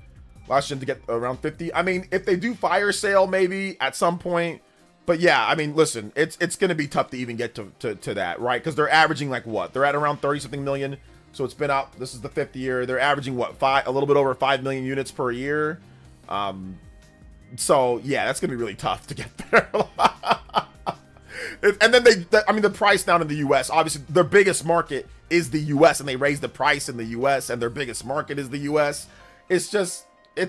to get around 50. I mean, if they do fire sale maybe at some point, but yeah, I mean, listen, it's going to be tough to even get to that, right? Because they're averaging like what? They're at around 30 something million. So it's been out. This is the 5th year. They're averaging what? A little bit over 5 million units per year. So yeah, that's going to be really tough to get there. And then the price down in the US, obviously their biggest market is the US, and they raised the price in the US, and their biggest market is the US. It's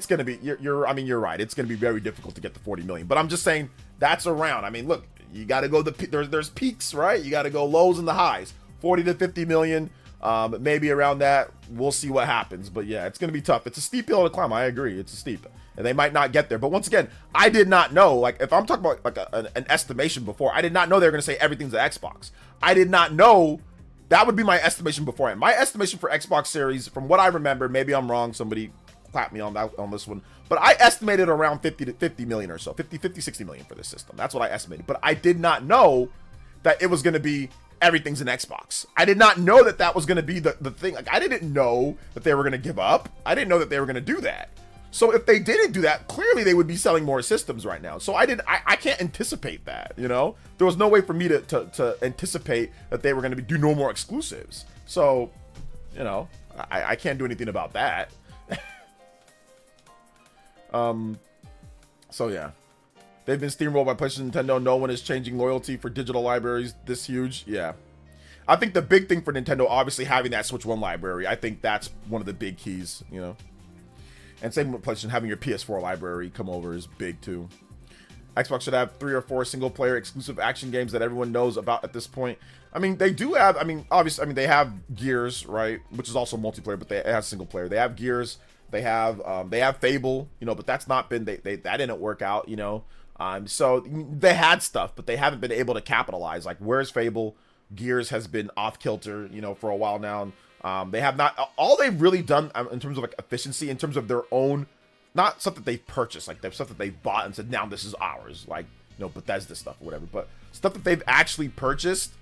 going to be, you're right. It's going to be very difficult to get to 40 million, but I'm just saying that's around. I mean, look, you got to go, there's peaks, right? You got to go lows and the highs, 40 to 50 million, maybe around that. We'll see what happens, but yeah, it's going to be tough. It's a steep hill to climb. I agree. It's a steep, and they might not get there. But once again, I did not know, like if I'm talking about like an estimation before, I did not know they were going to say everything's an Xbox. I did not know. That would be my estimation beforehand. My estimation for Xbox Series, from what I remember, maybe I'm wrong, somebody clap me on this one, but I estimated around 50 million or so, 60 million for this system. That's what I estimated. But I did not know that it was going to be everything's an Xbox. I did not know that was going to be the thing. Like, I didn't know that they were going to give up. I didn't know that they were going to do that. So if they didn't do that, clearly they would be selling more systems right now. So I can't anticipate that, you know? There was no way for me to anticipate that they were going to do no more exclusives. So, you know, I can't do anything about that. So yeah. They've been steamrolled by PlayStation, Nintendo. No one is changing loyalty for digital libraries this huge. Yeah. I think the big thing for Nintendo, obviously having that Switch 1 library, I think that's one of the big keys, you know? And same with PlayStation, having your PS4 library come over is big too. Xbox should have 3 or 4 single-player exclusive action games that everyone knows about at this point. I mean, they do have, obviously, they have Gears, right? Which is also multiplayer, but they have single-player. They have Gears. They have Fable, you know, but that's not been, that didn't work out, you know? So they had stuff, but they haven't been able to capitalize. Like, where's Fable? Gears has been off kilter, you know, for a while now. They have not, all they've really done in terms of like efficiency, in terms of their own, not stuff that they've purchased, like stuff that they've bought and said, now this is ours, like, you know, Bethesda stuff or whatever, but stuff that they've actually purchased,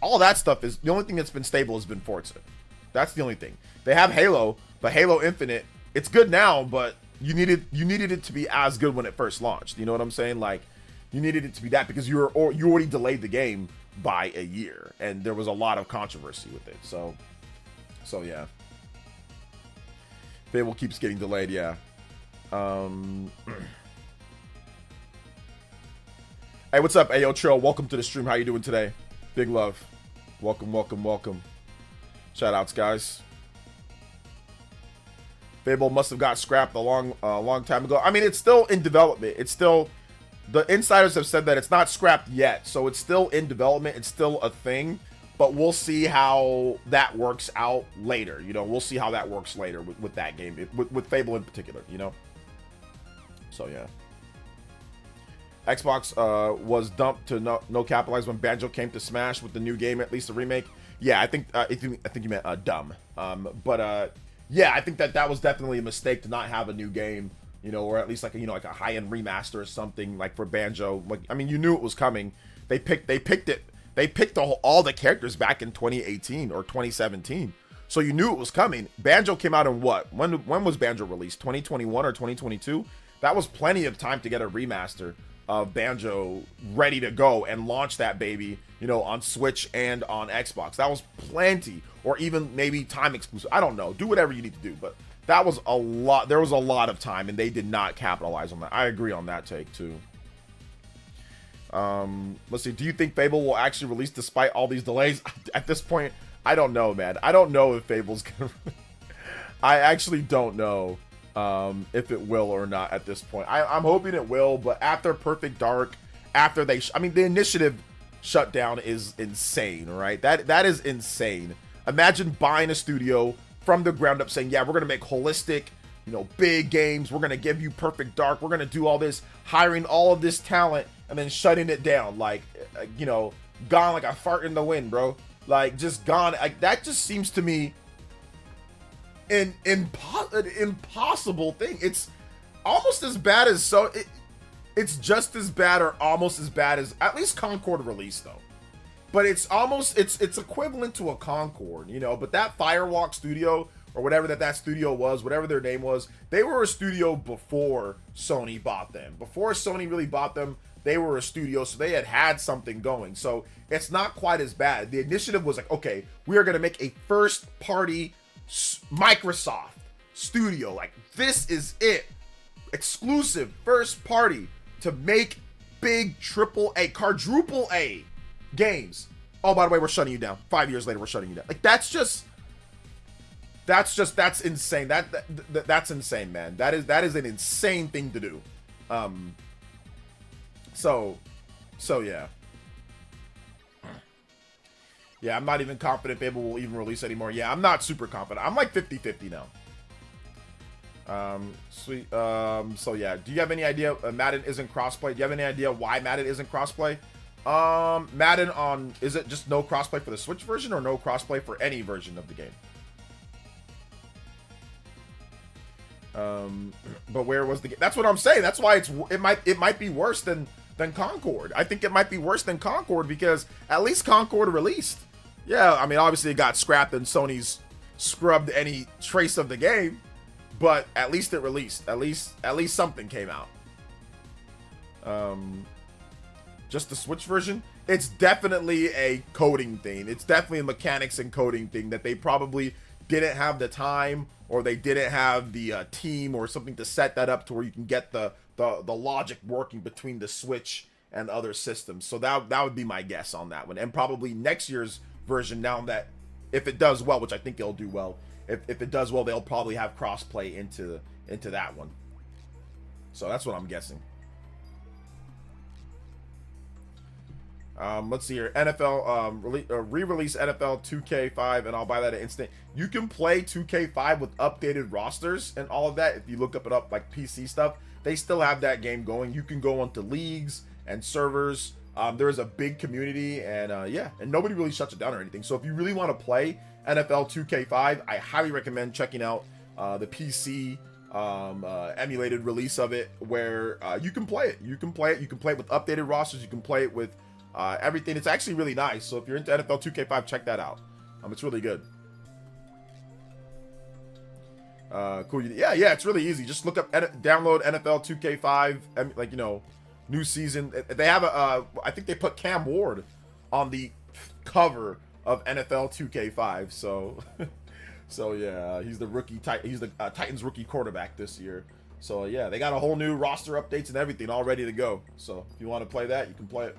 all that stuff is, the only thing that's been stable has been Forza. That's the only thing. They have Halo, but Halo Infinite, it's good now, but you needed it to be as good when it first launched. You know what I'm saying? Like, you needed it to be that because you already delayed the game by a year, and there was a lot of controversy with it. So yeah. Fable keeps getting delayed, yeah. Hey, what's up, Ayo Trill? Welcome to the stream. How you doing today? Big love. Welcome. Shout outs, guys. Fable must have got scrapped a long time ago. I mean, it's still in development. It's still, the insiders have said that it's not scrapped yet, so it's still in development. It's still a thing, but we'll see how that works out later. You know, we'll see how that works later with that game, with Fable in particular, you know? So, yeah. Xbox was dumped to no capitalize when Banjo came to Smash with the new game, at least the remake. Yeah, I think you meant dumb. Yeah, I think that was definitely a mistake to not have a new game, you know, or at least like like a high-end remaster or something like for Banjo. Like, I mean, you knew it was coming. They picked all the characters back in 2018 or 2017. So you knew it was coming. Banjo came out in what? When was Banjo released? 2021 or 2022? That was plenty of time to get a remaster of Banjo ready to go and launch that baby, you know, on Switch and on Xbox. That was plenty, or even maybe time exclusive. I don't know. Do whatever you need to do, but that was a lot. There was a lot of time, and they did not capitalize on that. I agree on that take too. Let's see. Do you think Fable will actually release despite all these delays? At this point, I don't know, man. I don't know if Fable's gonna. I actually don't know if it will or not at this point. I'm hoping it will, but after Perfect Dark, after they, I mean, the initiative shutdown is insane, right? That is insane. Imagine buying a studio from the ground up, saying, yeah, we're gonna make holistic, you know, big games. We're gonna give you Perfect Dark. We're gonna do all this, hiring all of this talent, and then shutting it down, like, you know, gone like a fart in the wind, bro. Like, just gone. Like, that just seems to me an impossible thing. It's almost as bad as it's just as bad or almost as bad as at least Concord released, though. But it's almost it's equivalent to a Concord, you know. But that Firewalk studio, or whatever that studio was, whatever their name was, they were a studio before Sony bought them. Before Sony really bought them, they were a studio, so they had something going. So it's not quite as bad. The initiative was like, okay, we are going to make a first-party Microsoft studio. Like, this is it. Exclusive first-party to make big quadruple A games. Oh, by the way, we're shutting you down. 5 years later, we're shutting you down. Like, that's insane. That's insane, man. That is an insane thing to do. So yeah. Yeah, I'm not even confident Fable will even release anymore. Yeah, I'm not super confident. I'm like 50-50 now. Sweet. So yeah, do you have any idea Madden isn't crossplay? Do you have any idea why Madden isn't crossplay? Madden is it just no crossplay for the Switch version, or no crossplay for any version of the game? But where was the game? That's what I'm saying. That's why it might be worse than Concord. I think it might be worse than Concord, because at least Concord released. Yeah, I mean, obviously it got scrapped and Sony's scrubbed any trace of the game, but at least it released. At least something came out. Just the Switch version, it's definitely a coding thing. It's definitely a mechanics and coding thing that they probably didn't have the time, or they didn't have the team or something to set that up to where you can get the logic working between the Switch and other systems. So that would be my guess on that one. And probably next year's version, now that if it does well, which I think it'll do well, if it does well, they'll probably have crossplay into that one. So that's what I'm guessing. Let's see here. NFL re-release NFL 2K5, and I'll buy that at instant. You can play 2K5 with updated rosters and all of that. If you look it up, like PC stuff, they still have that game going. You can go onto leagues and servers. There is a big community, and yeah, and nobody really shuts it down or anything. So if you really want to play NFL 2K5, I highly recommend checking out the PC emulated release of it, where you can play it. You can play it with updated rosters. You can play it with everything. It's actually really nice. So if you're into NFL 2K5, check that out. It's really good. Cool. Yeah, it's really easy. Just look up, download NFL 2K5, like, you know, new season. They have I think they put Cam Ward on the cover of NFL 2K5. So yeah, he's the rookie. He's the Titans rookie quarterback this year. So yeah, they got a whole new roster updates and everything all ready to go. So if you want to play that, you can play it.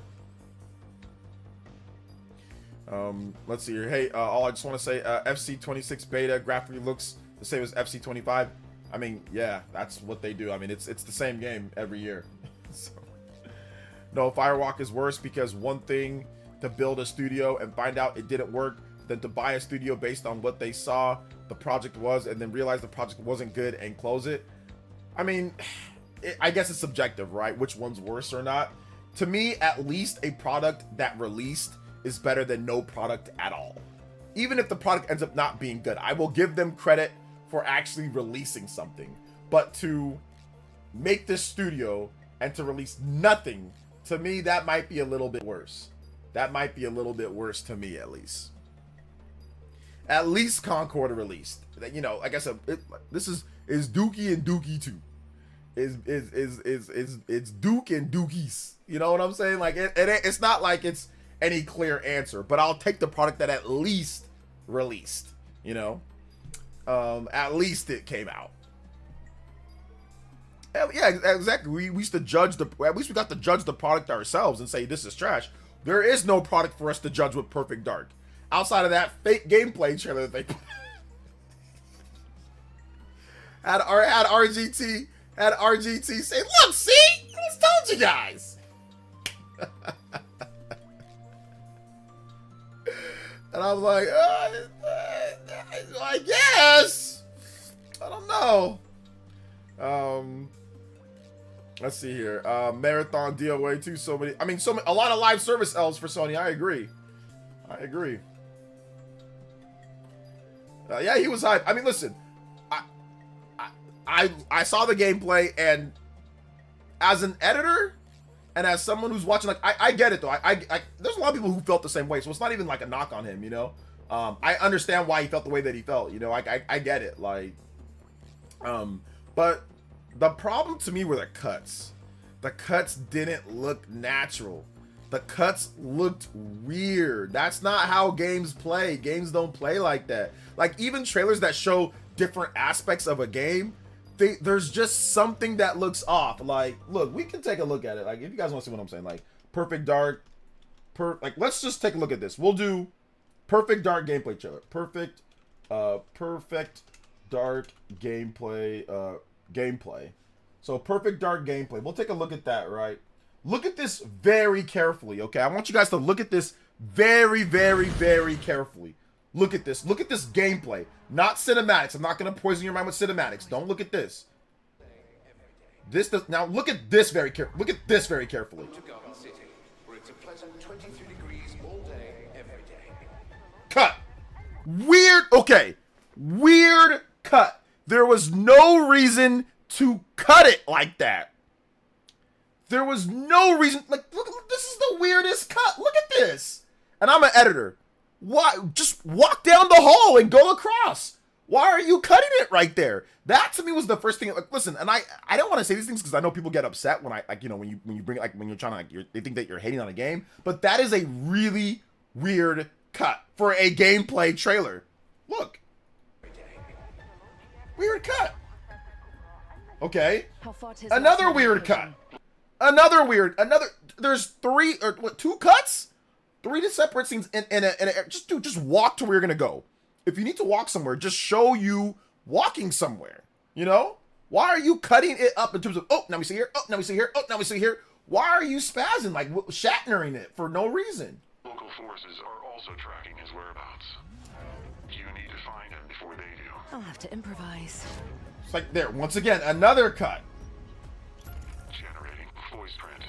Let's see here. Hey, I just want to say, FC26 beta graphically looks the same as FC25. I mean, yeah, that's what they do. I mean, it's the same game every year. So, no, Firewalk is worse, because one thing to build a studio and find out it didn't work, than to buy a studio based on what they saw the project was and then realize the project wasn't good and close it. I mean, I guess it's subjective, right? Which one's worse or not? To me, at least a product that released is better than no product at all. Even if the product ends up not being good, I will give them credit for actually releasing something. But to make this studio and to release nothing, to me, that might be a little bit worse. That might be a little bit worse to me, at least. At least Concord released. You know, like I said, this is Dookie and Dookie 2. It's Duke and Dookies. You know what I'm saying? Like it's not like it's any clear answer, but I'll take the product that at least released. You know, at least it came out. Yeah, exactly. We used to judge at least we got to judge the product ourselves and say this is trash. There is no product for us to judge with Perfect Dark outside of that fake gameplay trailer that they put. had RGT say, look, see, I just told you guys. And I was like, I guess. I don't know. Let's see here. Marathon DOA too. A lot of live service L's for Sony. I agree. Yeah, he was hyped. I mean, listen, I saw the gameplay, and as an editor and as someone who's watching, like, I get it though. There's a lot of people who felt the same way, so it's not even like a knock on him, you know. I understand why he felt the way that he felt, you know. I get it, like, but the problem to me were the cuts. The cuts didn't look natural. The cuts looked weird. That's not how games play. Games don't play like that. Like, even trailers that show different aspects of a game, there's just something that looks off. Like, look, we can take a look at it. Like, if you guys want to see what I'm saying, like, Perfect Dark, like, let's just take a look at this. We'll do Perfect Dark gameplay trailer. Perfect Dark gameplay. So Perfect Dark gameplay. We'll take a look at that, right? Look at this very carefully, okay? I want you guys to look at this very, very, very carefully. Look at this. Look at this gameplay. Not cinematics. I'm not going to poison your mind with cinematics. Don't look at this. Now look at this very carefully. Look at this very carefully. Cut. Weird. Okay. Weird cut. There was no reason to cut it like that. There was no reason. Like, look, this is the weirdest cut. Look at this. And I'm an editor. Why? Just walk down the hall and go across. Why are you cutting it right there? That to me was the first thing. Like, listen, and I don't want to say these things because I know people get upset when I, like, you know, when you bring, like, when you're trying to, like, they think that you're hating on a game. But that is a really weird cut for a gameplay trailer. Look. Weird cut. Okay. Another weird cut. There's two cuts? Three separate scenes just walk to where you're gonna go. If you need to walk somewhere, just show you walking somewhere. You know? Why are you cutting it up in terms of, oh, now we see here, oh, now we see here, oh, now we see here? Why are you spazzing, like, Shatnering it for no reason? Local forces are also tracking his whereabouts. You need to find him before they do. I'll have to improvise. It's like, there, once again, another cut. Generating voice print.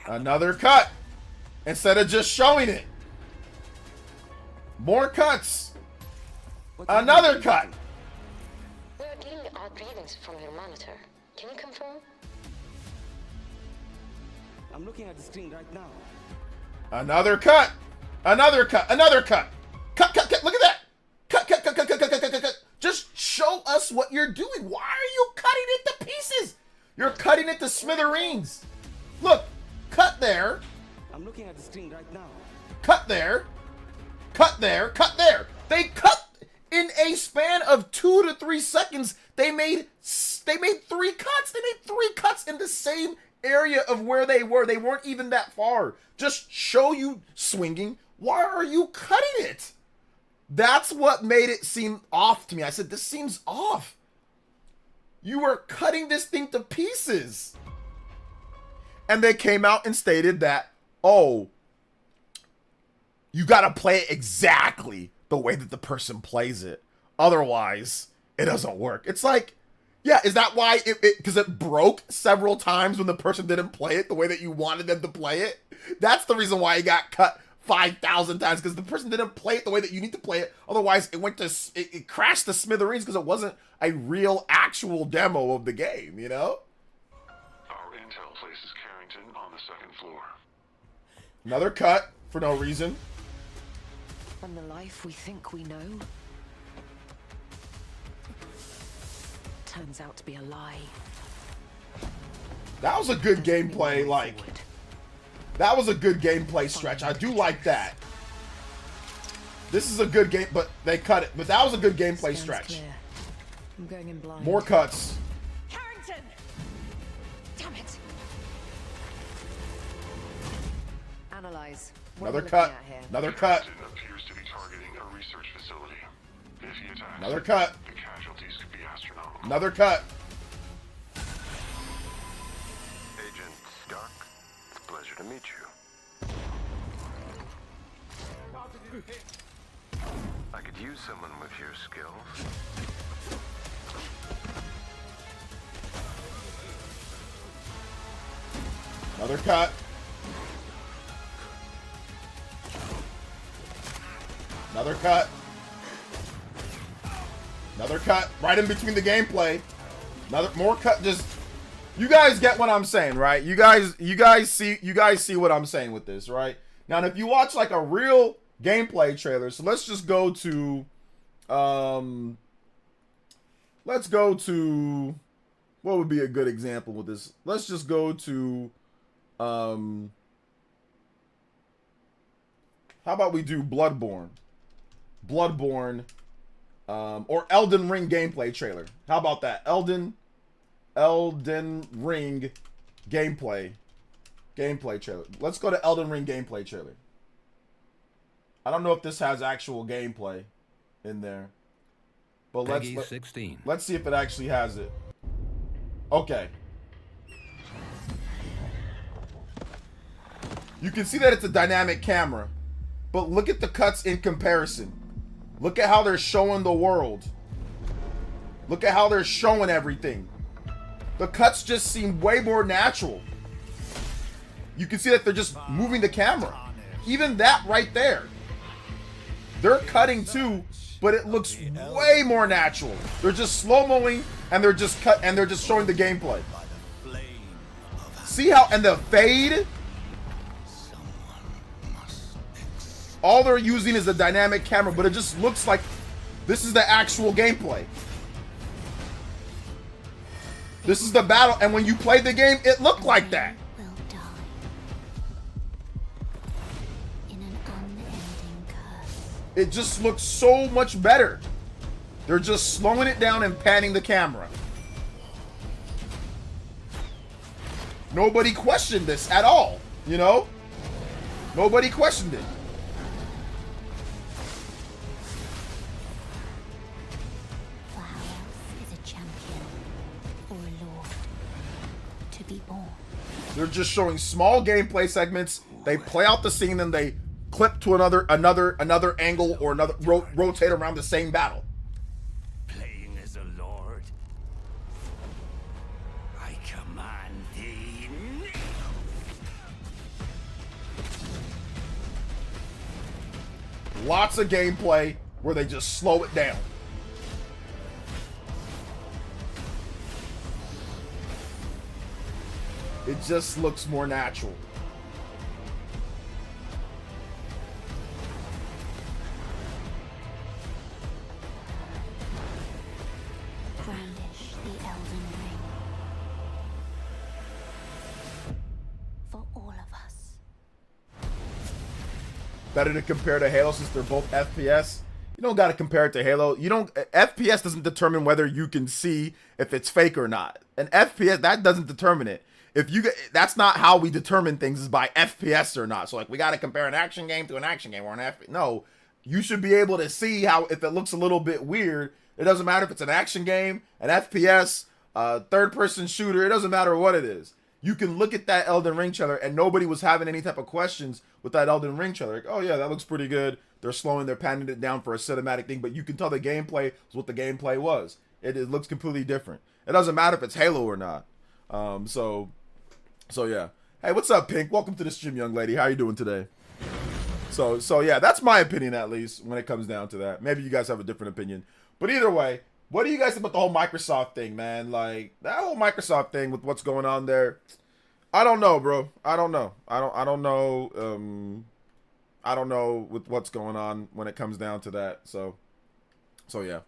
Another cut. Instead of just showing it. More cuts. Another cut. We are getting odd readings from your monitor. Can you confirm? I'm looking at the screen right now. Another cut. Another cut. Another cut. Cut. Look at that. Cut. Just show us what you're doing. Why are you cutting it to pieces? You're cutting it to smithereens. Look. Cut there. I'm looking at the screen right now. Cut there. Cut there. Cut there. They cut in a span of 2 to 3 seconds. They made 3 cuts. They made 3 cuts in the same area of where they were. They weren't even that far. Just show you swinging. Why are you cutting it? That's what made it seem off to me. I said, this seems off. You were cutting this thing to pieces. And they came out and stated that, oh, you got to play it exactly the way that the person plays it. Otherwise, it doesn't work. It's like, yeah, is that why because it broke several times when the person didn't play it the way that you wanted them to play it? That's the reason why it got cut 5,000 times, because the person didn't play it the way that you need to play it. Otherwise, it crashed to smithereens because it wasn't a real, actual demo of the game, you know? Our intel places Carrington Another cut for no reason. And the life we think we know turns out to be a lie. That was a good gameplay, like, that was a good gameplay stretch. I do like that. This is a good game, but they cut it. But that was a good gameplay stretch. I'm going in blind. More cuts. Carrington! Damn it! Analyze. What Another are we cut. looking at here? Another cut. It appears to be targeting a research facility. If he attacks, Another cut. the casualties could be astronomical. Another cut. Agent Stark, it's a pleasure to meet you. I could use someone with your skills. Another cut. Another cut. Another cut. Right in between the gameplay. Another more cut. Just, you guys get what I'm saying, right? You guys see what I'm saying with this, right? Now, if you watch like a real gameplay trailer, so let's just go to, let's go to, what would be a good example with this? Let's just go to, how about we do Bloodborne? Bloodborne, or Elden Ring gameplay trailer. How about that? Elden Ring gameplay trailer. Let's go to Elden Ring gameplay trailer. I don't know if this has actual gameplay in there, but let's see if it actually has it. Okay. You can see that it's a dynamic camera, but look at the cuts in comparison. Look at how they're showing the world. Look at how they're showing everything. The cuts just seem way more natural. You can see that they're just moving the camera. Even that right there. They're cutting too, but it looks way more natural. They're just slow-moing and they're just showing the gameplay. See how, and the fade? All they're using is a dynamic camera, but it just looks like this is the actual gameplay. This is the battle, and when you play the game, it looked like that. Will die in an unending curse. It just looks so much better. They're just slowing it down and panning the camera. Nobody questioned this at all, you know? Nobody questioned it. For how else is a champion or a lord to be born? They're just showing small gameplay segments. They play out the scene, then they clip to another angle or another rotate around the same battle. Playing as a lord, I command thee now. Lots of gameplay where they just slow it down. It just looks more natural. Brandish the Elden Ring. For all of us. Better to compare to Halo since they're both FPS. You don't got to compare it to Halo. You don't. FPS doesn't determine whether you can see if it's fake or not. An FPS, that doesn't determine it. If you get, that's not how we determine things, is by FPS or not. So like we got to compare an action game to an action game or an FPS. No, you should be able to see how, if it looks a little bit weird, it doesn't matter if it's an action game, an FPS, third-person shooter. It doesn't matter what it is. You can look at that Elden Ring trailer and nobody was having any type of questions with that Elden Ring trailer. Like, oh yeah, that looks pretty good. They're slowing, they're panning it down for a cinematic thing, but you can tell the gameplay is what the gameplay was. It looks completely different. It doesn't matter if it's Halo or not. So yeah. Hey, what's up, Pink? Welcome to the stream, young lady. How you doing today? So yeah, that's my opinion, at least when it comes down to that. Maybe you guys have a different opinion, but either way, what do you guys think about the whole Microsoft thing, man? Like that whole Microsoft thing with what's going on there. I don't know, bro. I don't know. I don't know. I don't know with what's going on when it comes down to that. So yeah.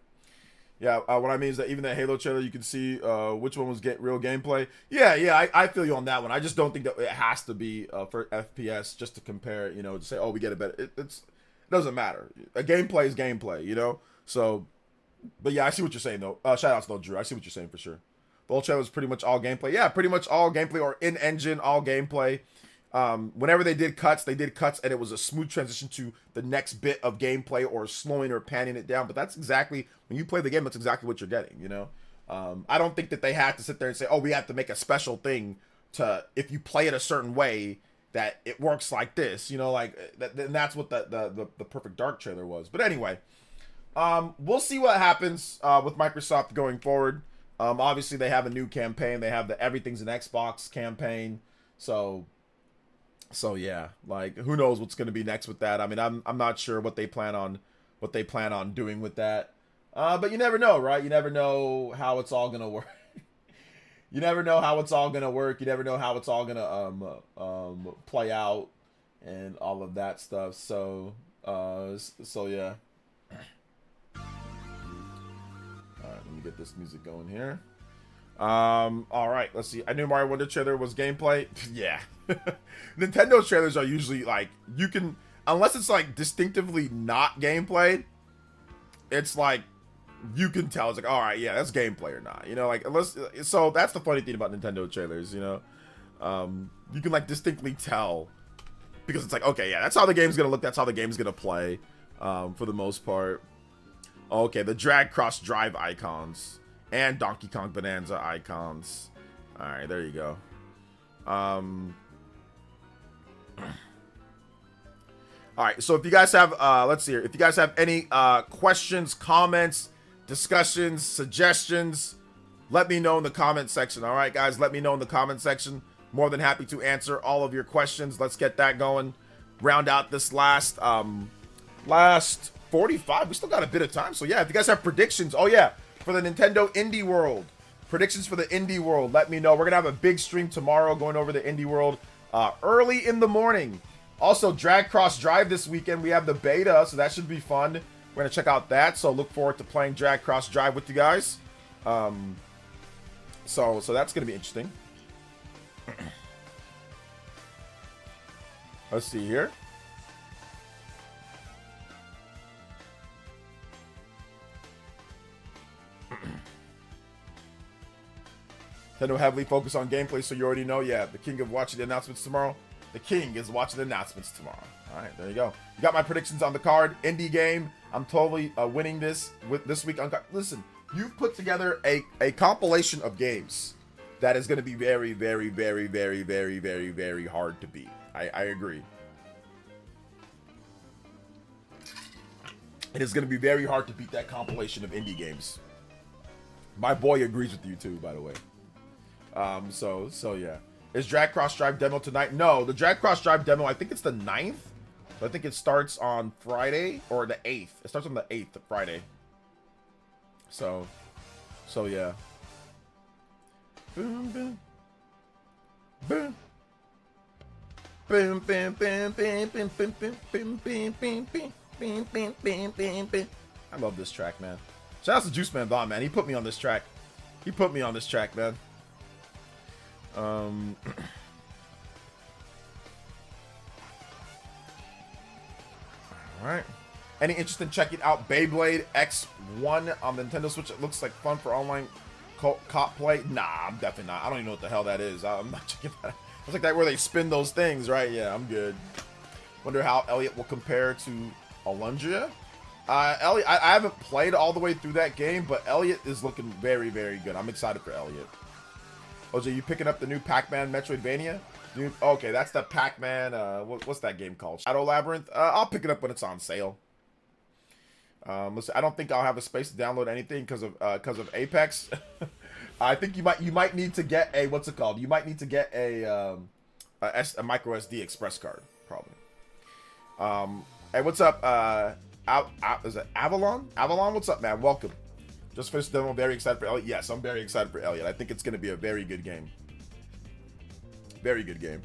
Yeah, what I mean is that even that Halo trailer, you can see which one was real gameplay. Yeah, I feel you on that one. I just don't think that it has to be for FPS just to compare, you know, to say, oh, we get it better. It doesn't matter. A gameplay is gameplay, you know? So, but yeah, I see what you're saying, though. Shoutouts, though, Drew. I see what you're saying for sure. The whole trailer was pretty much all gameplay. Yeah, pretty much all gameplay or in-engine, all gameplay. Whenever they did cuts, and it was a smooth transition to the next bit of gameplay or slowing or panning it down. But that's exactly, when you play the game, that's exactly what you're getting, you know? I don't think that they had to sit there and say, oh, we have to make a special thing to, if you play it a certain way, that it works like this, you know, like, and that's what the Perfect Dark trailer was. But anyway, we'll see what happens with Microsoft going forward. Obviously, they have a new campaign. They have the Everything's an Xbox campaign. So yeah, like, who knows what's going to be next with that. I mean, I'm not sure what they plan on doing with that. But you never know, right? You never know how it's all going to work. You never know how it's all going to work. You never know how it's all going to play out and all of that stuff. So yeah. All right, let me get this music going here. All right, let's see. I knew Mario Wonder trailer was gameplay. Yeah. Nintendo trailers are usually like, you can, unless it's like distinctively not gameplay, it's like, you can tell. It's like, all right, yeah, that's gameplay or not, you know, like, unless, so that's the funny thing about Nintendo trailers, you know. You can like distinctly tell, because it's like, okay, yeah, that's how the game's gonna look, that's how the game's gonna play, for the most part. Okay, the drag cross drive icons and Donkey Kong Bonanza icons. All right, there you go. All right, so if you guys have, let's see here. If you guys have any questions, comments, discussions, suggestions, let me know in the comment section. All right, guys, let me know in the comment section. More than happy to answer all of your questions. Let's get that going. Round out this last 45. We still got a bit of time. So yeah, if you guys have predictions, oh yeah, for the Nintendo Indie World, predictions for the Indie World, let me know. We're gonna have a big stream tomorrow going over the Indie World early in the morning. Also, Drag Cross Drive this weekend. We have the beta, so that should be fun. We're gonna check out that. So look forward to playing Drag Cross Drive with you guys. So that's gonna be interesting. Let's see here. Nintendo heavily focused on gameplay, so you already know. Yeah, the king of watching the announcements tomorrow. The king is watching the announcements tomorrow. All right, there you go. You got my predictions on the card. Indie game. I'm totally winning this with this week on. Listen, you've put together a compilation of games that is going to be very, very, very, very, very, very, very hard to beat. I agree. It is going to be very hard to beat that compilation of indie games. My boy agrees with you too, by the way. So yeah. Is Drag Cross Drive demo tonight? No, the Drag Cross Drive demo, I think it's the 9th. So I think it starts on Friday or the 8th. It starts on the 8th, Friday. So yeah. Boom, boom. Boom. Boom, boom, boom, boom, boom, boom, boom, boom, boom, boom, boom, boom, boom, boom, boom, boom. I love this track, man. Shout out to Juice Man Bond, man. He put me on this track. Man. All right. Any interest in checking out Beyblade X1 on the Nintendo Switch? It looks like fun for online cop play. Nah, I'm definitely not. I don't even know what the hell that is. I'm not checking that out. It's like that where they spin those things, right? Yeah, I'm good. Wonder how Elliot will compare to Alundria. Elliot, I haven't played all the way through that game, but Elliot is looking very, very good. I'm excited for Elliot. OJ, you picking up the new Pac-Man Metroidvania? Okay, that's the Pac-Man, what's that game called? Shadow Labyrinth? I'll pick it up when it's on sale. Listen, I don't think I'll have a space to download anything because of Apex. I think you might need to get a, what's it called? You might need to get a micro SD express card, probably. Hey, what's up? Is it Avalon? Avalon, what's up, man? Welcome. Just finished the demo. Very excited for Elliot. Yes, I'm very excited for Elliot. I think it's going to be a very good game. Very good game.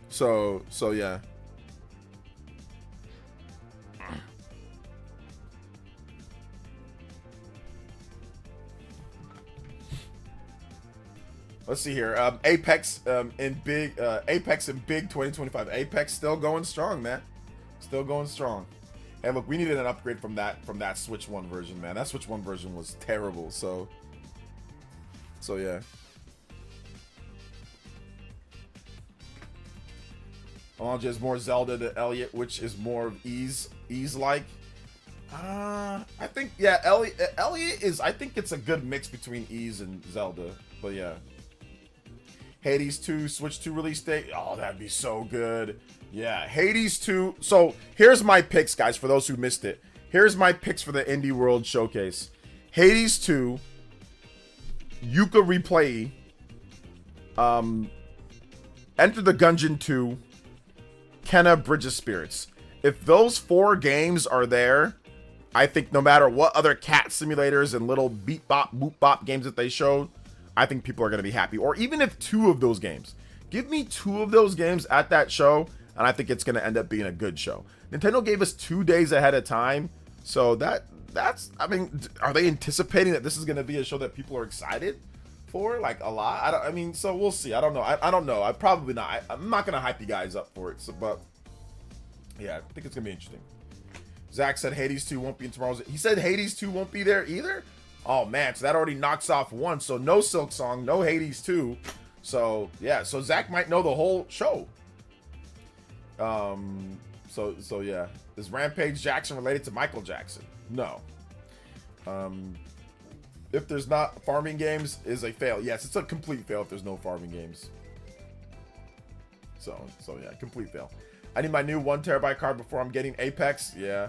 So yeah. Let's see here. Apex in big 2025. Apex still going strong, man. Still going strong. Hey, look, we needed an upgrade from that Switch 1 version, man. That Switch 1 version was terrible. So yeah. Alonja is more Zelda than Elliot, which is more ease like. I think yeah, Elliot is. I think it's a good mix between ease and Zelda. But yeah. Hades 2, Switch 2 release date. Oh, that'd be so good. Yeah, Hades 2. So here's my picks, guys, for those who missed it. Here's my picks for the Indie World Showcase. Hades 2, Yuka Replay, Enter the Gungeon 2, Kenna Bridge of Spirits. If those 4 games are there, I think no matter what other cat simulators and little beat bop, boop bop games that they showed, I think people are going to be happy. Or even if 2 of those games. Give me 2 of those games at that show, and I think it's going to end up being a good show. Nintendo gave us 2 days ahead of time, so that's, I mean, are they anticipating that this is going to be a show that people are excited for? Like, a lot? I mean, so we'll see. I don't know. I don't know. I probably not. I'm not going to hype you guys up for it, so, but yeah, I think it's going to be interesting. Zach said Hades 2 won't be in tomorrow's. He said Hades 2 won't be there either? Oh man, so that already knocks off 1. So no Silk Song, no Hades 2. So yeah, so Zach might know the whole show. So yeah. Is Rampage Jackson related to Michael Jackson? No. If there's not farming games, is a fail. Yes, it's a complete fail if there's no farming games. So yeah, complete fail. I need my new 1 terabyte card before I'm getting Apex. Yeah.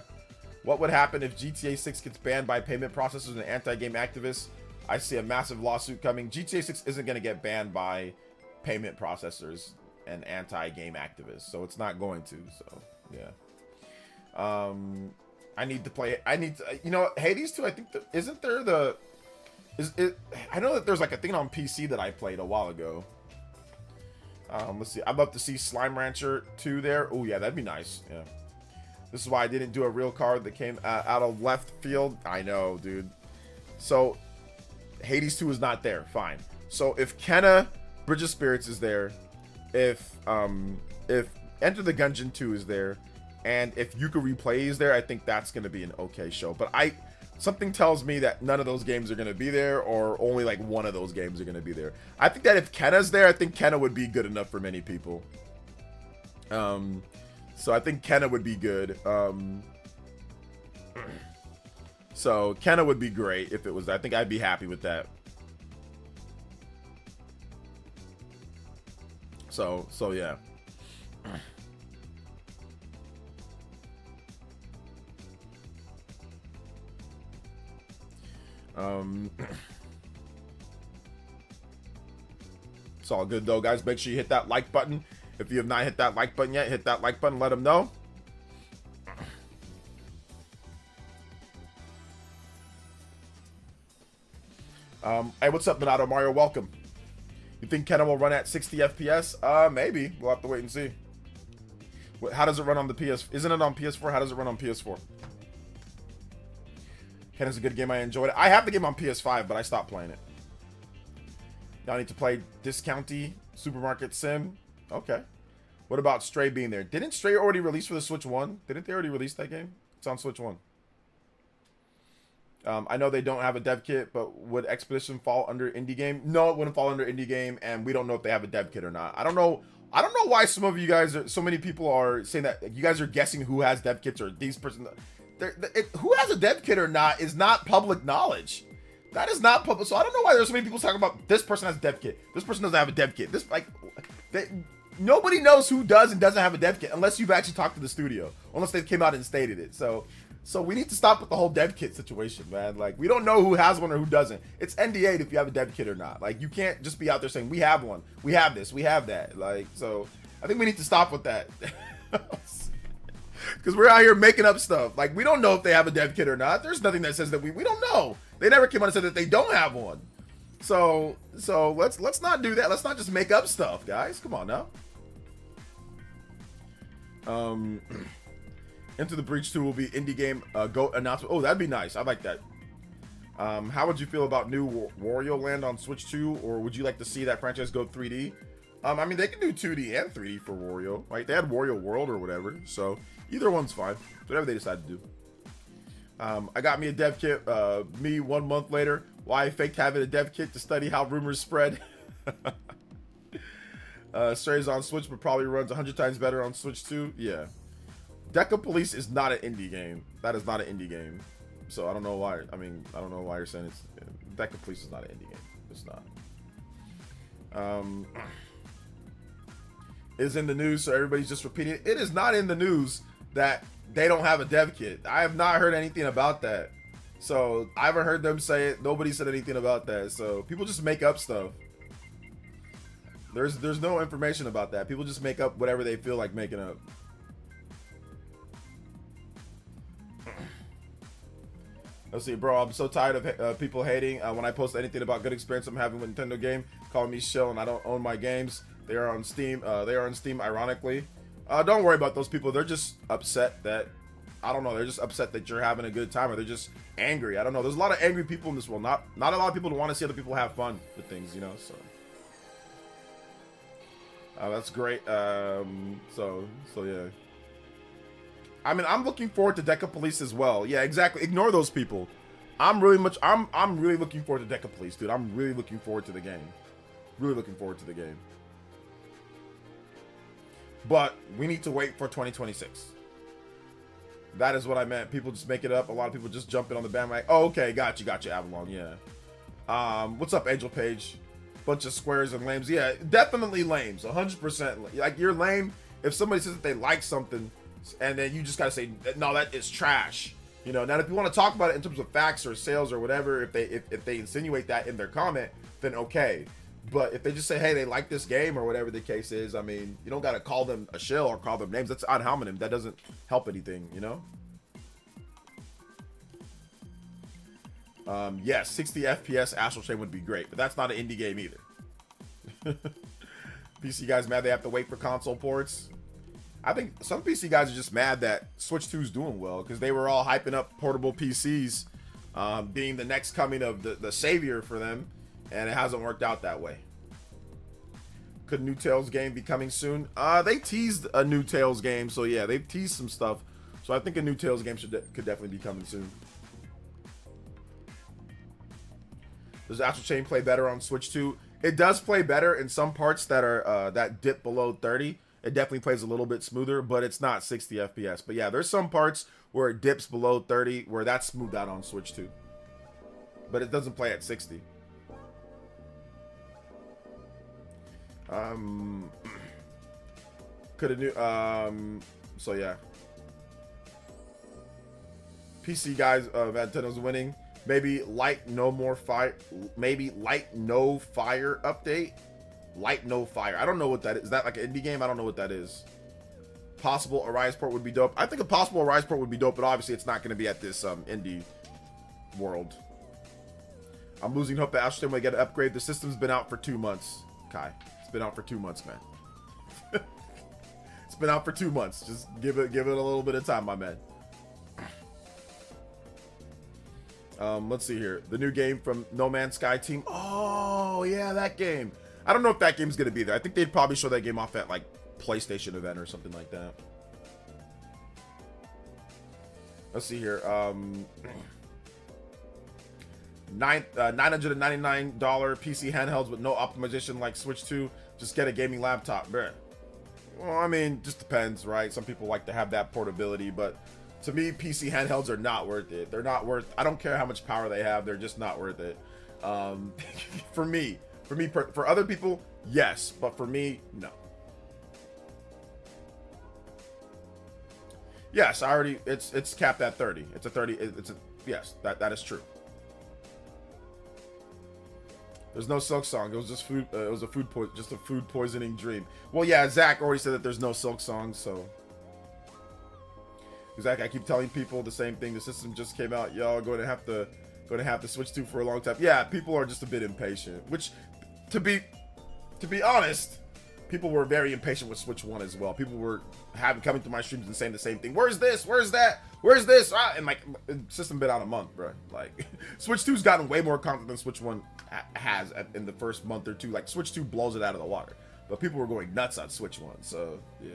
What would happen if GTA 6 gets banned by payment processors and anti-game activists? I see a massive lawsuit coming. GTA 6 isn't going to get banned by payment processors and anti-game activists, so it's not going to. So yeah. I need to play. You know, Hades 2. I think isn't there the? I know that there's like a thing on PC that I played a while ago. Let's see. I'd love to see Slime Rancher 2 there. Oh yeah, that'd be nice. Yeah. This is why I didn't do a real card that came out of left field. I know, dude. So, Hades 2 is not there. Fine. So, if Kenna Bridge of Spirits is there, if Enter the Gungeon 2 is there, and if Yuka Replay is there, I think that's going to be an okay show. But something tells me that none of those games are going to be there, or only like one of those games are going to be there. I think that if Kenna's there, I think Kenna would be good enough for many people. So I think Kenna would be good. So Kenna would be great if it was. I think I'd be happy with that. So yeah. It's all good though, guys. Make sure you hit that like button. If you have not hit that like button yet, hit that like button. Let them know. Hey, what's up, Minato Mario? Welcome. You think Kenna will run at 60 FPS? Maybe. We'll have to wait and see. How does it run on the PS? Isn't it on PS4? How does it run on PS4? Kenna's a good game. I enjoyed it. I have the game on PS5, but I stopped playing it. Y'all need to play Discounty Supermarket Sim. Okay. What about Stray being there? Didn't Stray already release for the Switch 1? Didn't they already release that game? It's on Switch 1. I know they don't have a dev kit, but would Expedition fall under indie game? No, it wouldn't fall under indie game, and we don't know if they have a dev kit or not. I don't know why some of you guys so many people are saying that you guys are guessing who has dev kits or these person. Who has a dev kit or not is not public knowledge. That is not public. So I don't know why there's so many people talking about this person has a dev kit. This person doesn't have a dev kit. Nobody knows who does and doesn't have a dev kit unless you've actually talked to the studio, unless they came out and stated it. So we need to stop with the whole dev kit situation, man. Like, we don't know who has one or who doesn't. It's NDA'd if you have a dev kit or not. Like, you can't just be out there saying, we have one, we have this, we have that. Like, so I think we need to stop with that. Because we're out here making up stuff. Like, we don't know if they have a dev kit or not. There's nothing that says that we don't know. They never came out and said that they don't have one. So let's not do that. Let's not just make up stuff, guys. Come on now. Into the Breach 2 will be indie game GOAT announcement. Oh, that'd be nice. I like that. How would you feel about new Wario Land on Switch 2, or would you like to see that franchise go 3D? I mean, they can do 2D and 3D for Wario, right? They had Wario World or whatever, so either one's fine. Whatever they decide to do. I got me a dev kit. Me 1 month later. Why I faked having a dev kit to study how rumors spread. Strays on Switch, but probably runs 100 times better on Switch 2. Yeah. Deca Police is not an indie game. That is not an indie game. So I don't know why. I mean, I don't know why you're saying it's Deca Police is not an indie game. It's not. Is in the news, so everybody's just repeating it. It is not in the news that they don't have a dev kit. I have not heard anything about that. So I haven't heard them say it. Nobody said anything about that. So people just make up stuff. There's no information about that. People just make up whatever they feel like making up. Let's see, bro. I'm so tired of people hating when I post anything about good experience I'm having with Nintendo game, calling me shill, and I don't own my games. They are on Steam. They are on Steam, ironically. Don't worry about those people. They're just upset that, I don't know. They're just upset that you're having a good time, or they're just angry. I don't know. There's a lot of angry people in this world. Not a lot of people who want to see other people have fun with things, you know. So that's great. So yeah. I mean, I'm looking forward to Deca Police as well. Yeah, exactly. Ignore those people. I'm really looking forward to Deca Police, dude. I'm really looking forward to the game. Really looking forward to the game. But we need to wait for 2026. That is what I meant. People just make it up. A lot of people just jump in on the bandwagon. Oh, okay. Got you, Avalon. Yeah. What's up, Angel Page? Bunch of squares and lames. Yeah, definitely lames. 100%. Like, you're lame if somebody says that they like something, and then you just gotta say, no, that is trash. You know, now if you want to talk about it in terms of facts or sales or whatever, if they insinuate that in their comment, then okay. But if they just say, hey, they like this game or whatever the case is, I mean, you don't gotta call them a shill or call them names. That's ad hominem. That doesn't help anything, you know? Yes, 60 FPS Astral Chain would be great, but that's not an indie game either. PC guys mad they have to wait for console ports. I think some PC guys are just mad that Switch 2 is doing well, because they were all hyping up portable PCs being the next coming of the savior for them, and it hasn't worked out that way. Could a new Tales game be coming soon? They teased a new Tales game, so yeah, they've teased some stuff. So I think a new Tales game could definitely be coming soon. Does Astral Chain play better on Switch 2? It does play better in some parts that are that dip below 30. It definitely plays a little bit smoother, but it's not 60 FPS. But yeah, there's some parts where it dips below 30 where that's smoothed out on Switch 2. But it doesn't play at 60. Could a new so yeah. PC guys, Nintendo's winning. Maybe light no fire update. Light no fire. I don't know what that is. Is that like an indie game? I don't know what that is. Possible Arise port would be dope. I think a possible Arise port would be dope, but obviously it's not going to be at this indie world. I'm losing hope that Astral Chain will get an upgrade. The system's been out for 2 months. Kai, it's been out for 2 months, man. It's been out for 2 months. Just give it a little bit of time, my man. Let's see here. The new game from No Man's Sky team. Oh yeah, that game. I don't know if that game's gonna be there. I think they'd probably show that game off at like PlayStation event or something like that. Let's see here. $999 PC handhelds with no optimization like Switch 2. Just get a gaming laptop, bruh. Well, I mean, just depends, right? Some people like to have that portability, but to me, PC handhelds are not worth it. They're not worth. I don't care how much power they have. They're just not worth it. For other people, yes, but for me, no. Yes, I already. It's capped at 30. It's a 30. Yes, that is true. There's no Silk Song. It was just food. It was a food poisoning dream. Well, yeah, Zach already said that there's no Silk Song, so. Exactly. I keep telling people the same thing. The system just came out. Y'all going to have to switch to for a long time. Yeah, people are just a bit impatient. Which, to be honest, people were very impatient with Switch 1 as well. People were coming to my streams and saying the same thing. Where's this? Where's that? Where's this? And like, the system been out a month, bro. Like, Switch 2's gotten way more content than Switch 1 has in the first month or two. Like, Switch 2 blows it out of the water. But people were going nuts on Switch 1. So yeah.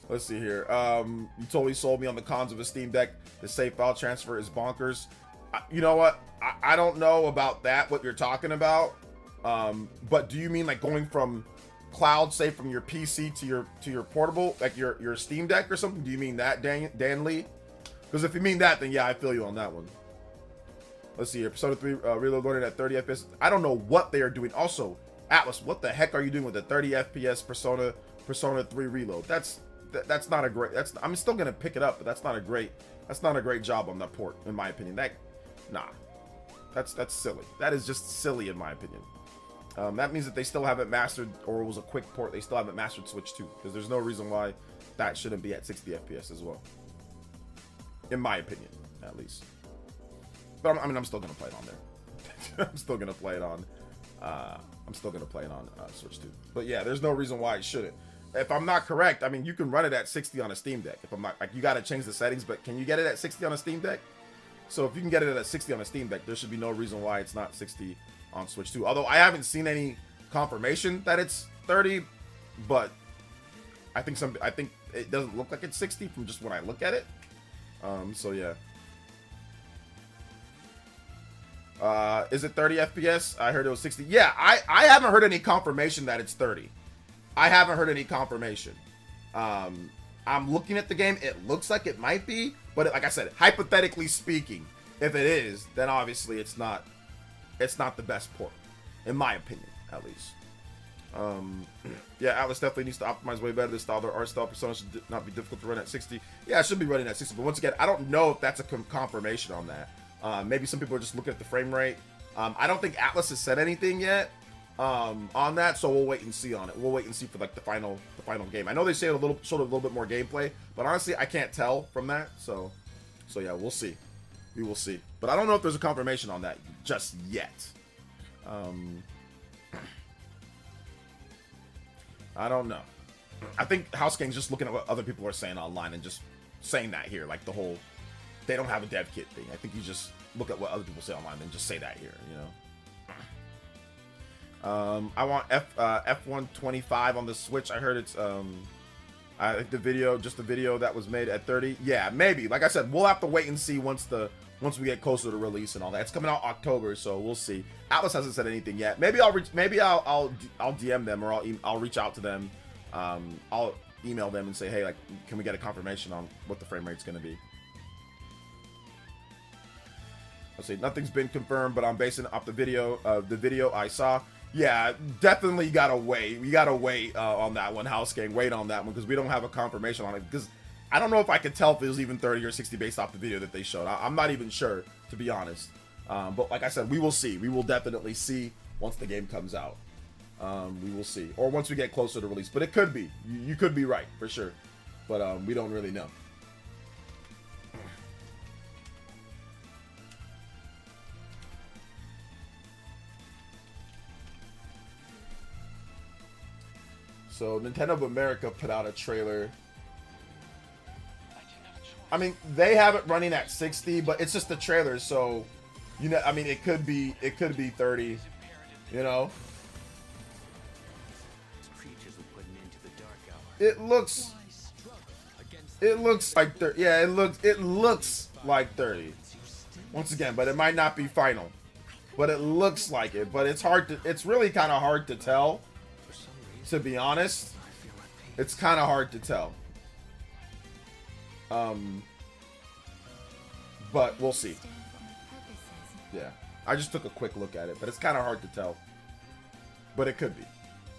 Let's see here. You totally sold me on the cons of a Steam Deck. The save file transfer is bonkers. You know what? I don't know about that, what you're talking about. But do you mean like going from cloud, say from your PC to your portable, like your Steam Deck or something? Do you mean that, Dan Lee? Because if you mean that, then yeah, I feel you on that one. Let's see here. Persona 3 reload loaded at 30 FPS. I don't know what they are doing. Also, Atlas, what the heck are you doing with the 30 FPS Persona 3 reload? That's not a great. I'm still gonna pick it up, but that's not a great job on that port, in my opinion. That's silly. That is just silly, in my opinion. That means that they still haven't mastered, or it was a quick port. They still haven't mastered Switch 2, because there's no reason why that shouldn't be at 60 FPS as well. In my opinion, at least. But I'm still gonna play it on there. I'm still gonna play it on. Switch 2. But yeah, there's no reason why it shouldn't. If I'm not correct, I mean, you can run it at 60 on a Steam Deck. If I'm not, like, you got to change the settings, but can you get it at 60 on a Steam Deck? So if you can get it at 60 on a Steam Deck, there should be no reason why it's not 60 on Switch 2. Although I haven't seen any confirmation that it's 30, but I think it doesn't look like it's 60 from just when I look at it. So yeah. Is it 30 FPS? I heard it was 60. Yeah, I haven't heard any confirmation that it's 30. I haven't heard any confirmation. I'm looking at the game. It looks like it might be, but like I said, hypothetically speaking, if it is, then obviously it's not the best port, in my opinion, at least. Yeah, Atlas definitely needs to optimize way better. This style, their art style Persona should not be difficult to run at 60. Yeah, it should be running at 60, but once again, I don't know if that's a confirmation on that. Maybe some people are just looking at the frame rate. I don't think Atlas has said anything yet on that, so we'll wait and see on it. We'll wait and see for like the final game. I know they say showed a little bit more gameplay, but honestly, I can't tell from that. So yeah, we'll see. We will see. But I don't know if there's a confirmation on that just yet. I don't know. I think House King's just looking at what other people are saying online and just saying that here, like the whole they don't have a dev kit thing. I think you just look at what other people say online and just say that here, you know. I want F125 on the Switch. I heard it's I think the video that was made at 30. Yeah, maybe. Like I said, we'll have to wait and see once we get closer to release and all that. It's coming out October, so we'll see. Atlas hasn't said anything yet. Maybe I'll DM them, or I'll reach out to them. I'll email them and say, hey, like, can we get a confirmation on what the frame rate's going to be? Let's see. Nothing's been confirmed, but I'm basing it off the video I saw. Yeah, definitely gotta wait. We gotta wait on that one, House Gang. Wait on that one, because we don't have a confirmation on it. Because I don't know if I could tell if it was even 30 or 60 based off the video that they showed. I'm not even sure, to be honest. But like I said, we will see. We will definitely see once the game comes out. We will see. Or once we get closer to release. But it could be. You could be right, for sure. But we don't really know. So Nintendo of America put out a trailer. I mean, they have it running at 60, but it's just a trailer, so you know, I mean, it could be 30, you know. It looks like 30. Yeah, it looks like 30. Once again, but it might not be final. But it looks like it, but it's really kind of hard to tell. To be honest, it's kind of hard to tell. But we'll see. Yeah, I just took a quick look at it, but it's kind of hard to tell. But it could be.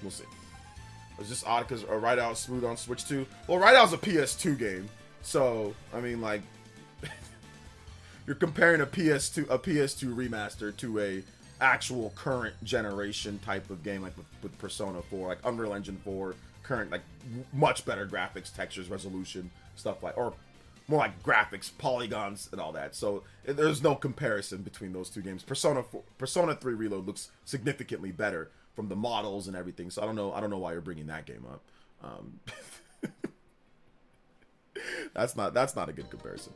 We'll see. It's just odd because Rideout smooth on Switch 2. Well, Rideout's a PS2 game, so I mean, like, you're comparing a PS2 remaster to a actual current generation type of game, like with Persona 4, like Unreal Engine 4 current, like much better graphics, textures, resolution, stuff like, or more like graphics, polygons, and all that. So there's no comparison between those two games. Persona 3 Reload looks significantly better from the models and everything. So I don't know why you're bringing that game up. That's not a good comparison.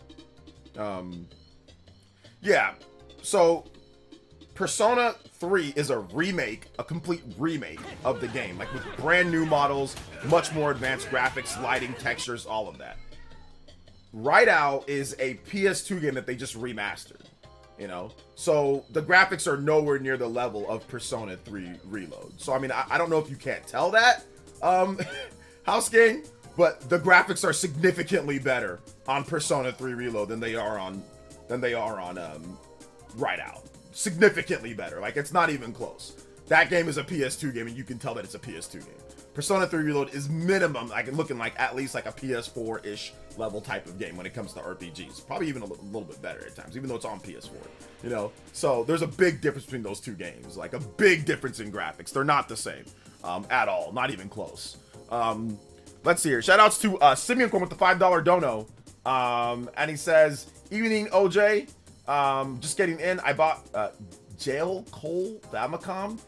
Yeah. So Persona 3 is a remake, a complete remake of the game, like with brand new models, much more advanced graphics, lighting, textures, all of that. Rideout is a PS2 game that they just remastered, you know? So the graphics are nowhere near the level of Persona 3 Reload. So, I mean, I don't know if you can't tell that, House Gang, but the graphics are significantly better on Persona 3 Reload than they are on Rideout. Significantly better. Like, it's not even close. That game is a PS2 game, and you can tell that it's a PS2 game. Persona 3 Reload is minimum, like, looking like at least like a PS4-ish level type of game when it comes to RPGs. Probably even a little bit better at times, even though it's on PS4, you know? So there's a big difference between those two games, like a big difference in graphics. They're not the same at all, not even close. Let's see here. Shoutouts to Simeon Corn with the $5 dono. And he says, evening, OJ. Just getting in. I bought Jail Cole Famicom,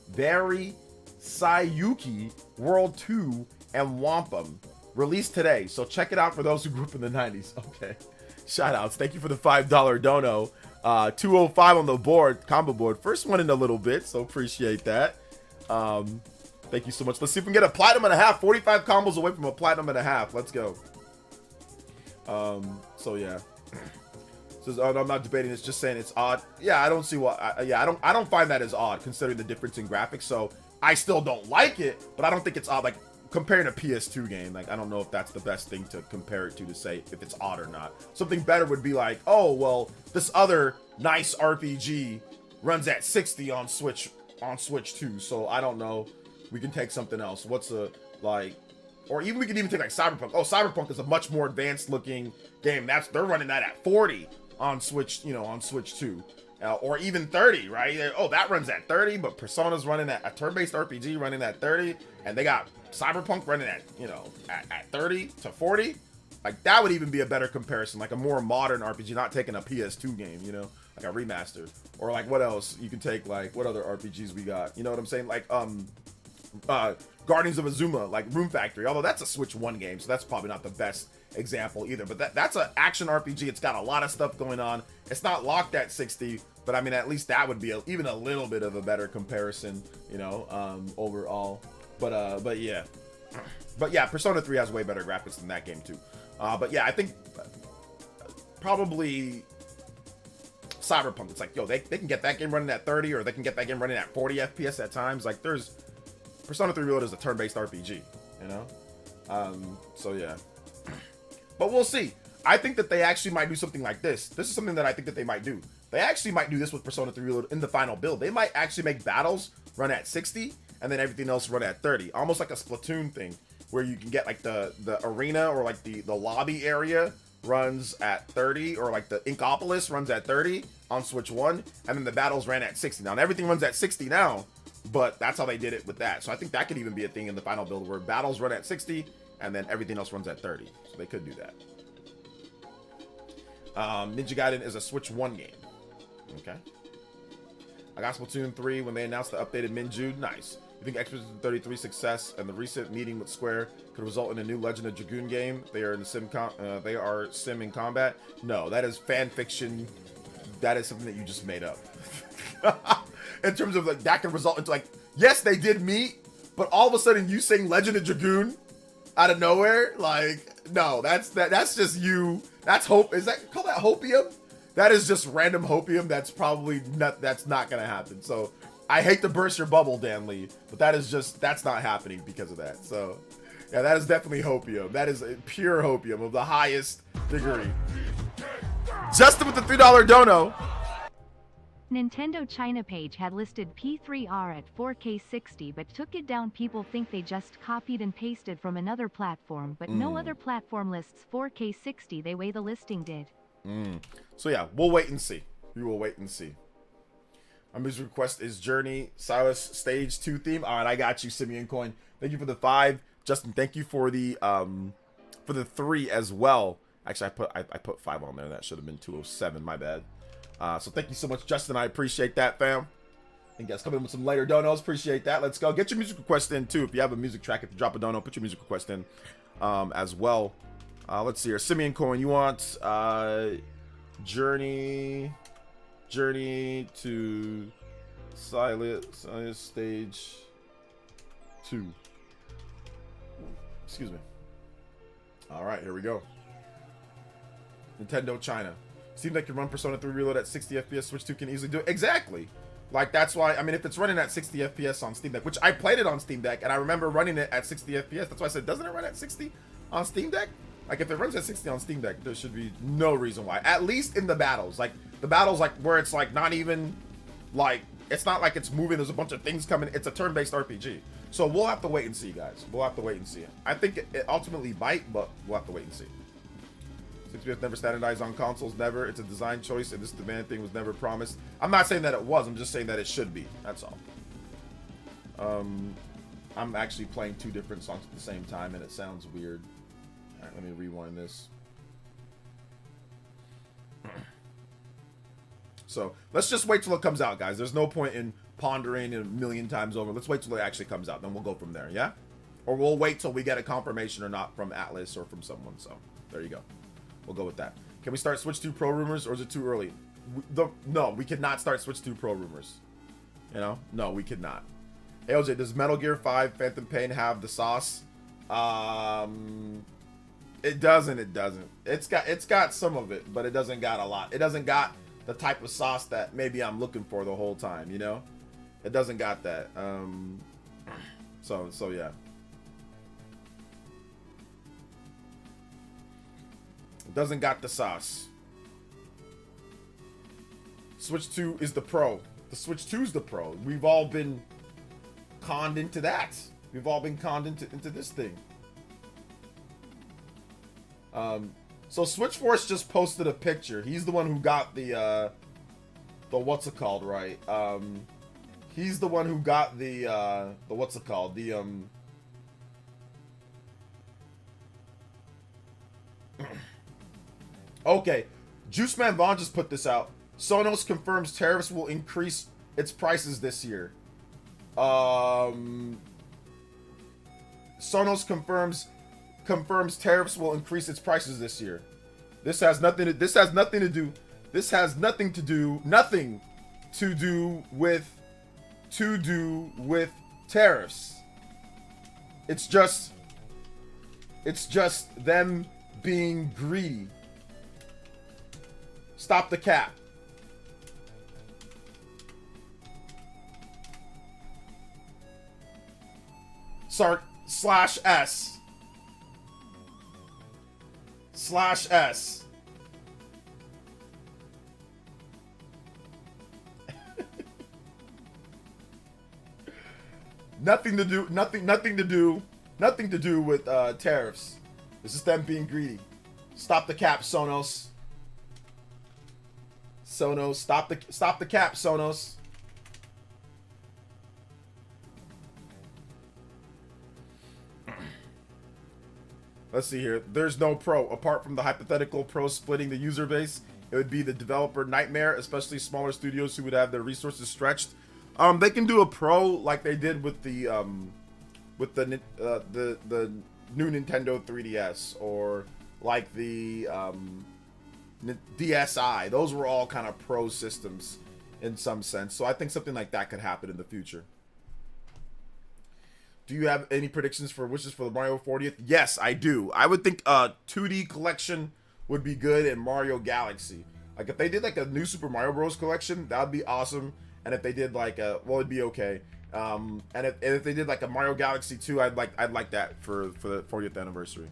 Very Sayuki World 2 and Wampum released today, so check it out for those who grew up in the 90s. Okay, shout outs. Thank you for the $5 dono. 205 on the board, combo board, first one in a little bit, so appreciate that. Thank you so much. Let's see if we can get a platinum and a half. 45 combos away from a platinum and a half. Let's go. So yeah. Says, oh, no, I'm not debating. It's just saying it's odd. Yeah, I don't see what. I don't find that as odd considering the difference in graphics. So I still don't like it, but I don't think it's odd. Like comparing a PS2 game, like I don't know if that's the best thing to compare it to say if it's odd or not. Something better would be like, oh well, this other nice RPG runs at 60 on Switch too. So I don't know. We can take something else. What's a like? Or even we can even take like Cyberpunk. Oh, Cyberpunk is a much more advanced looking game. They're running that at 40 on Switch, you know, on Switch 2. Or even 30, right? Oh, that runs at 30, but Persona's running at a turn-based RPG running at 30, and they got Cyberpunk running at, you know, at 30 to 40. Like that would even be a better comparison, like a more modern RPG, not taking a PS2 game, you know, like a remaster. Or like what else? You can take like what other RPGs we got? You know what I'm saying? Like Guardians of Azuma, like Room Factory, although that's a Switch 1 game, so that's probably not the best example either, but that's an action RPG. It's got a lot of stuff going on. It's not locked at 60, but I mean, at least that would be even a little bit of a better comparison, you know, overall. But yeah, Persona 3 has way better graphics than that game too. But yeah, I think probably Cyberpunk, it's like, yo, they can get that game running at 30, or they can get that game running at 40 FPS at times. Like there's Persona 3 Reload is a turn-based RPG, you know? So yeah. But we'll see. I think that they actually might do something like this. This is something that I think that they might do. They actually might do this with Persona 3 Reload in the final build. They might actually make battles run at 60 and then everything else run at 30. Almost like a Splatoon thing where you can get like the arena or like the lobby area runs at 30, or like the Inkopolis runs at 30 on Switch 1, and then the battles ran at 60. Now everything runs at 60 now, but that's how they did it with that. So I think that could even be a thing in the final build where battles run at 60 and then everything else runs at 30. So they could do that. Ninja Gaiden is a Switch 1 game. Okay. I got Splatoon 3 when they announced the updated Minju. Nice. You think Expedition 33's success and the recent meeting with Square could result in a new Legend of Dragoon game? They are in the they are sim in combat. No, that is fan fiction. That is something that you just made up. In terms of like that can result into like, yes, they did meet, but all of a sudden you saying Legend of Dragoon out of nowhere, like no, that's just you. That's hope. Is that call that hopium? That is just random hopium. That's probably not. That's not gonna happen. So I hate to burst your bubble, Dan Lee, but that's not happening because of that. So yeah, that is definitely hopium. That is pure hopium of the highest degree. Justin with the $3 dono. Nintendo China page had listed P3R at 4K 60 but took it down. People think they just copied and pasted from another platform, but no other platform lists 4K 60 the way the listing did. So yeah, we'll wait and see. We will wait and see. My music request is Journey Silas Stage 2 theme. All right, I got you, Simeon Coin. Thank you for the $5. Justin, thank you for the 3 as well. Actually, I put 5 on there. That should have been 207. My bad. So thank you so much, Justin. I appreciate that, fam. And guys, come in with some later donos. Appreciate that. Let's go. Get your music request in too. If you have a music track, if you drop a dono, put your music request in as well. Let's see here. Simeon Cohen, you want Journey to Silent Stage 2. Excuse me. All right, here we go. Nintendo China. Seems like you run Persona 3 Reload at 60 FPS. Switch 2 can easily do it. Exactly. Like, that's why, I mean, if it's running at 60 FPS on Steam Deck, which I played it on Steam Deck, and I remember running it at 60 FPS. That's why I said, doesn't it run at 60 on Steam Deck? Like, if it runs at 60 on Steam Deck, there should be no reason why. At least in the battles. Like, the battles, like, where it's, like, not even, like, it's not like it's moving. There's a bunch of things coming. It's a turn-based RPG. So we'll have to wait and see, guys. We'll have to wait and see. I think it ultimately might, but we'll have to wait and see. 6PS never standardized on consoles. Never. It's a design choice, and this demand thing was never promised. I'm not saying that it was. I'm just saying that it should be. That's all. I'm actually playing 2 different songs at the same time, and it sounds weird. All right, let me rewind this. So let's just wait till it comes out, guys. There's no point in pondering it a million times over. Let's wait till it actually comes out. Then we'll go from there, yeah? Or we'll wait till we get a confirmation or not from Atlas or from someone. So there you go. We'll go with that. Can we start Switch 2 Pro rumors, or is it too early? No, we cannot start Switch 2 Pro rumors. You know? No, we could not. Hey, OJ, does Metal Gear 5 Phantom Pain have the sauce? It doesn't. It's got some of it, but it doesn't got a lot. It doesn't got the type of sauce that maybe I'm looking for the whole time, you know? It doesn't got that. So yeah. It doesn't got the sauce. Switch 2 is the pro. The Switch 2 is the pro. We've all been conned into that. We've all been conned into this thing. So Switch Force just posted a picture. He's the one who got the what's it called, right? He's the one who got the what's it called? The Okay, Juice Man Vaughn just put this out. Sonos confirms tariffs will increase its prices this year. Sonos confirms tariffs will increase its prices this year. This has nothing to do with tariffs. It's just them being greedy. Stop the cap. /S. Nothing to do with tariffs. This is them being greedy. Stop the cap, Sonos. Stop the cap, Sonos. Let's see here. There's no pro. Apart from the hypothetical pro splitting the user base, it would be the developer nightmare, especially smaller studios who would have their resources stretched. They can do a pro like they did with the new Nintendo 3DS, or like the DSi. Those were all kind of pro systems in some sense. So I think something like that could happen in the future. Do you have any predictions for wishes for the Mario 40th? Yes, I do. I would think a 2D collection would be good in Mario Galaxy. Like if they did like a new Super Mario Bros. Collection, that would be awesome. And if they did like it'd be okay. And if they did like a Mario Galaxy 2, I'd like that for the 40th anniversary.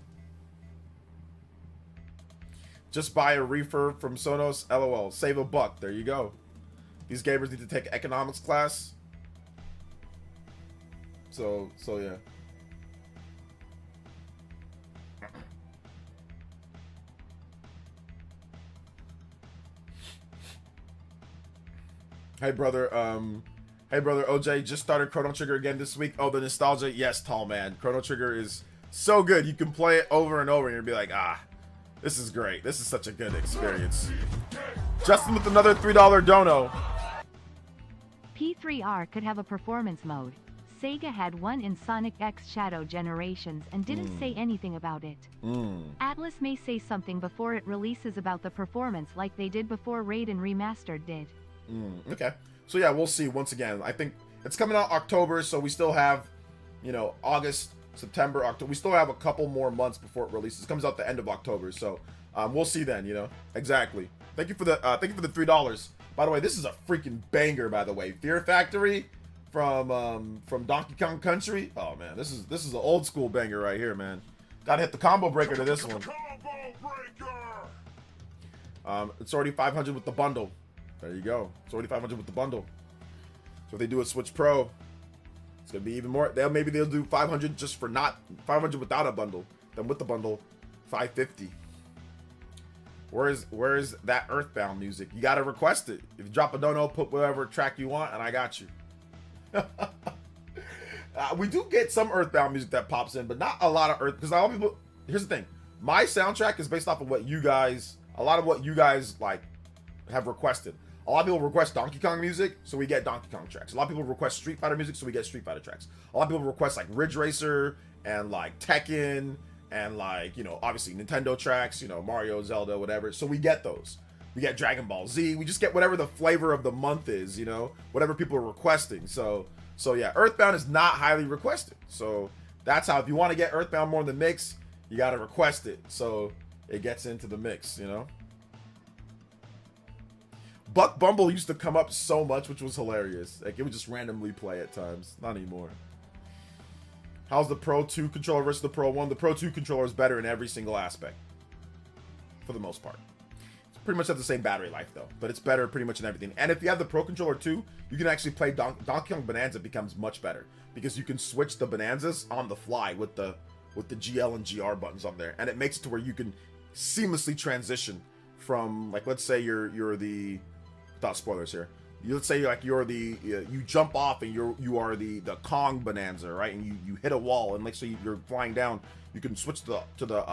Just buy a refurb from Sonos. LOL. Save $1. There you go. These gamers need to take economics class. So yeah. Hey brother, Hey, brother OJ, just started Chrono Trigger again this week. Oh, the nostalgia. Yes, tall man. Chrono Trigger is so good. You can play it over and over and you'll be like, ah, this is great. This is such a good experience. Justin with another $3 dono. P3R could have a performance mode. Sega had one in Sonic X Shadow Generations and didn't say anything about it. Atlas may say something before it releases about the performance like they did before Raiden Remastered did. Okay. So yeah, we'll see. Once again, I think it's coming out October, so we still have, you know, August, September, October. We still have a couple more months before it releases. It comes out the end of October, so we'll see then, you know. Exactly. Thank you for the $3. By the way, this is a freaking banger, by the way. Fear Factory from Donkey Kong Country. Oh man, this is an old school banger right here, man. Gotta hit the combo breaker to this one. It's already 500 with the bundle. There you go. It's already 500 with the bundle. So if they do a Switch Pro, it's gonna be even more. Maybe they'll do 500 just for not 500 without a bundle. Then with the bundle, 550. Where's that Earthbound music? You gotta request it. If you drop a dono, put whatever track you want, and I got you. We do get some Earthbound music that pops in, but not a lot of because a lot of people. Here's the thing: my soundtrack is based off of a lot of what you guys like have requested. A lot of people request Donkey Kong music, so we get Donkey Kong tracks. A lot of people request Street Fighter music, so we get Street Fighter tracks. A lot of people request like Ridge Racer and like Tekken and like, you know, obviously Nintendo tracks, you know, Mario, Zelda, whatever. So we get those. We get Dragon Ball Z. We just get whatever the flavor of the month is, you know, whatever people are requesting. So yeah, Earthbound is not highly requested. So that's how, if you want to get Earthbound more in the mix, you got to request it. So it gets into the mix, you know. Buck Bumble used to come up so much, which was hilarious. Like, it would just randomly play at times. Not anymore. How's the Pro 2 controller versus the Pro 1? The Pro 2 controller is better in every single aspect. For the most part. It's pretty much has the same battery life, though. But it's better pretty much in everything. And if you have the Pro controller 2, you can actually play Donkey Kong Bonanza becomes much better. Because you can switch the Bonanzas on the fly with the GL and GR buttons on there. And it makes it to where you can seamlessly transition from, like, let's say you're the... Without spoilers here. Let's say like you jump off and you are the Kong Bonanza, right? And you hit a wall, and like so you're flying down, you can switch to the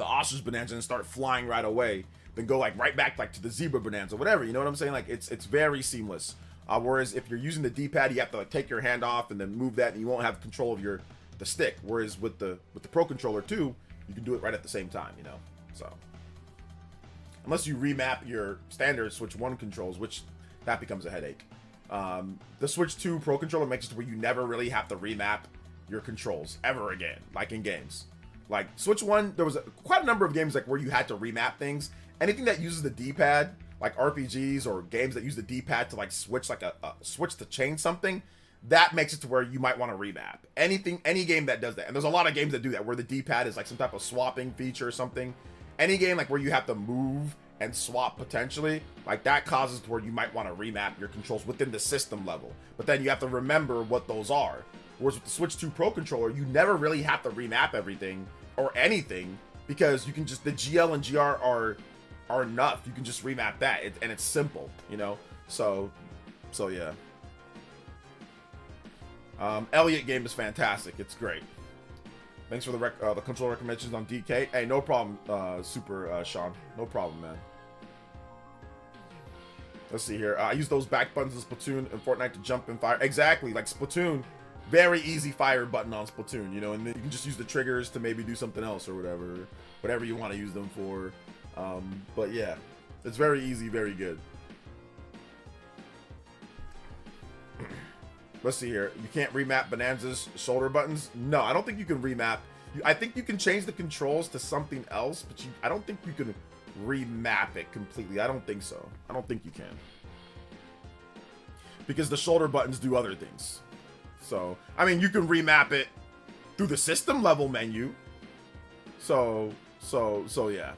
Ostrich Bonanza and start flying right away. Then go like right back like to the Zebra Bonanza, whatever. You know what I'm saying? Like it's very seamless. Whereas if you're using the D-pad, you have to like take your hand off and then move that, and you won't have control of the stick. Whereas with the Pro controller 2, you can do it right at the same time. You know, so. Unless you remap your standard Switch 1 controls, which that becomes a headache. The Switch 2 Pro controller makes it to where you never really have to remap your controls ever again, like in games. Like Switch 1, there was quite a number of games like where you had to remap things. Anything that uses the D-pad, like RPGs or games that use the D-pad to like switch like a switch to change something, that makes it to where you might want to remap. Any game that does that, and there's a lot of games that do that, where the D-pad is like some type of swapping feature or something. Any game like where you have to move and swap potentially, like that causes to where you might want to remap your controls within the system level. But then you have to remember what those are. Whereas with the Switch 2 Pro controller, you never really have to remap everything or anything, because you can just, the GL and GR are enough. You can just remap that, and it's simple, you know? So yeah. Elliot game is fantastic. It's great. Thanks for the control recommendations on DK. Hey, no problem, Super Sean. No problem, man. Let's see here. I use those back buttons in Splatoon and Fortnite to jump and fire. Exactly, like Splatoon. Very easy fire button on Splatoon, you know, and then you can just use the triggers to maybe do something else or whatever you want to use them for. But yeah, it's very easy, very good. Let's see here. You can't remap Bonanza's shoulder buttons. No, I don't think you can remap. I think you can change the controls to something else, but I don't think you can remap it completely. I don't think so. I don't think you can. Because the shoulder buttons do other things. So, I mean, you can remap it through the system level menu. So yeah.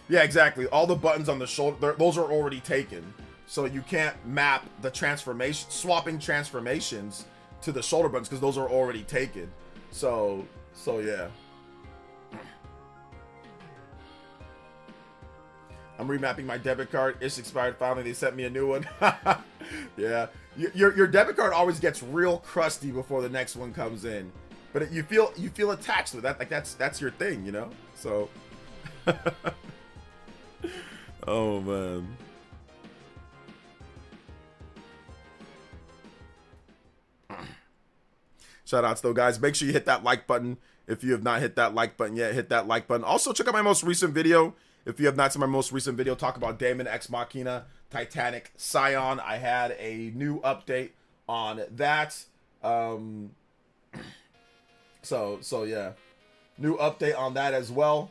Yeah, exactly. All the buttons on the shoulder, those are already taken. So you can't map the transformation, swapping transformations to the shoulder buttons, because those are already taken. So yeah. I'm remapping my debit card. It's expired. Finally, they sent me a new one. Yeah, your debit card always gets real crusty before the next one comes in, but you feel attached with that. Like that's your thing, you know. So, oh man. Shout outs though, guys. Make sure you hit that like button. If you have not hit that like button yet, hit that like button. Also, check out my most recent video. If you have not seen my most recent video, talk about Daemon X Machina, Titanic, Scion. I had a new update on that. So yeah, new update on that as well.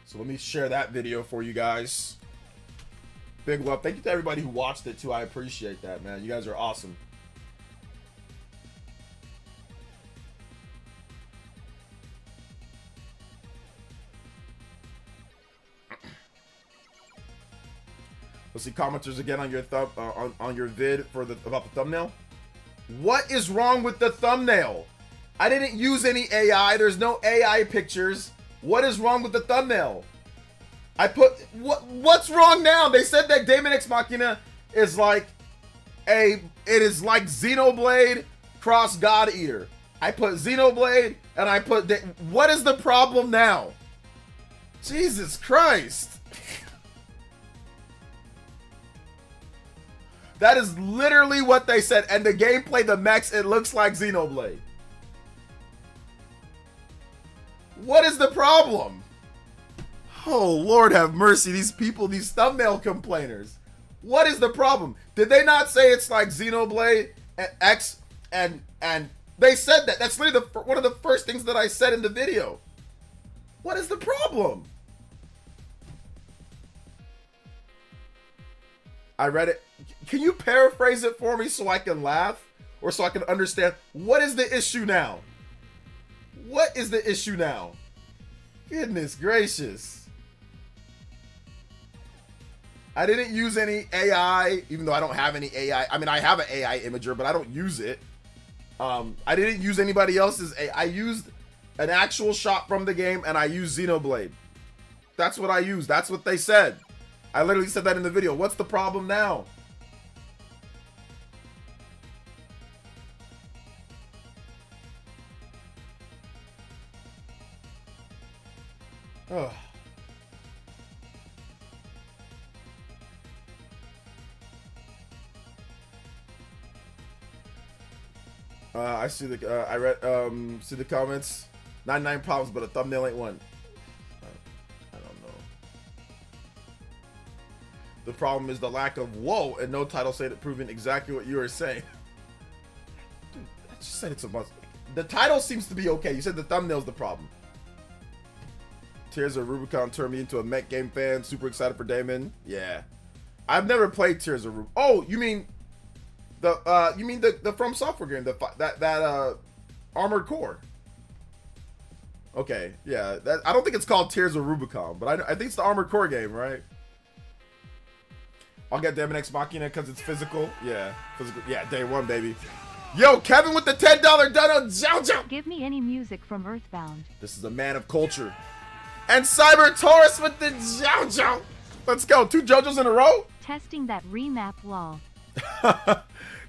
So let me share that video for you guys. Big love. Thank you to everybody who watched it too. I appreciate that, man. You guys are awesome. Let's see commenters again on your on your vid for about the thumbnail. What is wrong with the thumbnail? I didn't use any AI. There's no AI pictures. What is wrong with the thumbnail? I put what's wrong now? They said that Daemon X Machina is like it is like Xenoblade cross God Eater. I put Xenoblade and I put what is the problem now? Jesus Christ. That is literally what they said. And the gameplay, the mechs, it looks like Xenoblade. What is the problem? Oh, Lord have mercy. These people, these thumbnail complainers. What is the problem? Did they not say it's like Xenoblade X and they said that? That's literally one of the first things that I said in the video. What is the problem? I read it. Can you paraphrase it for me so I can laugh or so I can understand what is the issue now? What is the issue now? Goodness gracious. I didn't use any AI, even though I don't have any AI. I mean, I have an AI imager, but I don't use it. I didn't use anybody else's AI. I used an actual shot from the game and I used Xenoblade. That's what I used. That's what they said. I literally said that in the video. What's the problem now? Ugh. I see the I read see the comments. 99 problems, but a thumbnail ain't one. I don't know. The problem is the lack of whoa and no title stated proving exactly what you were saying. Dude, I just said it's a must. The title seems to be okay. You said the thumbnail's the problem. Tears of Rubicon turned me into a mech game fan. Super excited for Daemon. Yeah, I've never played Tears of Rubicon. Oh, you mean the From Software game, that Armored Core. Okay, yeah. I don't think it's called Tears of Rubicon, but I think it's the Armored Core game, right? I'll get Daemon X Machina because it's physical. Yeah, physical. Yeah, day one, baby. Yo, Kevin with the $10 dono. Jojo. Give me any music from Earthbound. This is a man of culture. And Cyber Taurus with the JoJo. Let's go. 2 JoJos in a row. Testing that remap lol.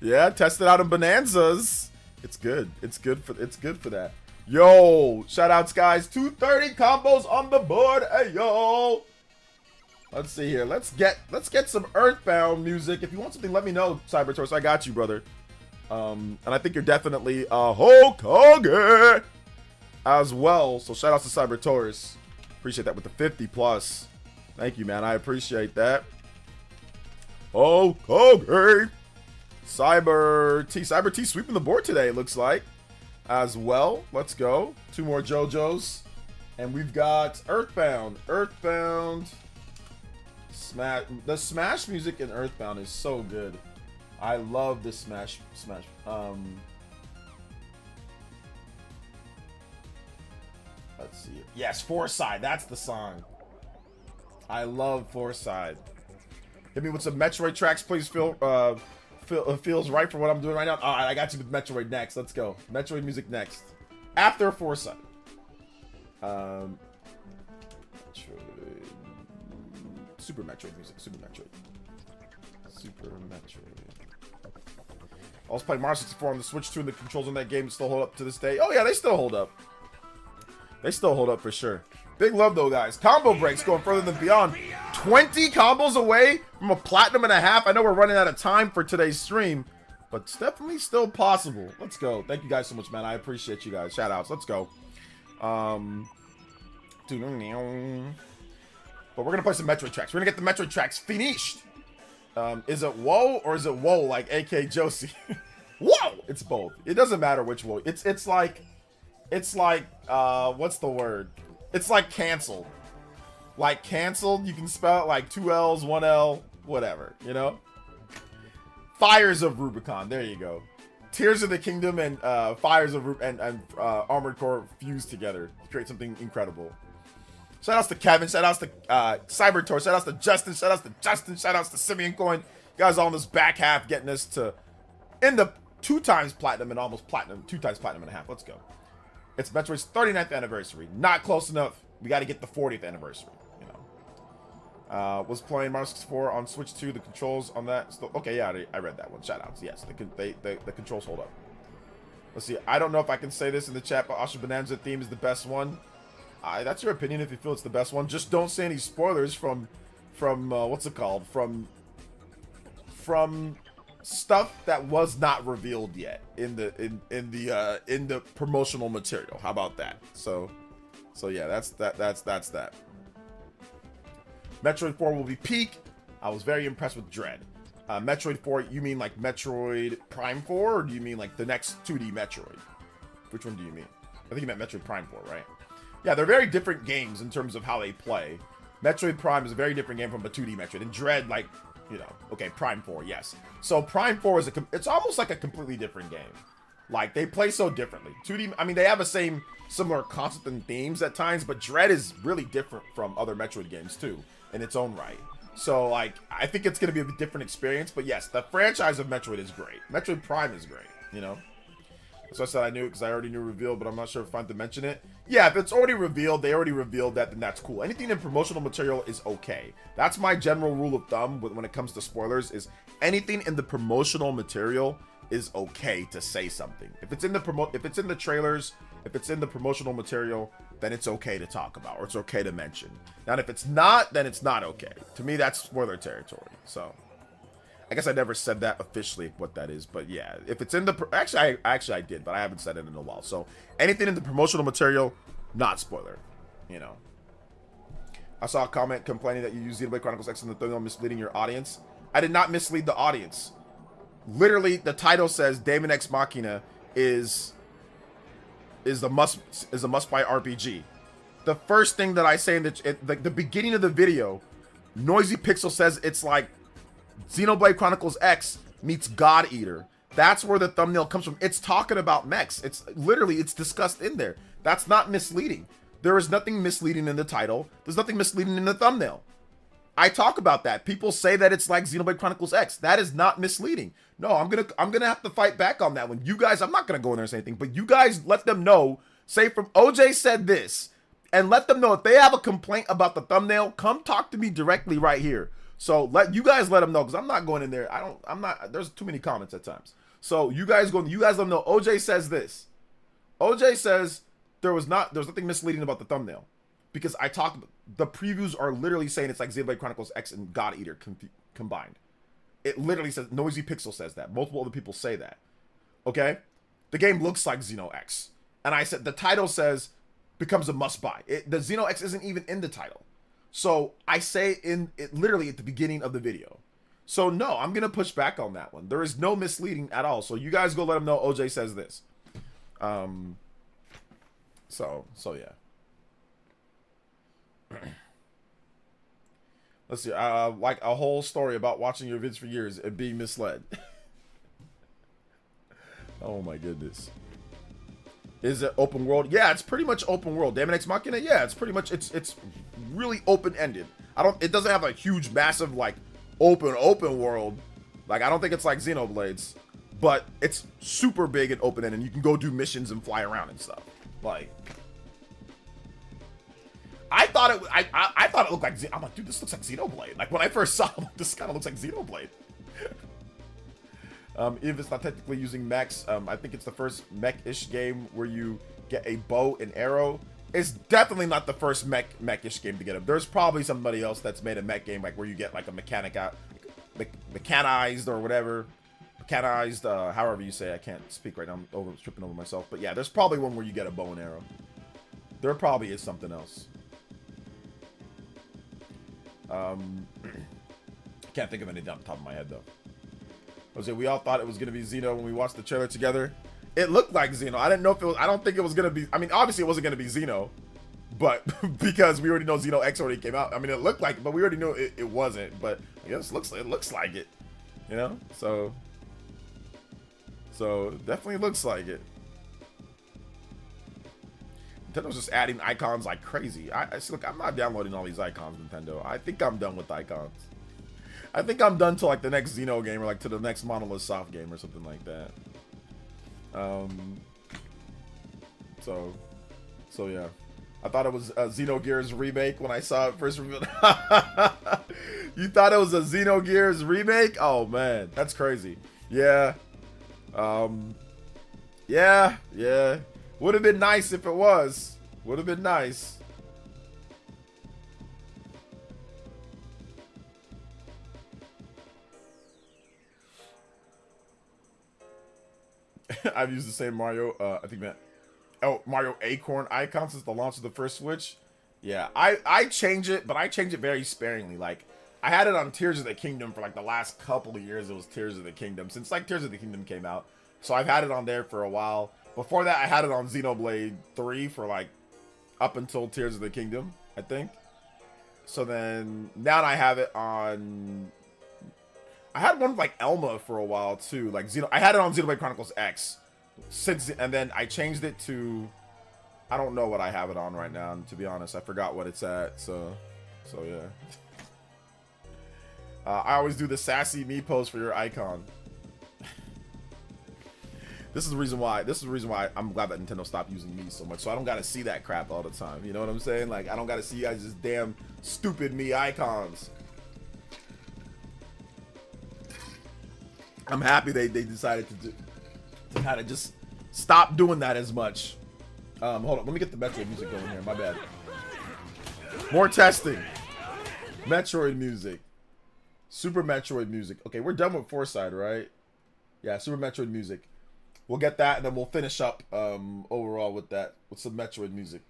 Yeah, test it out in Bonanzas. It's good. It's good for that. Yo, shout outs, guys. 230 combos on the board. Hey, yo. Let's see here. Let's get some Earthbound music. If you want something, let me know, Cyber Taurus. I got you, brother. And I think you're definitely a Hokage as well. So shout outs to Cyber Taurus. Appreciate that with the 50 plus. Thank you, man. I appreciate that. Hokage. Cyber T sweeping the board today, it looks like. As well. Let's go. 2 more JoJo's. And we've got Earthbound. Smash. The Smash music in Earthbound is so good. I love the Smash. Let's see. Yes, Foresight. That's the song. I love Foresight. Hit me with some Metroid tracks, please, Phil feels right for what I'm doing right now. All right, I got you with Metroid next. Let's go. Metroid music next. After Foresight. Metroid. Super Metroid music. Super Metroid. I was playing Mario 64 on the Switch 2, and the controls on that game still hold up to this day. Oh yeah, they still hold up. They still hold up for sure. Big love though, guys. Combo breaks going further than beyond. 20 combos away from a platinum and a half. I know we're running out of time for today's stream, but it's definitely still possible. Let's go. Thank you guys so much, man. I appreciate you guys. Shout outs. Let's go. But we're gonna play some Metroid tracks. We're gonna get the Metroid tracks finished. Is it whoa or is it whoa like AK Josie? Whoa! It's both. It doesn't matter which whoa. It's like what's the word? It's like canceled. Like canceled, you can spell it like 2 L's, 1 L, whatever, you know? Fires of Rubicon, there you go. Tears of the Kingdom and Fires of Armored Core fused together to create something incredible. Shout outs to Kevin, shout outs to Cybertor, shout outs to Justin, shout outs to Justin, shout outs to Simeon Coin. You guys all in this back half getting us to in the 2 times platinum and almost platinum, 2 times platinum and a half. Let's go. It's Metroid's 39th anniversary. Not close enough. We got to get the 40th anniversary, you know. Was playing Mario 64 on Switch 2. The controls on that still okay. Yeah, I read that one. Shout outs. Yes, the controls hold up. Let's see. I don't know if I can say this in the chat, but Asha Bonanza theme is the best one. That's your opinion if you feel it's the best one. Just don't say any spoilers from what's it called? From stuff that was not revealed yet in the promotional material. How about that? So yeah, that's that. Metroid 4 will be peak. I was very impressed with Dread. Metroid 4, you mean like Metroid Prime 4, or do you mean like the next 2D Metroid? Which one do you mean? I think you meant Metroid Prime 4, right? Yeah, they're very different games in terms of how they play. Metroid Prime is a very different game from a 2D Metroid. And Dread, like, you know, okay, Prime 4, yes. So Prime 4 is it's almost like a completely different game. Like, they play so differently. 2D, I mean, they have the same similar concept and themes at times, but Dread is really different from other Metroid games, too, in its own right. So, like, I think it's going to be a different experience, but yes, the franchise of Metroid is great. Metroid Prime is great, you know? So I said I knew it because I already knew revealed, but I'm not sure if I have to mention it. Yeah, if it's already revealed, they already revealed that, then that's cool. Anything in promotional material is okay. That's my general rule of thumb when it comes to spoilers, is anything in the promotional material is okay to say something. If it's in the trailers, if it's in the promotional material, then it's okay to talk about, or it's okay to mention. Now, if it's not, then it's not okay. To me, that's spoiler territory. So I guess I never said that officially what that is, but yeah, if it's in the actually I did, but I haven't said it in a while. So anything in the promotional material, not spoiler, you know. I saw a comment complaining that you use Xenoblade Chronicles X in the thumbnail, misleading your audience. I did not mislead the audience. Literally, the title says Daemon X Machina is a must buy RPG. The first thing that I say in the beginning of the video, Noisy Pixel says it's like Xenoblade Chronicles X meets God Eater. That's where the thumbnail comes from. It's talking about mechs. It's literally, it's discussed in there. That's not misleading. There is nothing misleading in the title. There's nothing misleading in the thumbnail. I talk about that. People say that it's like Xenoblade Chronicles X. That is not misleading. No, I'm gonna have to fight back on that one. You guys, I'm not gonna go in there and say anything, but you guys let them know. Say from OJ said this, and let them know if they have a complaint about the thumbnail, come talk to me directly right here. So let them know, because I'm not going in there. There's too many comments at times. So you guys let them know. OJ says this. OJ says there's nothing misleading about the thumbnail, because the previews are literally saying it's like Xenoblade Chronicles X and God Eater combined. It literally says, Noisy Pixel says that. Multiple other people say that. Okay? The game looks like Xeno X. And I said the title says becomes a must buy. The Xeno X isn't even in the title. So I say literally at the beginning of the video. So no, I'm gonna push back on that one. There is no misleading at all. So you guys go let them know OJ says this. So yeah. Let's see. Like a whole story about watching your vids for years and being misled. Oh my goodness. Is it open world? Yeah, it's pretty much open world. Daemon X Machina? Yeah, it's pretty much it's really open-ended. It doesn't have a huge, massive, like open world, Like, I don't think it's like Xenoblades, but it's super big and open ended, and you can go do missions and fly around and stuff. Like, I thought it. I thought it looked like. I'm like, dude, this looks like Xenoblade. Like when I first saw it, this kind of looks like Xenoblade. If it's not technically using mechs, I think it's the first mech-ish game where you get a bow and arrow. It's definitely not the first mech-ish game to get them. There's probably somebody else that's made a mech game like where you get like a mechanized or whatever. Mechanized, however you say it. I can't speak right now. I'm tripping over myself. But yeah, there's probably one where you get a bow and arrow. There probably is something else. Can't think of anything off the top of my head though. Jose, we all thought it was gonna be Xeno when we watched the trailer together. It looked like Xeno. I didn't know if it was. I don't think it was gonna be. I mean, obviously it wasn't gonna be Xeno, but because we already know Xeno X already came out. I mean, it looked like, but we already knew it wasn't. But I guess it looks like it. You know, so definitely looks like it. Nintendo's just adding icons like crazy. I see, look, I'm not downloading all these icons, Nintendo. I think I'm done with icons. I think I'm done to like the next Xeno game or like to the next Monolith Soft game or something like that. So yeah. I thought it was a Xenogears remake when I saw it first revealed. You thought it was a Xenogears remake? Oh man, that's crazy. Yeah. Yeah. Would have been nice if it was. Would have been nice. I've used the same Mario, I think that, Mario Acorn icon since the launch of the first Switch. Yeah, I change it, but I change it very sparingly. Like, I had it on Tears of the Kingdom for like the last couple of years. It was Tears of the Kingdom since like Tears of the Kingdom came out. So I've had it on there for a while. Before that, I had it on Xenoblade 3 for like up until Tears of the Kingdom, I think. So then now I have it on. I had one with like Elma for a while too. Like I had it on Xenoblade Chronicles X, and then I changed it to. I don't know what I have it on right now. And to be honest, I forgot what it's at. So yeah. I always do the sassy me pose for your icon. This is the reason why. I'm glad that Nintendo stopped using me so much, so I don't gotta see that crap all the time. You know what I'm saying? Like I don't gotta see you guys just damn stupid me icons. I'm happy they decided to kind of just stop doing that as much. Hold on, let me get the Metroid music going here. My bad. More testing. Metroid music. Super Metroid music. Okay, we're done with Foresight, right? Yeah, Super Metroid music. We'll get that, and then we'll finish up overall with that, with some Metroid music.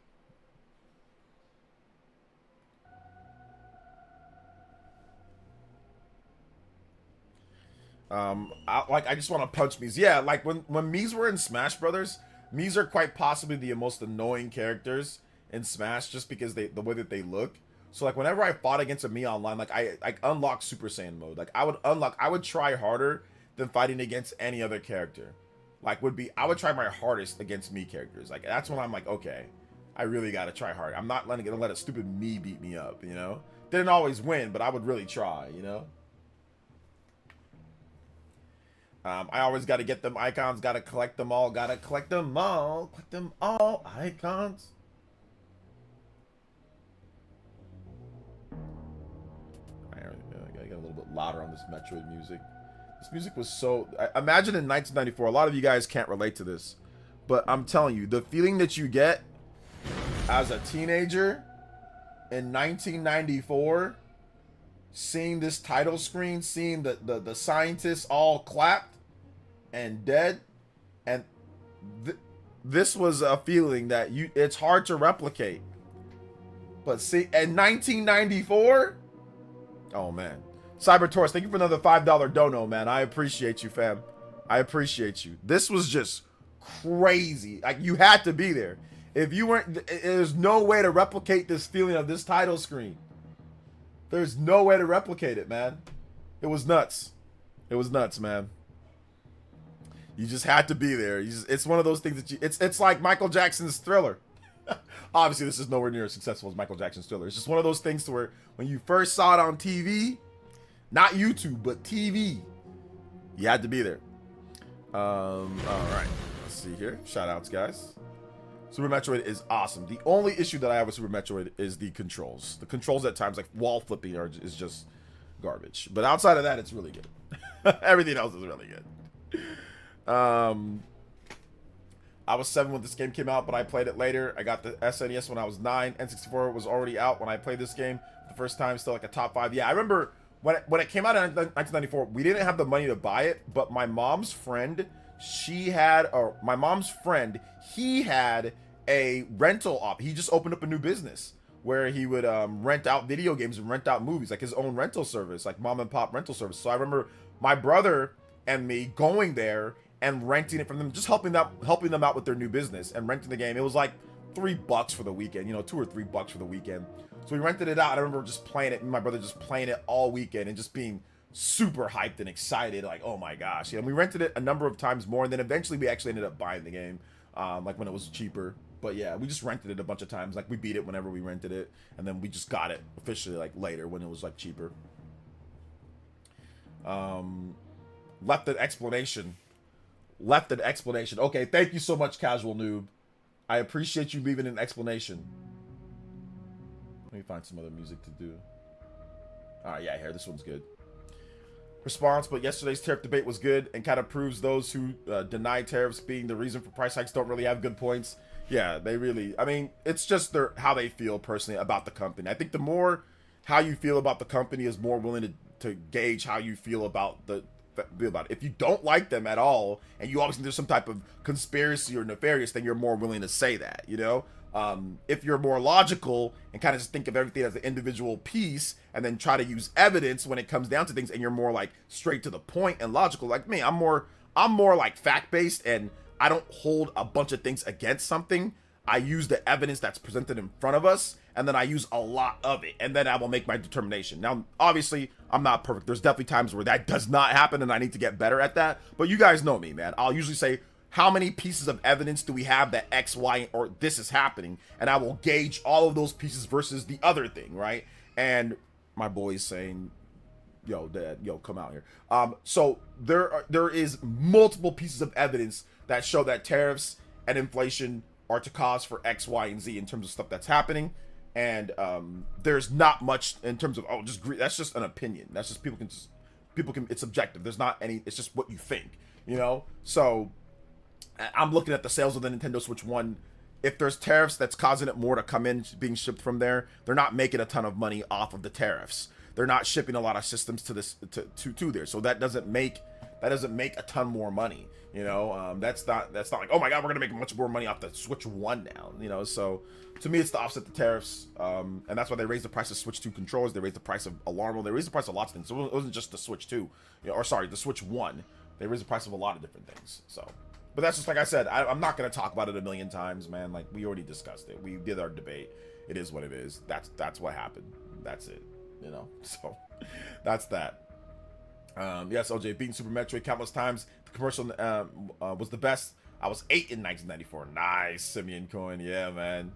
I just want to punch Mies. Yeah, like when Mies were in Smash Brothers, Mies are quite possibly the most annoying characters in Smash, just because the way that they look. So like whenever I fought against a Mii online, like I unlocked Super Saiyan mode. Like I would try harder than fighting against any other character. Like I would try my hardest against Mii characters. Like that's when I'm like, okay, I really gotta try hard. I'm not gonna let a stupid Mii beat me up, you know? Didn't always win, but I would really try, you know? I always got to get them icons, got to collect them all, collect them all icons. I gotta get a little bit louder on this Metroid music. This music was so. Imagine in 1994, a lot of you guys can't relate to this, but I'm telling you, the feeling that you get as a teenager in 1994, seeing this title screen, seeing the scientists all clapped and dead, and this was a feeling that it's hard to replicate. But see, in 1994, oh man, Cyber Taurus, thank you for another $5 dono, man. I appreciate you, fam. I appreciate you. This was just crazy. Like you had to be there. If you weren't, there's no way to replicate this feeling of this title screen. There's no way to replicate it, man. It was nuts. It was nuts, man. You just had to be there. It's one of those things that it's like Michael Jackson's Thriller. Obviously, this is nowhere near as successful as Michael Jackson's Thriller. It's just one of those things to where when you first saw it on TV, not YouTube, but TV, You had to be there. All right. Let's see here. Shout outs, guys. Super Metroid is awesome. The only issue that I have with Super Metroid is the controls. The controls at times, like wall flipping, is just garbage. But outside of that, it's really good. Everything else is really good. I was 7 when this game came out, but I played it later. I got the SNES when I was 9. N64 was already out when I played this game the first time. Still like a top 5. Yeah, I remember when it came out in 1994. We didn't have the money to buy it, but my mom's friend, he had a rental op. He just opened up a new business where he would rent out video games and rent out movies, like his own rental service, like mom and pop rental service. So I remember my brother and me going there and renting it from them, just helping them out with their new business and renting the game. It was like $3 for the weekend, you know, $2 or $3 for the weekend. So we rented it out. I remember just playing it, and my brother just playing it all weekend and just being super hyped and excited, like, oh my gosh. Yeah, and we rented it a number of times more, and then eventually we actually ended up buying the game, like when it was cheaper. But yeah, we just rented it a bunch of times. Like we beat it whenever we rented it, and then we just got it officially like later when it was like cheaper. Left an explanation. Okay, thank you so much, Casual Noob. I appreciate you leaving an explanation. Let me find some other music to do. Alright, yeah, here, this one's good. Response, but yesterday's tariff debate was good and kind of proves those who deny tariffs being the reason for price hikes don't really have good points. Yeah, they really, I mean, it's just how they feel personally about the company. I think the more how you feel about the company is more willing to gauge how you feel about it. If you don't like them at all, and you obviously there's some type of conspiracy or nefarious thing, you're more willing to say that, you know? If you're more logical and kind of just think of everything as an individual piece and then try to use evidence when it comes down to things, and you're more like straight to the point and logical, like me, I'm more like fact-based, and I don't hold a bunch of things against something. I use the evidence that's presented in front of us, and then I use a lot of it, and then I will make my determination. Now, obviously, I'm not perfect. There's definitely times where that does not happen, and I need to get better at that. But you guys know me, man. I'll usually say, how many pieces of evidence do we have that X, Y, or this is happening? And I will gauge all of those pieces versus the other thing, right? And my boy's saying, yo, Dad, yo, come out here. So there is multiple pieces of evidence that show that tariffs and inflation are to cause for X, Y, and Z in terms of stuff that's happening. And there's not much in terms of, oh, just that's just an opinion. That's just people can, it's subjective. There's not any, it's just what you think, you know? So I'm looking at the sales of the Nintendo Switch 1. If there's tariffs that's causing it more to come in, being shipped from there, they're not making a ton of money off of the tariffs. They're not shipping a lot of systems to this to there. So that doesn't make a ton more money, you know. That's not like, oh my god, we're gonna make much more money off the Switch 1 now, you know. So to me, it's to offset the tariffs, and that's why they raised the price of Switch 2 controllers. They raised the price of Alarmo. They raised the price of lots of things. So it wasn't just the Switch 2, you know, or sorry, the Switch 1. They raised the price of a lot of different things. So, but that's just like I said. I'm not gonna talk about it a million times, man. Like we already discussed it. We did our debate. It is what it is. That's what happened. That's it. You know. So that's that. Yes, OJ, beating Super Metroid countless times. The commercial was the best. I was 8 in 1994. Nice, Simeon Coin. Yeah, man.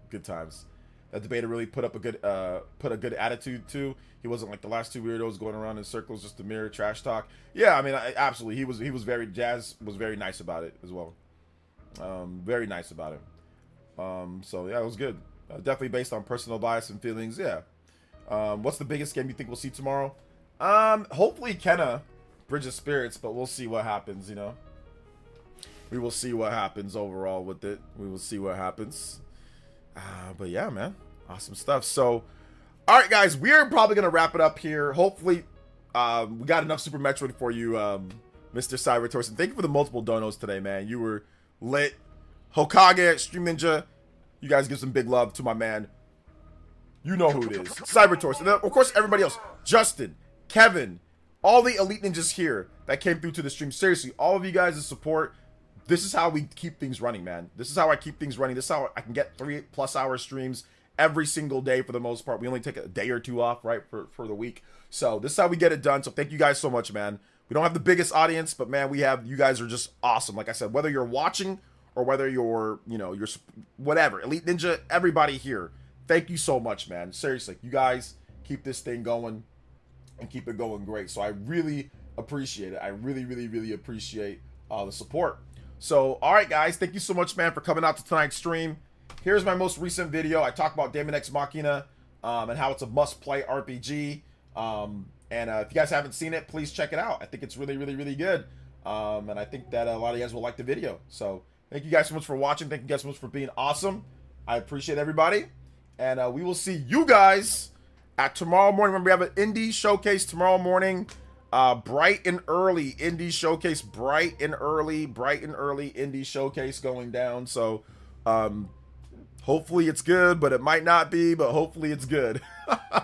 Good times. That debater really put a good attitude too. He wasn't like the last two weirdos going around in circles just to mirror trash talk. Yeah, I mean, absolutely. He was very, Jazz was very nice about it as well. Very nice about it. So yeah, it was good. Definitely based on personal bias and feelings. Yeah. What's the biggest game you think we'll see tomorrow? Hopefully Kenna, Bridge of Spirits, but we'll see what happens, you know. We will see what happens overall with it. We will see what happens. But yeah, man. Awesome stuff. So, alright guys, we're probably going to wrap it up here. Hopefully, we got enough Super Metroid for you, Mr. Cyber Torsen. Thank you for the multiple donos today, man. You were lit. Hokage, Stream Ninja, you guys give some big love to my man. You know who it is. Cyber Torsen. And then, of course, everybody else. Justin, Kevin, all the Elite Ninjas here that came through to the stream. Seriously, all of you guys' support. This is how we keep things running, man. This is how I keep things running. This is how I can get 3+ hour streams every single day for the most part. We only take a day or two off, right, for the week. So this is how we get it done. So thank you guys so much, man. We don't have the biggest audience, but man, you guys are just awesome. Like I said, whether you're watching or whether you're, you know, you're whatever, Elite Ninja, everybody here, thank you so much, man. Seriously, you guys keep this thing going and keep it going great. So I really appreciate it. I really, really, really appreciate the support. So, all right, guys, thank you so much, man, for coming out to tonight's stream. Here's my most recent video. I talked about Daemon X Machina and how it's a must-play RPG. And if you guys haven't seen it, please check it out. I think it's really, really, really good. And I think that a lot of you guys will like the video. So thank you guys so much for watching. Thank you guys so much for being awesome. I appreciate everybody. And we will see you guys at tomorrow morning. Remember, we have an indie showcase tomorrow morning. Bright and early indie showcase. Bright and early indie showcase going down. So hopefully it's good, but it might not be, but hopefully it's good.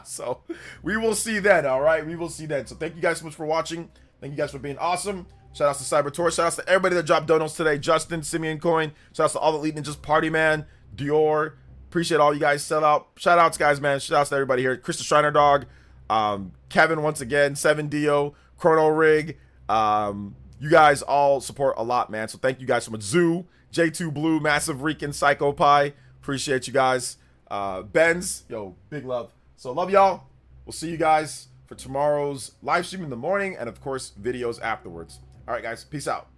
So we will see then. All right, we will see then. So thank you guys so much for watching. Thank you guys for being awesome. Shout outs to Cybertor. Shout outs to everybody that dropped donos today. Justin, Simeon Coin. Shout outs to all the Elite Ninjas, Party Man, Dior. Appreciate all you guys. Shout outs, guys, man. Shout outs to everybody here. Krista Shriner Dog, Kevin once again, 7Dio, Chrono Rig. You guys all support a lot, man. So thank you guys so much. Zoo, J2 Blue, Massive Rican, Psycho Pie. Appreciate you guys. Benz, yo, big love. So love y'all. We'll see you guys for tomorrow's live stream in the morning and, of course, videos afterwards. All right, guys. Peace out.